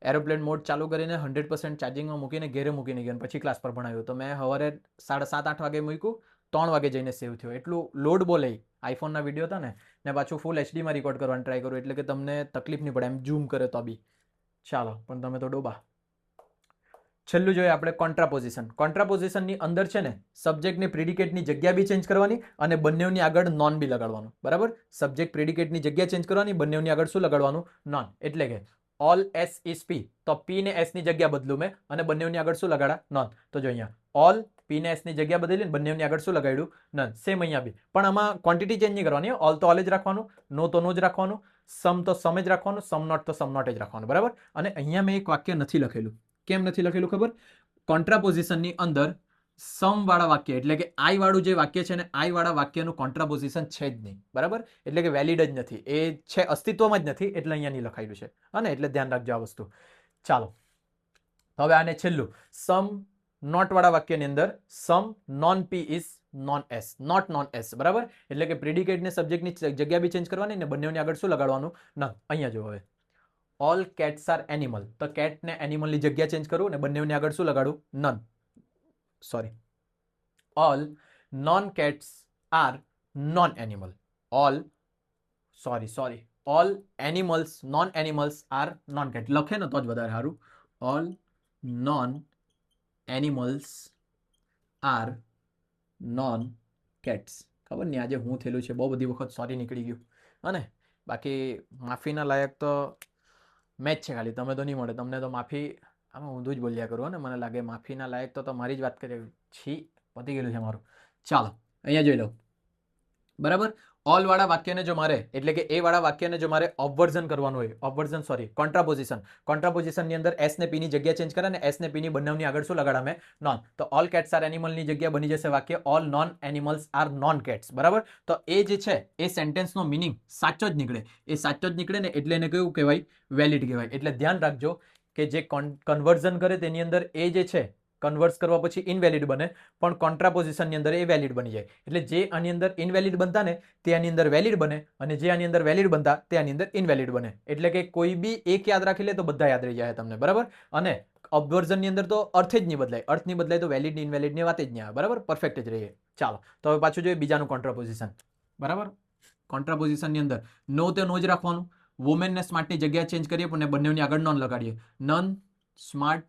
એરોપ્લેન મોડ ચાલુ કરીને 100% ચાર્જિંગમાં મૂકીને ઘેરે મૂકીને ગયો, પછી ક્લાસ પર ભણાવ્યું. તો મેં સવારે 7:30-8 વાગે મૂક્યું, 3 વાગે જઈને સેવ થયો. એટલું લોડ બોલે આઈફોનના વિડીયો હતા ને પાછું ફૂલ એચડીમાં રેકોર્ડ કરવાનું ટ્રાય કરું, એટલે કે તમને તકલીફ નહીં પડે એમ ઝૂમ કરે તો બી ચાલો. પણ તમે તો ડોબા. છેલ્લું જોઈએ આપણે કોન્ટ્રાપોઝિશન. કોન્ટ્રાપોઝિશનની અંદર છે ને, સબ્જેક્ટની પ્રિડિકેટની જગ્યા બી ચેન્જ કરવાની અને બંનેની આગળ નોન બી લગાડવાનું. બરાબર, સબ્જેક્ટ પ્રિડિકેટની જગ્યા ચેન્જ કરવાની, બંનેની આગળ શું લગાડવાનું? નોન. એટલે કે ઓલ એસ ઇઝ પી, તો પી ને એસ ની જગ્યા બદલું મેં અને બંનેની આગળ શું લગાડા? નોન. તો જો અહીંયા ઓલ પી ને એસ ની જગ્યા બદલી ને બંનેની આગળ શું લગાડ્યું? નન. સેમ અહીંયા બી, પણ આમાં ક્વોન્ટિટી ચેન્જ નહીં કરવાની. ઓલ તો ઓલ જ રાખવાનું, નો તો નો જ રાખવાનું, સમ તો સમ જ રાખવાનું, સમ નોટ તો સમ નોટ જ રાખવાનું. બરાબર. અને અહીંયા મેં એક વાક્ય નથી લખેલું. કેમ નથી લખેલું ખબર? કોન્ટ્રાપોઝિશનની અંદર સમ વાળા વાક્ય એટલે કે આઈ વાળું જે વાક્ય છે ને, આઈ વાળા વાક્યનું કોન્ટ્રાપોઝિશન છે જ નહીં. બરાબર, એટલે કે વેલિડ જ નથી, એ છે અસ્તિત્વમાં જ નથી, એટલે અહીંયા નહીં લખાયેલું છે. અને એટલે ધ્યાન રાખજો આ વસ્તુ. ચાલો, હવે આને છેલ્લું, સમ નોટ વાળા વાક્યની અંદર some non P is non S, not non S. બરાબર, એટલે કે પ્રિડિકેટ ને સબ્જેક્ટની જગ્યા બી ચેન્જ કરવાની ને બંનેની આગળ શું લગાડવાનું? ના. અહીંયા જો હવે ઓલ કેટ્સ આર એનિમલ, તો કેટ ને એનિમલની જગ્યા ચેન્જ કરું ને બંનેની આગળ શું લગાડું? None. Sorry, all non cats are non animal. All all animals non animals are non cat. લખે ને તો જ વધારે સારું. All non animals are non cats. ખબર નહીં આજે હું થયેલું છે, બહુ બધી વખત સોરી નીકળી ગયું. અને બાકી માફીના લાયક તો મેચ છે ખાલી, તમે તો નહીં મળે. તમને તો માફી, આમાં ઊંધું જ બોલ્યા કરું ને, મને લાગે માફીના લાયક તો મારી જ વાત કરી. છી, પતી ગયેલું છે મારું. ચાલો, અહીંયા જોઈ લો. બરાબર, ઓલ વાળા વાક્યને જો મારે, એટલે કે એ વાળા વાક્યને જો મારે ઓબવર્ઝન કરવાનું હોય, ઓબવર્ઝન સોરી કોન્ટ્રાપોઝિશન, કોન્ટ્રાપોઝિશનની અંદર એસ ને પી ની જગ્યા ચેન્જ કરે ને એસ ને પી ની બંનેની આગળ શું લગાડા મેં? નોન. તો ઓલ કેટ્સ આર એનિમલની જગ્યા બની જશે વાક્ય all non animals are non cats. બરાબર, તો એ જે છે એ સેન્ટેન્સનો મિનિંગ સાચો જ નીકળે. એ સાચો જ નીકળે ને એટલે એને કેવું કહેવાય? વેલિડ કહેવાય. એટલે ધ્યાન રાખજો કે જે કન્વર્ઝન કરે તેની અંદર એ જે છે કન્વર્સ કરવા પછી ઇનવેલિડ બને, પણ કોન્ટ્રાપોઝિશનની અંદર એ વેલિડ બની જાય. એટલે જે આની અંદર ઇનવેલિડ બનતા ને તે આની અંદર વેલિડ બને, અને જે આની અંદર વેલિડ બનતા તે આની અંદર ઇનવેલિડ બને. એટલે કે કોઈ બી એક યાદ રાખી લે તો બધા યાદ રહી જાય તમને. બરાબર, અને ઓબ્ઝર્વની અંદર તો અર્થ જ નહીં બદલાય. અર્થ નહીં બદલાય તો વેલિડ ની ઇનવેલિડની વાત જ નહીં આવે. બરાબર, પરફેક્ટ જ રહીએ. ચાલો, તો હવે પાછું જોઈએ બીજાનું કોન્ટ્રાપોઝિશન. બરાબર, કોન્ટ્રાપોઝિશનની અંદર નો તે નો જ રાખવાનું. વુમેન ને સ્માર્ટની જગ્યા ચેન્જ કરીએ પણ બંનેની આગળ નોન લગાડીએ. Non smart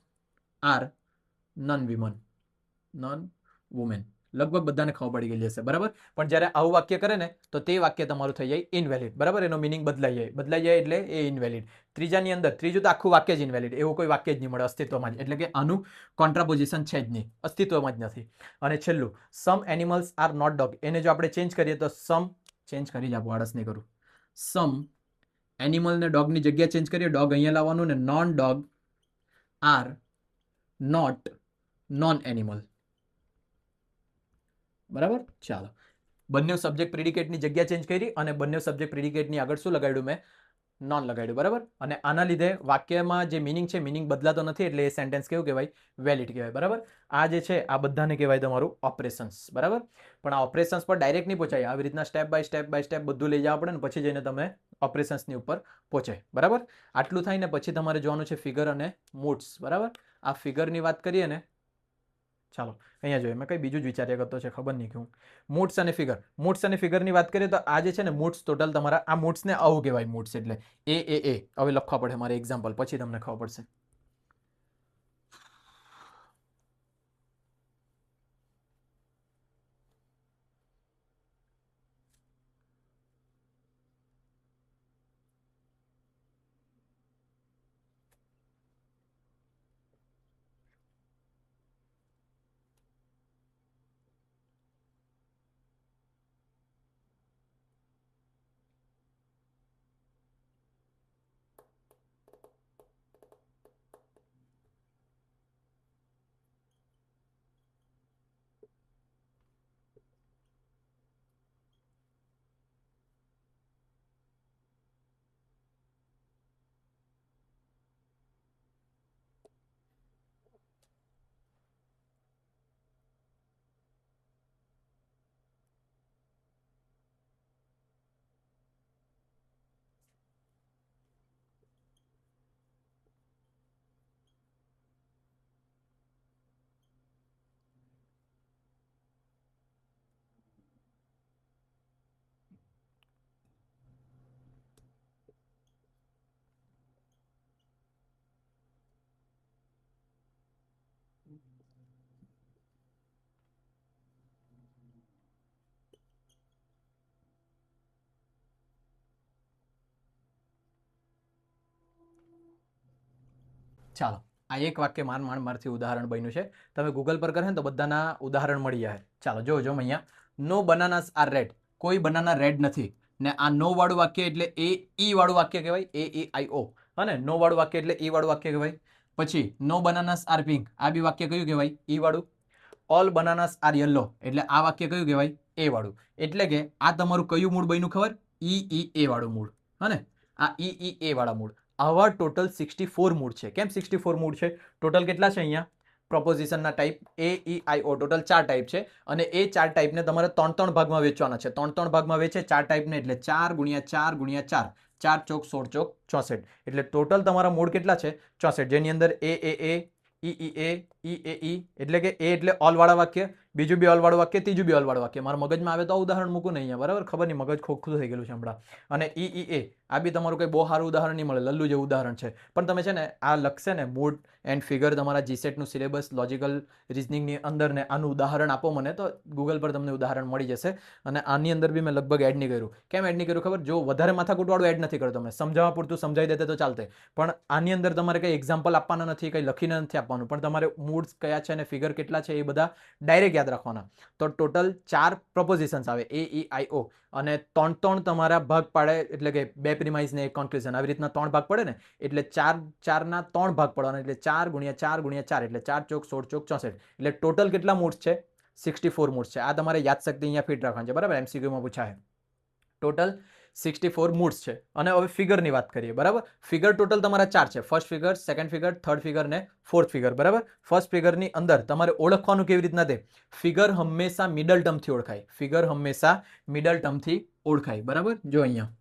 are non women, non women. લગભગ બધાને ખબર પડી ગયેલી હશે. બરાબર, પણ જ્યારે આવું વાક્ય કરે ને તો તે વાક્ય તમારું થઈ જાય ઇનવેલિડ. બરાબર, એનો મિનિંગ બદલાઈ જાય એટલે એ ઇનવેલિડ. ત્રીજાની અંદર ત્રીજું તો આખું વાક્ય જ ઇનવેલિડ, એવું કોઈ વાક્ય જ નહીં મળે અસ્તિત્વમાં જ. એટલે કે આનું કોન્ટ્રાપોઝિશન છે જ નહીં, અસ્તિત્વમાં જ નથી. અને છેલ્લું, સમ એનિમલ્સ આર નોટ ડોગ. એને જો આપણે ચેન્જ કરીએ તો સમ, ચેન્જ કરી જ આપો, આળસ નહીં કરું. સમ એનિમલ ને ડોગની જગ્યા ચેન્જ કરીએ, ડોગ અહીંયા લાવવાનું ને non dog are not non animal. બરાબર, ચાલો. બંને સબ્જેક્ટ પ્રિડિકેટની જગ્યા ચેન્જ કરી અને બંને સબ્જેક્ટ પ્રિડિકેટની આગળ શું લગાડ્યું મેં? નોન લગાડ્યું. બરાબર, અને આના લીધે વાક્યમાં જે મિનિંગ છે મિનિંગ બદલાતો નથી, એટલે એ સેન્ટેન્સ કેવું કહેવાય? વેલિડ કહેવાય. બરાબર, આ જે છે આ બધાને કહેવાય તમારું ઓપરેશન્સ. બરાબર, પણ આ ઓપરેશન્સ પર ડાયરેક્ટ નહીં પહોંચાય. આવી રીતના સ્ટેપ બાય સ્ટેપ બધું લઈ જવા પડે ને પછી જઈને તમે ઓપરેશન્સની ઉપર પહોંચે. બરાબર, આટલું થાય ને પછી તમારે જોવાનું છે ફિગર અને મૂડ્સ. બરાબર, આ ફિગરની વાત કરીએ ને, ચાલો અહીંયા જોઈએ, મેં કંઈ બીજું જ વિચાર્યા કરતો છે, ખબર નહીં કેવું. મૂડ્સ અને ફિગર, મૂડ્સ અને ફિગરની વાત કરીએ તો આ જે છે ને મૂડ્સ ટોટલ તમારા, આ મૂડ્સને આવું કહેવાય. મૂડ્સ એટલે એ હવે લખવા પડે મારે એક્ઝામ્પલ, પછી તમને ખબર પડશે. ચાલો, આ એક વાક્ય મારથી ઉદાહરણ બન્યું છે. તમે ગૂગલ પર કરે ને તો બધાના ઉદાહરણ મળી જાય. ચાલો જોજો અહીંયા, નો બનાનાસ આર રેડ, કોઈ બનાના રેડ નથી. ને આ નો વાળું વાક્ય એટલે એ ઈ વાળું વાક્ય કહેવાય, AEIO. અને નો વાળું વાક્ય એટલે ઈ વાળું વાક્ય કહેવાય. પછી નો બનાનાસ આર પિંક, આ બી વાક્ય કયું કહેવાય? ઈ વાળું. ઓલ બનાનાસ આર યલો, એટલે આ વાક્ય કયું કહેવાય? એ વાળું. એટલે કે આ તમારું કયું મૂળ બન્યું ખબર? EEA વાળું મૂળ. હને, આ EEA વાળા મૂળ. આવા ટોટલ 64 મૂળ છે. કેમ 64 મૂળ છે? ટોટલ કેટલા છે અહીંયા? પ્રોપોઝિશનના ટાઈપ AEIO ટોટલ 4 ટાઈપ છે. અને એ 4 ટાઈપને તમારે 3 ભાગમાં વેચવાના છે. 3 ભાગમાં વેચે 4 ટાઈપને, એટલે 4 ગુણ્યા 4 ગુણ્યા 4, 4 ચોક 16 ચોક 64. એટલે ટોટલ તમારા મૂળ કેટલા છે? 64. જેની અંદર AAA, EEA, EAE, એટલે કે એ એટલે ઓલ વાળા વાક્ય, બીજું બી ઓલ વાળું વાક્ય, ત્રીજું બી ઓલ વાળું વાક્ય. મારા મગજમાં આવે તો ઉદાહરણ મૂકું નહીં અહીંયા, બરાબર? ખબર નહીં, મગજ ખોખું થઈ ગયેલું છે હમણાં. અને EEA, આ બી તમારું કંઈ બહુ સારું ઉદાહરણ નહીં મળે, લલ્લુ જેવું ઉદાહરણ છે. પણ તમે છે ને આ લખશે ને મૂડ એન્ડ ફિગર તમારા જીસેટનું સિલેબસ લોજિકલ રિઝનિંગની અંદર ને આનું ઉદાહરણ આપો મને, તો ગૂગલ પર તમને ઉદાહરણ મળી જશે. અને આની અંદર બી મેં લગભગ એડ નહીં કર્યું. કેમ એડ નહીં કર્યું ખબર? જો વધારે માથાકૂટવાળું એડ નથી કરતો, તમે સમજાવવા પૂરતું સમજાવી દેતે તો ચાલતે. પણ આની અંદર તમારે કંઈ એક્ઝામ્પલ આપવાના નથી, કંઈ લખીને નથી આપવાનું, પણ તમારે મૂડ્સ કયા છે અને ફિગર કેટલા છે એ બધા ડાયરેક્ટ યાદ રાખવાના. તો ટોટલ 4 પ્રોપોઝિશન્સ આવે AEIO, અને 3 તમારા ભાગ પાડે, એટલે કે 2 પ્રિમાઇઝ ને 1 કન્ક્લુઝન, આવી રીતના 3 ભાગ પડે ને, એટલે 4 ના 3 ભાગ પડવાના, એટલે 4 ગુણ્યા 4 ગુણ્યા 4, એટલે 4 ચોક 16 ચોક 64. એટલે ટોટલ કેટલા મૂડ્સ છે? 64 મૂડ્સ છે. આ તમારે યાદશક્તિ અહીંયા ફિટ રાખવાની છે, બરાબર? MCQમાં પૂછાય. ટોટલ 64 મૂડ્સ છે. અને હવે ફિગરની વાત કરીએ, બરાબર? ફિગર ટોટલ તમારા 4 છે. First figure, second figure, third figure ને ફોર્થ ફિગર, બરાબર? ફર્સ્ટ ફિગરની અંદર તમારે ઓળખવાનું કેવી રીતના તે? ફિગર હંમેશા મિડલ ટર્મથી ઓળખાય. ફિગર હંમેશા મિડલ ટર્મથી ઓળખાય, બરાબર? જો અહીંયા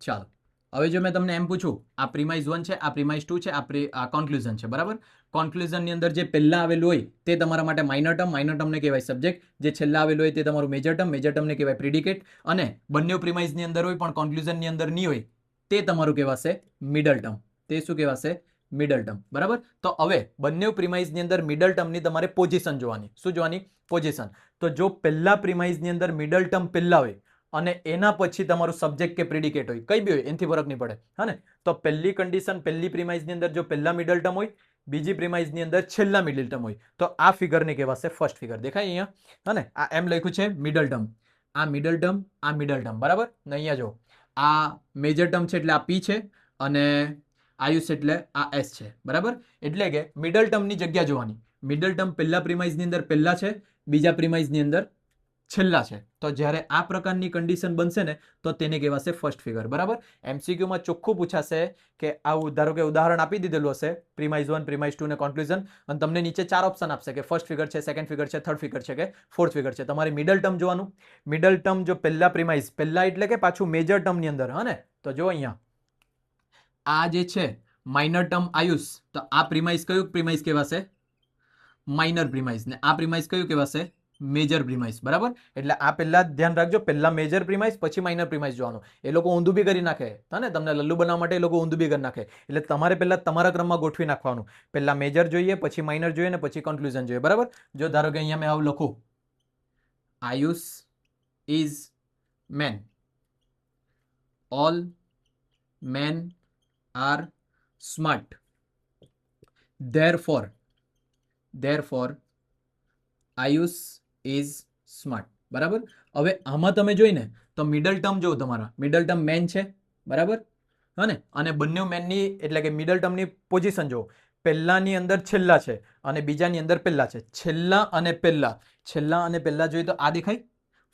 ચાલો, હવે જો મેં તમને એમ પૂછું, આ પ્રિમાઇઝ 1 છે, આ પ્રિમાઇઝ 2 છે, આ કન્ક્લુઝન છે, બરાબર? કન્ક્લુઝનની અંદર જે પહેલા આવેલું હોય તે તમારા માટે માઇનર ટર્મને કહેવાય સબ્જેક્ટ. જે છેલ્લા આવેલું હોય તે તમારું મેજર ટર્મને કહેવાય પ્રિડિકેટ. અને બંને પ્રિમાઇઝની અંદર હોય પણ કન્ક્લુઝનની અંદર નહીં હોય તે તમારું કહેવાશે મિડલ ટર્મ. તે શું કહેવાશે? મિડલ ટર્મ, બરાબર? તો હવે બંને પ્રિમાઇઝની અંદર મિડલ ટર્મની તમારે પોઝિશન જોવાની. શું જોવાની? પોઝિશન. તો જો પહેલા પ્રિમાઇઝની અંદર મિડલ ટર્મ પહેલા હોય અને એના પછી તમારું સબ્જેક્ટ કે પ્રિડિકેટ હોય, કઈ બી હોય, એનાથી ફરક નહીં પડે, હા ને? તો પહેલી કન્ડિશન, પહેલી પ્રિમાઇઝની અંદર જો પહેલા મિડલ ટર્મ હોય, બીજી પ્રિમાઇઝની અંદર છેલ્લા મિડલ ટર્મ હોય, તો આ ફિગરને કહેવાશે ફર્સ્ટ ફિગર. દેખાય અહીંયા, હા ને? આ એમ લખ્યું છે મિડલ ટર્મ, આ મિડલ ટર્મ, આ મિડલ ટર્મ, બરાબર? ને અહીંયા જો આ મેજર ટર્મ છે એટલે આ P છે, અને આયુષ એટલે આ S છે, બરાબર? એટલે કે મિડલ ટર્મની જગ્યા જોવાની. મિડલ ટર્મ પહેલા પ્રિમાઇઝની અંદર પહેલા છે, બીજા પ્રિમાઇઝની અંદર છેલ્લા છે. તો જ્યારે આ પ્રકારની કન્ડિશન બનશે ને તો તેને કહેવાશે ફર્સ્ટ ફિગર, બરાબર? MCQમાં ચોખ્ખું પૂછાશે કે આવું, ધારો કે ઉદાહરણ આપી દીધેલું હશે, પ્રિમાઇઝ 1, પ્રિમાઇઝ 2 ને કન્ક્લુઝન, અને તમને નીચે 4 ઓપ્શન આપશે કે ફર્સ્ટ ફિગર છે, સેકન્ડ ફિગર છે, થર્ડ ફિગર છે કે ફોર્થ ફિગર છે. તમારે મિડલ ટર્મ જોવાનું. મિડલ ટર્મ જો પહેલા પ્રિમાઇઝ, પહેલા એટલે કે પાછું મેજર ટર્મની અંદર, હા ને? તો જો અહીંયા આ જે છે માઇનર ટર્મ આયુષ, તો આ પ્રિમાઇઝ કયું પ્રિમાઇઝ કહેવાશે? માઇનર પ્રિમાઇઝ. ને આ પ્રિમાઇઝ કયું કહેવાશે? મેજર પ્રિમાઇઝ, બરાબર? એટલે આ પહેલા ધ્યાન રાખજો, પહેલા મેજર પ્રિમાઇઝ પછી માઇનર પ્રિમાઇઝ જોવાનું. એ લોકો ઊંધું બી કરી નાખે, હા ને? તમને લલ્લુ બનાવવા માટે એ લોકો ઊંધું બી કરી નાખે. એટલે તમારે પહેલા તમારા ક્રમમાં ગોઠવી નાખવાનું. પહેલા મેજર જોઈએ, પછી માઇનર જોઈએ, ને પછી કન્ક્લુઝન જોઈએ, બરાબર? જો ધારો કે અહીંયા મેં આવું લખું, Ayush is man, all men are smart, therefore Ayush is smart, બરાબર? હવે આમાં તમે જોઈને તો મિડલ ટર્મ જો તમારા મિડલ ટર્મ મેન છે, બરાબર? હા ને? અને બંને મેનની એટલે કે મિડલ ટર્મની પોઝિશન જો, પહેલાની અંદર છેલ્લા છે અને બીજાની અંદર પહેલા છે. છેલ્લા અને પહેલા જોઈએ તો આ દેખાય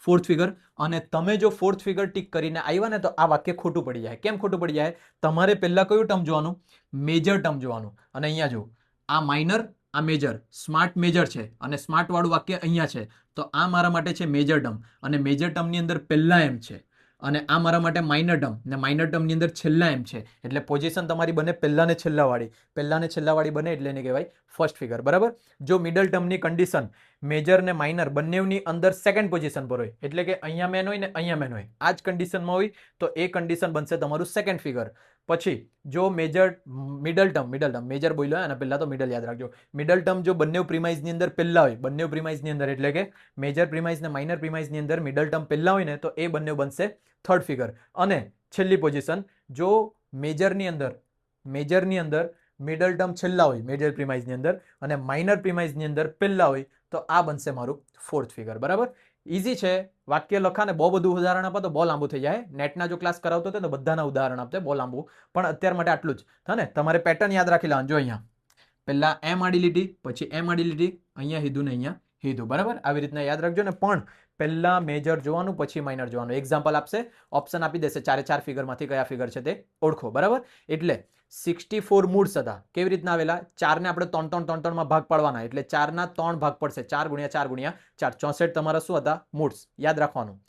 ફોર્થ ફિગર. અને તમે જો ફોર્થ ફિગર ટીક કરીને આવ્યા ને તો આ વાક્ય ખોટું પડી જાય. કેમ ખોટું પડી જાય? તમારે પહેલા કયું ટર્મ જોવાનું? મેજર ટર્મ જોવાનું. અને અહીંયા જો આ માઇનર, આ મેજર, સ્માર્ટ મેજર છે, અને સ્માર્ટ વાળું વાક્ય અહીંયા છે. તો આ મારા માટે છે મેજર ટર્મ, અને મેજર ટર્મની અંદર પહેલા એમ છે, અને આ મારા માટે માઇનર ટર્મ, ને માઇનર ટર્મની અંદર છેલ્લા એમ છે. એટલે પોઝિશન તમારી બને પહેલા ને છેલ્લા વાળી બને, એટલે એને કહેવાય ફર્સ્ટ ફિગર, બરાબર? જો મિડલ ટર્મની કન્ડિશન મેજર ને માઇનર બંનેની અંદર સેકન્ડ પોઝિશન પર હોય, એટલે કે અહીંયા મેન હોય ને અહીંયા મેન હોય, આ જ કન્ડિશનમાં હોય તો એ કન્ડિશન બનશે તમારું સેકન્ડ ફિગર. પછી જો મેજર મિડલ ટર્મ મેજર બોલ્યો અને પહેલા તો મિડલ યાદ રાખજો. મિડલ ટર્મ જો બંને પ્રિમાઇઝની અંદર પહેલા હોય, બંને પ્રિમાઇઝની અંદર એટલે કે મેજર પ્રિમાઇઝ ને માઇનર પ્રિમાઇઝની અંદર મિડલ ટર્મ પહેલા હોય ને તો એ બંને બનશે થર્ડ ફિગર. અને છેલ્લી પોઝિશન જો મેજરની અંદર મિડલ ટર્મ છેલ્લા હોય મેજર પ્રિમાઇઝની અંદર અને માઇનર પ્રિમાઇઝની અંદર પહેલા હોય તો આ બનશે મારું ફોર્થ ફિગર. બરાબર, ઇઝી છે. વાક્ય લખાને બહુ બધું ઉદાહરણ આપો તો બહુ લાંબુ થઈ જાય. નેટના જો ક્લાસ કરાવતો હતો તો બધાના ઉદાહરણ આપતે બહુ લાંબુ, પણ અત્યાર માટે આટલું જ હા ને. તમારે પેટર્ન યાદ રાખી લેવાનું. જો અહીંયા પહેલા એમ આડી લીટી, પછી એમ આડી લીટી, અહીંયા હીધું ને અહીંયા હીધું. બરાબર, આવી રીતના યાદ રાખજો ને. પણ પહેલા મેજર જોવાનું, પછી માઇનર જોવાનું. એક્ઝામ્પલ આપશે, ઓપ્શન આપી દેશે, 4 ફિગરમાંથી કયા ફિગર છે તે ઓળખો. બરાબર, એટલે 64 મૂડ્સ હતા. કેવી રીતના આવેલા? 4 ને આપણે 3 માં ભાગ પાડવાના, એટલે 4 ના 3 ભાગ પડશે. 4 × 4 × 4 64 તમારા શું હતા? મૂડ્સ. યાદ રાખવાનું.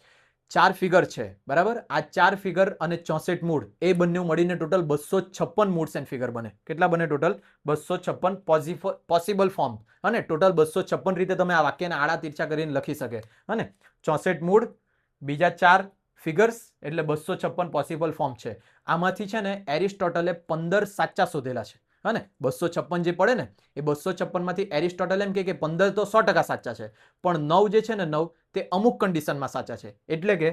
4 ફિગર છે. બરાબર, આ 4 ફિગર અને 64 મૂડ એ બંને મળીને ટોટલ 256 મૂડ્સ એન્ડ ફિગર બને. કેટલા બને ટોટલ? 256 possible form. અને ટોટલ 256 રીતે તમે આ વાક્યને આડા તીરછા કરીને લખી શકે. અને 64 મૂડ, બીજા 4 ફિગર્સ, એટલે 256 પોસિબલ ફોર્મ છે. આમાંથી છે ને એરિસ્ટોટલે 15 સાચા શોધેલા છે. અને 256 જે પડે ને એ 256 માંથી એરિસ્ટોટલ એમ કે 15 તો 100% સાચા છે, પણ 9 જે છે ને 9 તે અમુક કન્ડિશનમાં સાચા છે. એટલે કે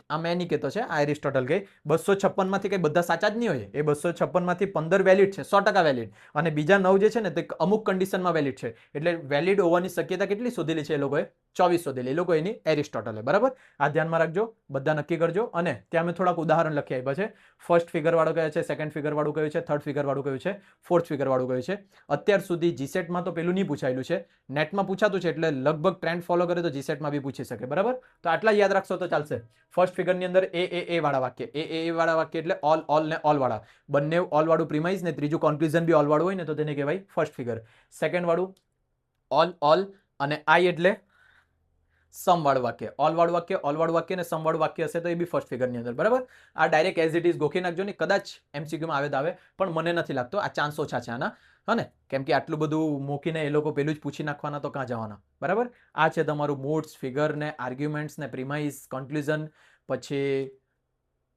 આ મેં નહીં કહેતો છે, આ એરિસ્ટોટલ કહે 256 માંથી કઈ બધા સાચા જ નહીં હોય. એ 256 માંથી 15 વેલિડ છે, 100% વેલિડ, અને બીજા 9 જે છે ને તે અમુક કન્ડિશનમાં વેલિડ છે. એટલે વેલિડ હોવાની શક્યતા કેટલી શોધેલી છે એ લોકોએ? 24 શોધેલી. એ લોકો એની એરિસ્ટોટલે. બરાબર, આ ધ્યાનમાં રાખજો, બધા નક્કી કરજો. અને ત્યાં મેં થોડાક ઉદાહરણ લખી આપ્યા છે. ફર્સ્ટ ફિગર વાળું કયું છે, સેકન્ડ ફિગર વાળું કયું છે, થર્ડ ફિગર વાળું કયું છે, ફોર્થ ફિગર વાળું કયું છે. અત્યાર સુધી જીસેટમાં તો પેલું નહીં પૂછાયેલું છે, નેટમાં પૂછાતું છે, એટલે લગભગ ટ્રેન્ડ ફોલો કરે તો જીસેટમાં બી પૂછી શકે. બરાબર, તો આટલા યાદ રાખશો તો ચાલશે. ફર્સ્ટ ફિગરની અંદર એ વાળા વાક્ય, એ વાળા વાક્ય એટલે ઓલ ને ઓલ વાળા, બંને ઓલ વાળું પ્રિમાઇઝ ને ત્રીજું કન્ક્લુઝન બી ઓલ વાળું હોય ને તો તેને કહેવાય ફર્સ્ટ ફિગર. સેકન્ડ વાળું ઓલ અને આઈ એટલે સમ વાળું વાક્ય. ઓલ વાળું વાક્ય અને સમ વાળું વાક્ય હશે તો એ બી ફર્સ્ટ ફિગરની અંદર. બરાબર, આ ડાયરેક્ટ એઝ ઇટ ઇઝ ગોખી નાખજો ને. કદાચ એમસીક્યુમાં આવે તો આવે, પણ મને નથી લાગતો, આ ચાન્સ ઓછા છે આના. હા, કેમ કે આટલું બધું મૂકીને એ લોકો પેલું જ પૂછી નાખવાના તો ક્યાં જવાના. બરાબર, આ છે તમારું મૂડ્સ, ફિગર ને આર્ગ્યુમેન્ટ્સ ને પ્રિમાઇઝ, કન્ક્લુઝન, પછી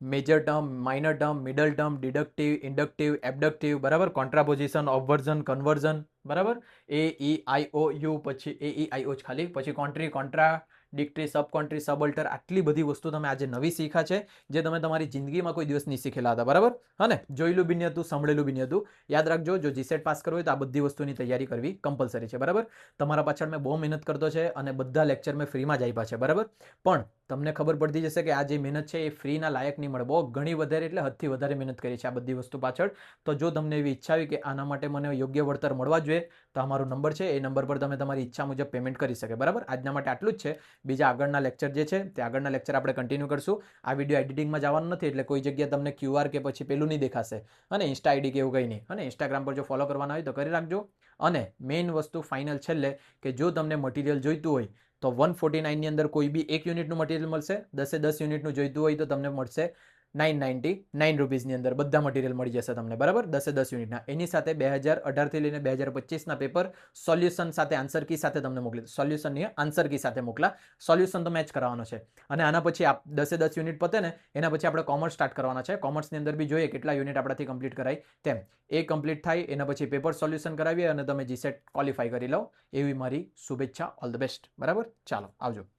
major term, minor term, middle term, deductive, inductive, abductive. બરાબર, કોન્ટ્રાપોઝિશન, ઓબ્વર્ઝન, કન્વર્ઝન. બરાબર, AEIOU, પછી AEIO જ ખાલી, પછી contrary, contradictory, subcontrary, subaltern. આટલી બધી વસ્તુ તમે આજે નવી શીખ્યા છે જે તમે તમારી જિંદગીમાં કોઈ દિવસ નહીં શીખેલા હતા. બરાબર, હા, જોયેલું બી નહીં હતું, સાંભળેલું બી નહીં હતું. યાદ રાખજો, જો જીસેટ પાસ કરવું હોય તો આ બધી વસ્તુની તૈયારી કરવી કમ્પલસરી છે. બરાબર, તમારા પાછળ મેં બહુ મહેનત કરતો છે અને બધા લેક્ચર મેં ફ્રીમાં જ આપ્યા છે. બરાબર, પણ તમને ખબર પડતી જશે કે આ જે મહેનત છે એ ફ્રીના લાયક નહીં મળે. બહુ ઘણી વધારે એટલે હદથી વધારે મહેનત કરી છે આ બધી વસ્તુ પાછળ. તો જો તમને એવી ઈચ્છા હોય કે આના માટે મને યોગ્ય વળતર મળવા જોઈએ તો અમારો નંબર છે, એ નંબર પર તમે તમારી ઈચ્છા મુજબ પેમેન્ટ કરી શકે. બરાબર, આજના માટે આટલું જ છે. બીજા આગળના લેક્ચર જે છે તે આગળના લેક્ચર આપણે કન્ટિન્યુ કરશું. આ વિડીયો એડિટિંગમાં જવાનું નથી, એટલે કોઈ જગ્યાએ તમને QR કે પછી પેલું નહીં દેખાશે, અને ઇન્સ્ટા આઈડી કે એવું કંઈ નહીં. અને ઇન્સ્ટાગ્રામ પર જો ફોલો કરવાના હોય તો કરી રાખજો. અને મેઇન વસ્તુ ફાઇનલ છેલ્લે કે જો તમને મટીરિયલ જોઈતું હોય તો 149 ની અંદર કોઈ બી એક યુનિટનું મટીરિયલ મળશે. 10 યુનિટનું જોઈતું હોય તો તમને મળશે 999 રૂપીસની અંદર બધા મટીરિયલ મળી જશે તમને. બરાબર, 10 યુનિટના. એની સાથે 2018 થી લઈને 2025ના પેપર સોલ્યુશન સાથે, આન્સર કી સાથે તમને મોકલી. સોલ્યુશનની આન્સર કી સાથે મોકલા. સોલ્યુશન તો મેચ કરાવવાનો છે. અને આના પછી 10 યુનિટ પતે ને એના પછી આપણે કોમર્સ સ્ટાર્ટ કરવાના છે. કોમર્સની અંદર બી જોઈએ કેટલા યુનિટ આપણાથી કમ્પ્લીટ કરાય તેમ. એ કમ્પ્લીટ થાય એના પછી પેપર સોલ્યુશન કરાવીએ અને તમે જીસેટ ક્વોલિફાય કરી લો એવી મારી શુભેચ્છા. All the best. બરાબર, ચાલો આવજો.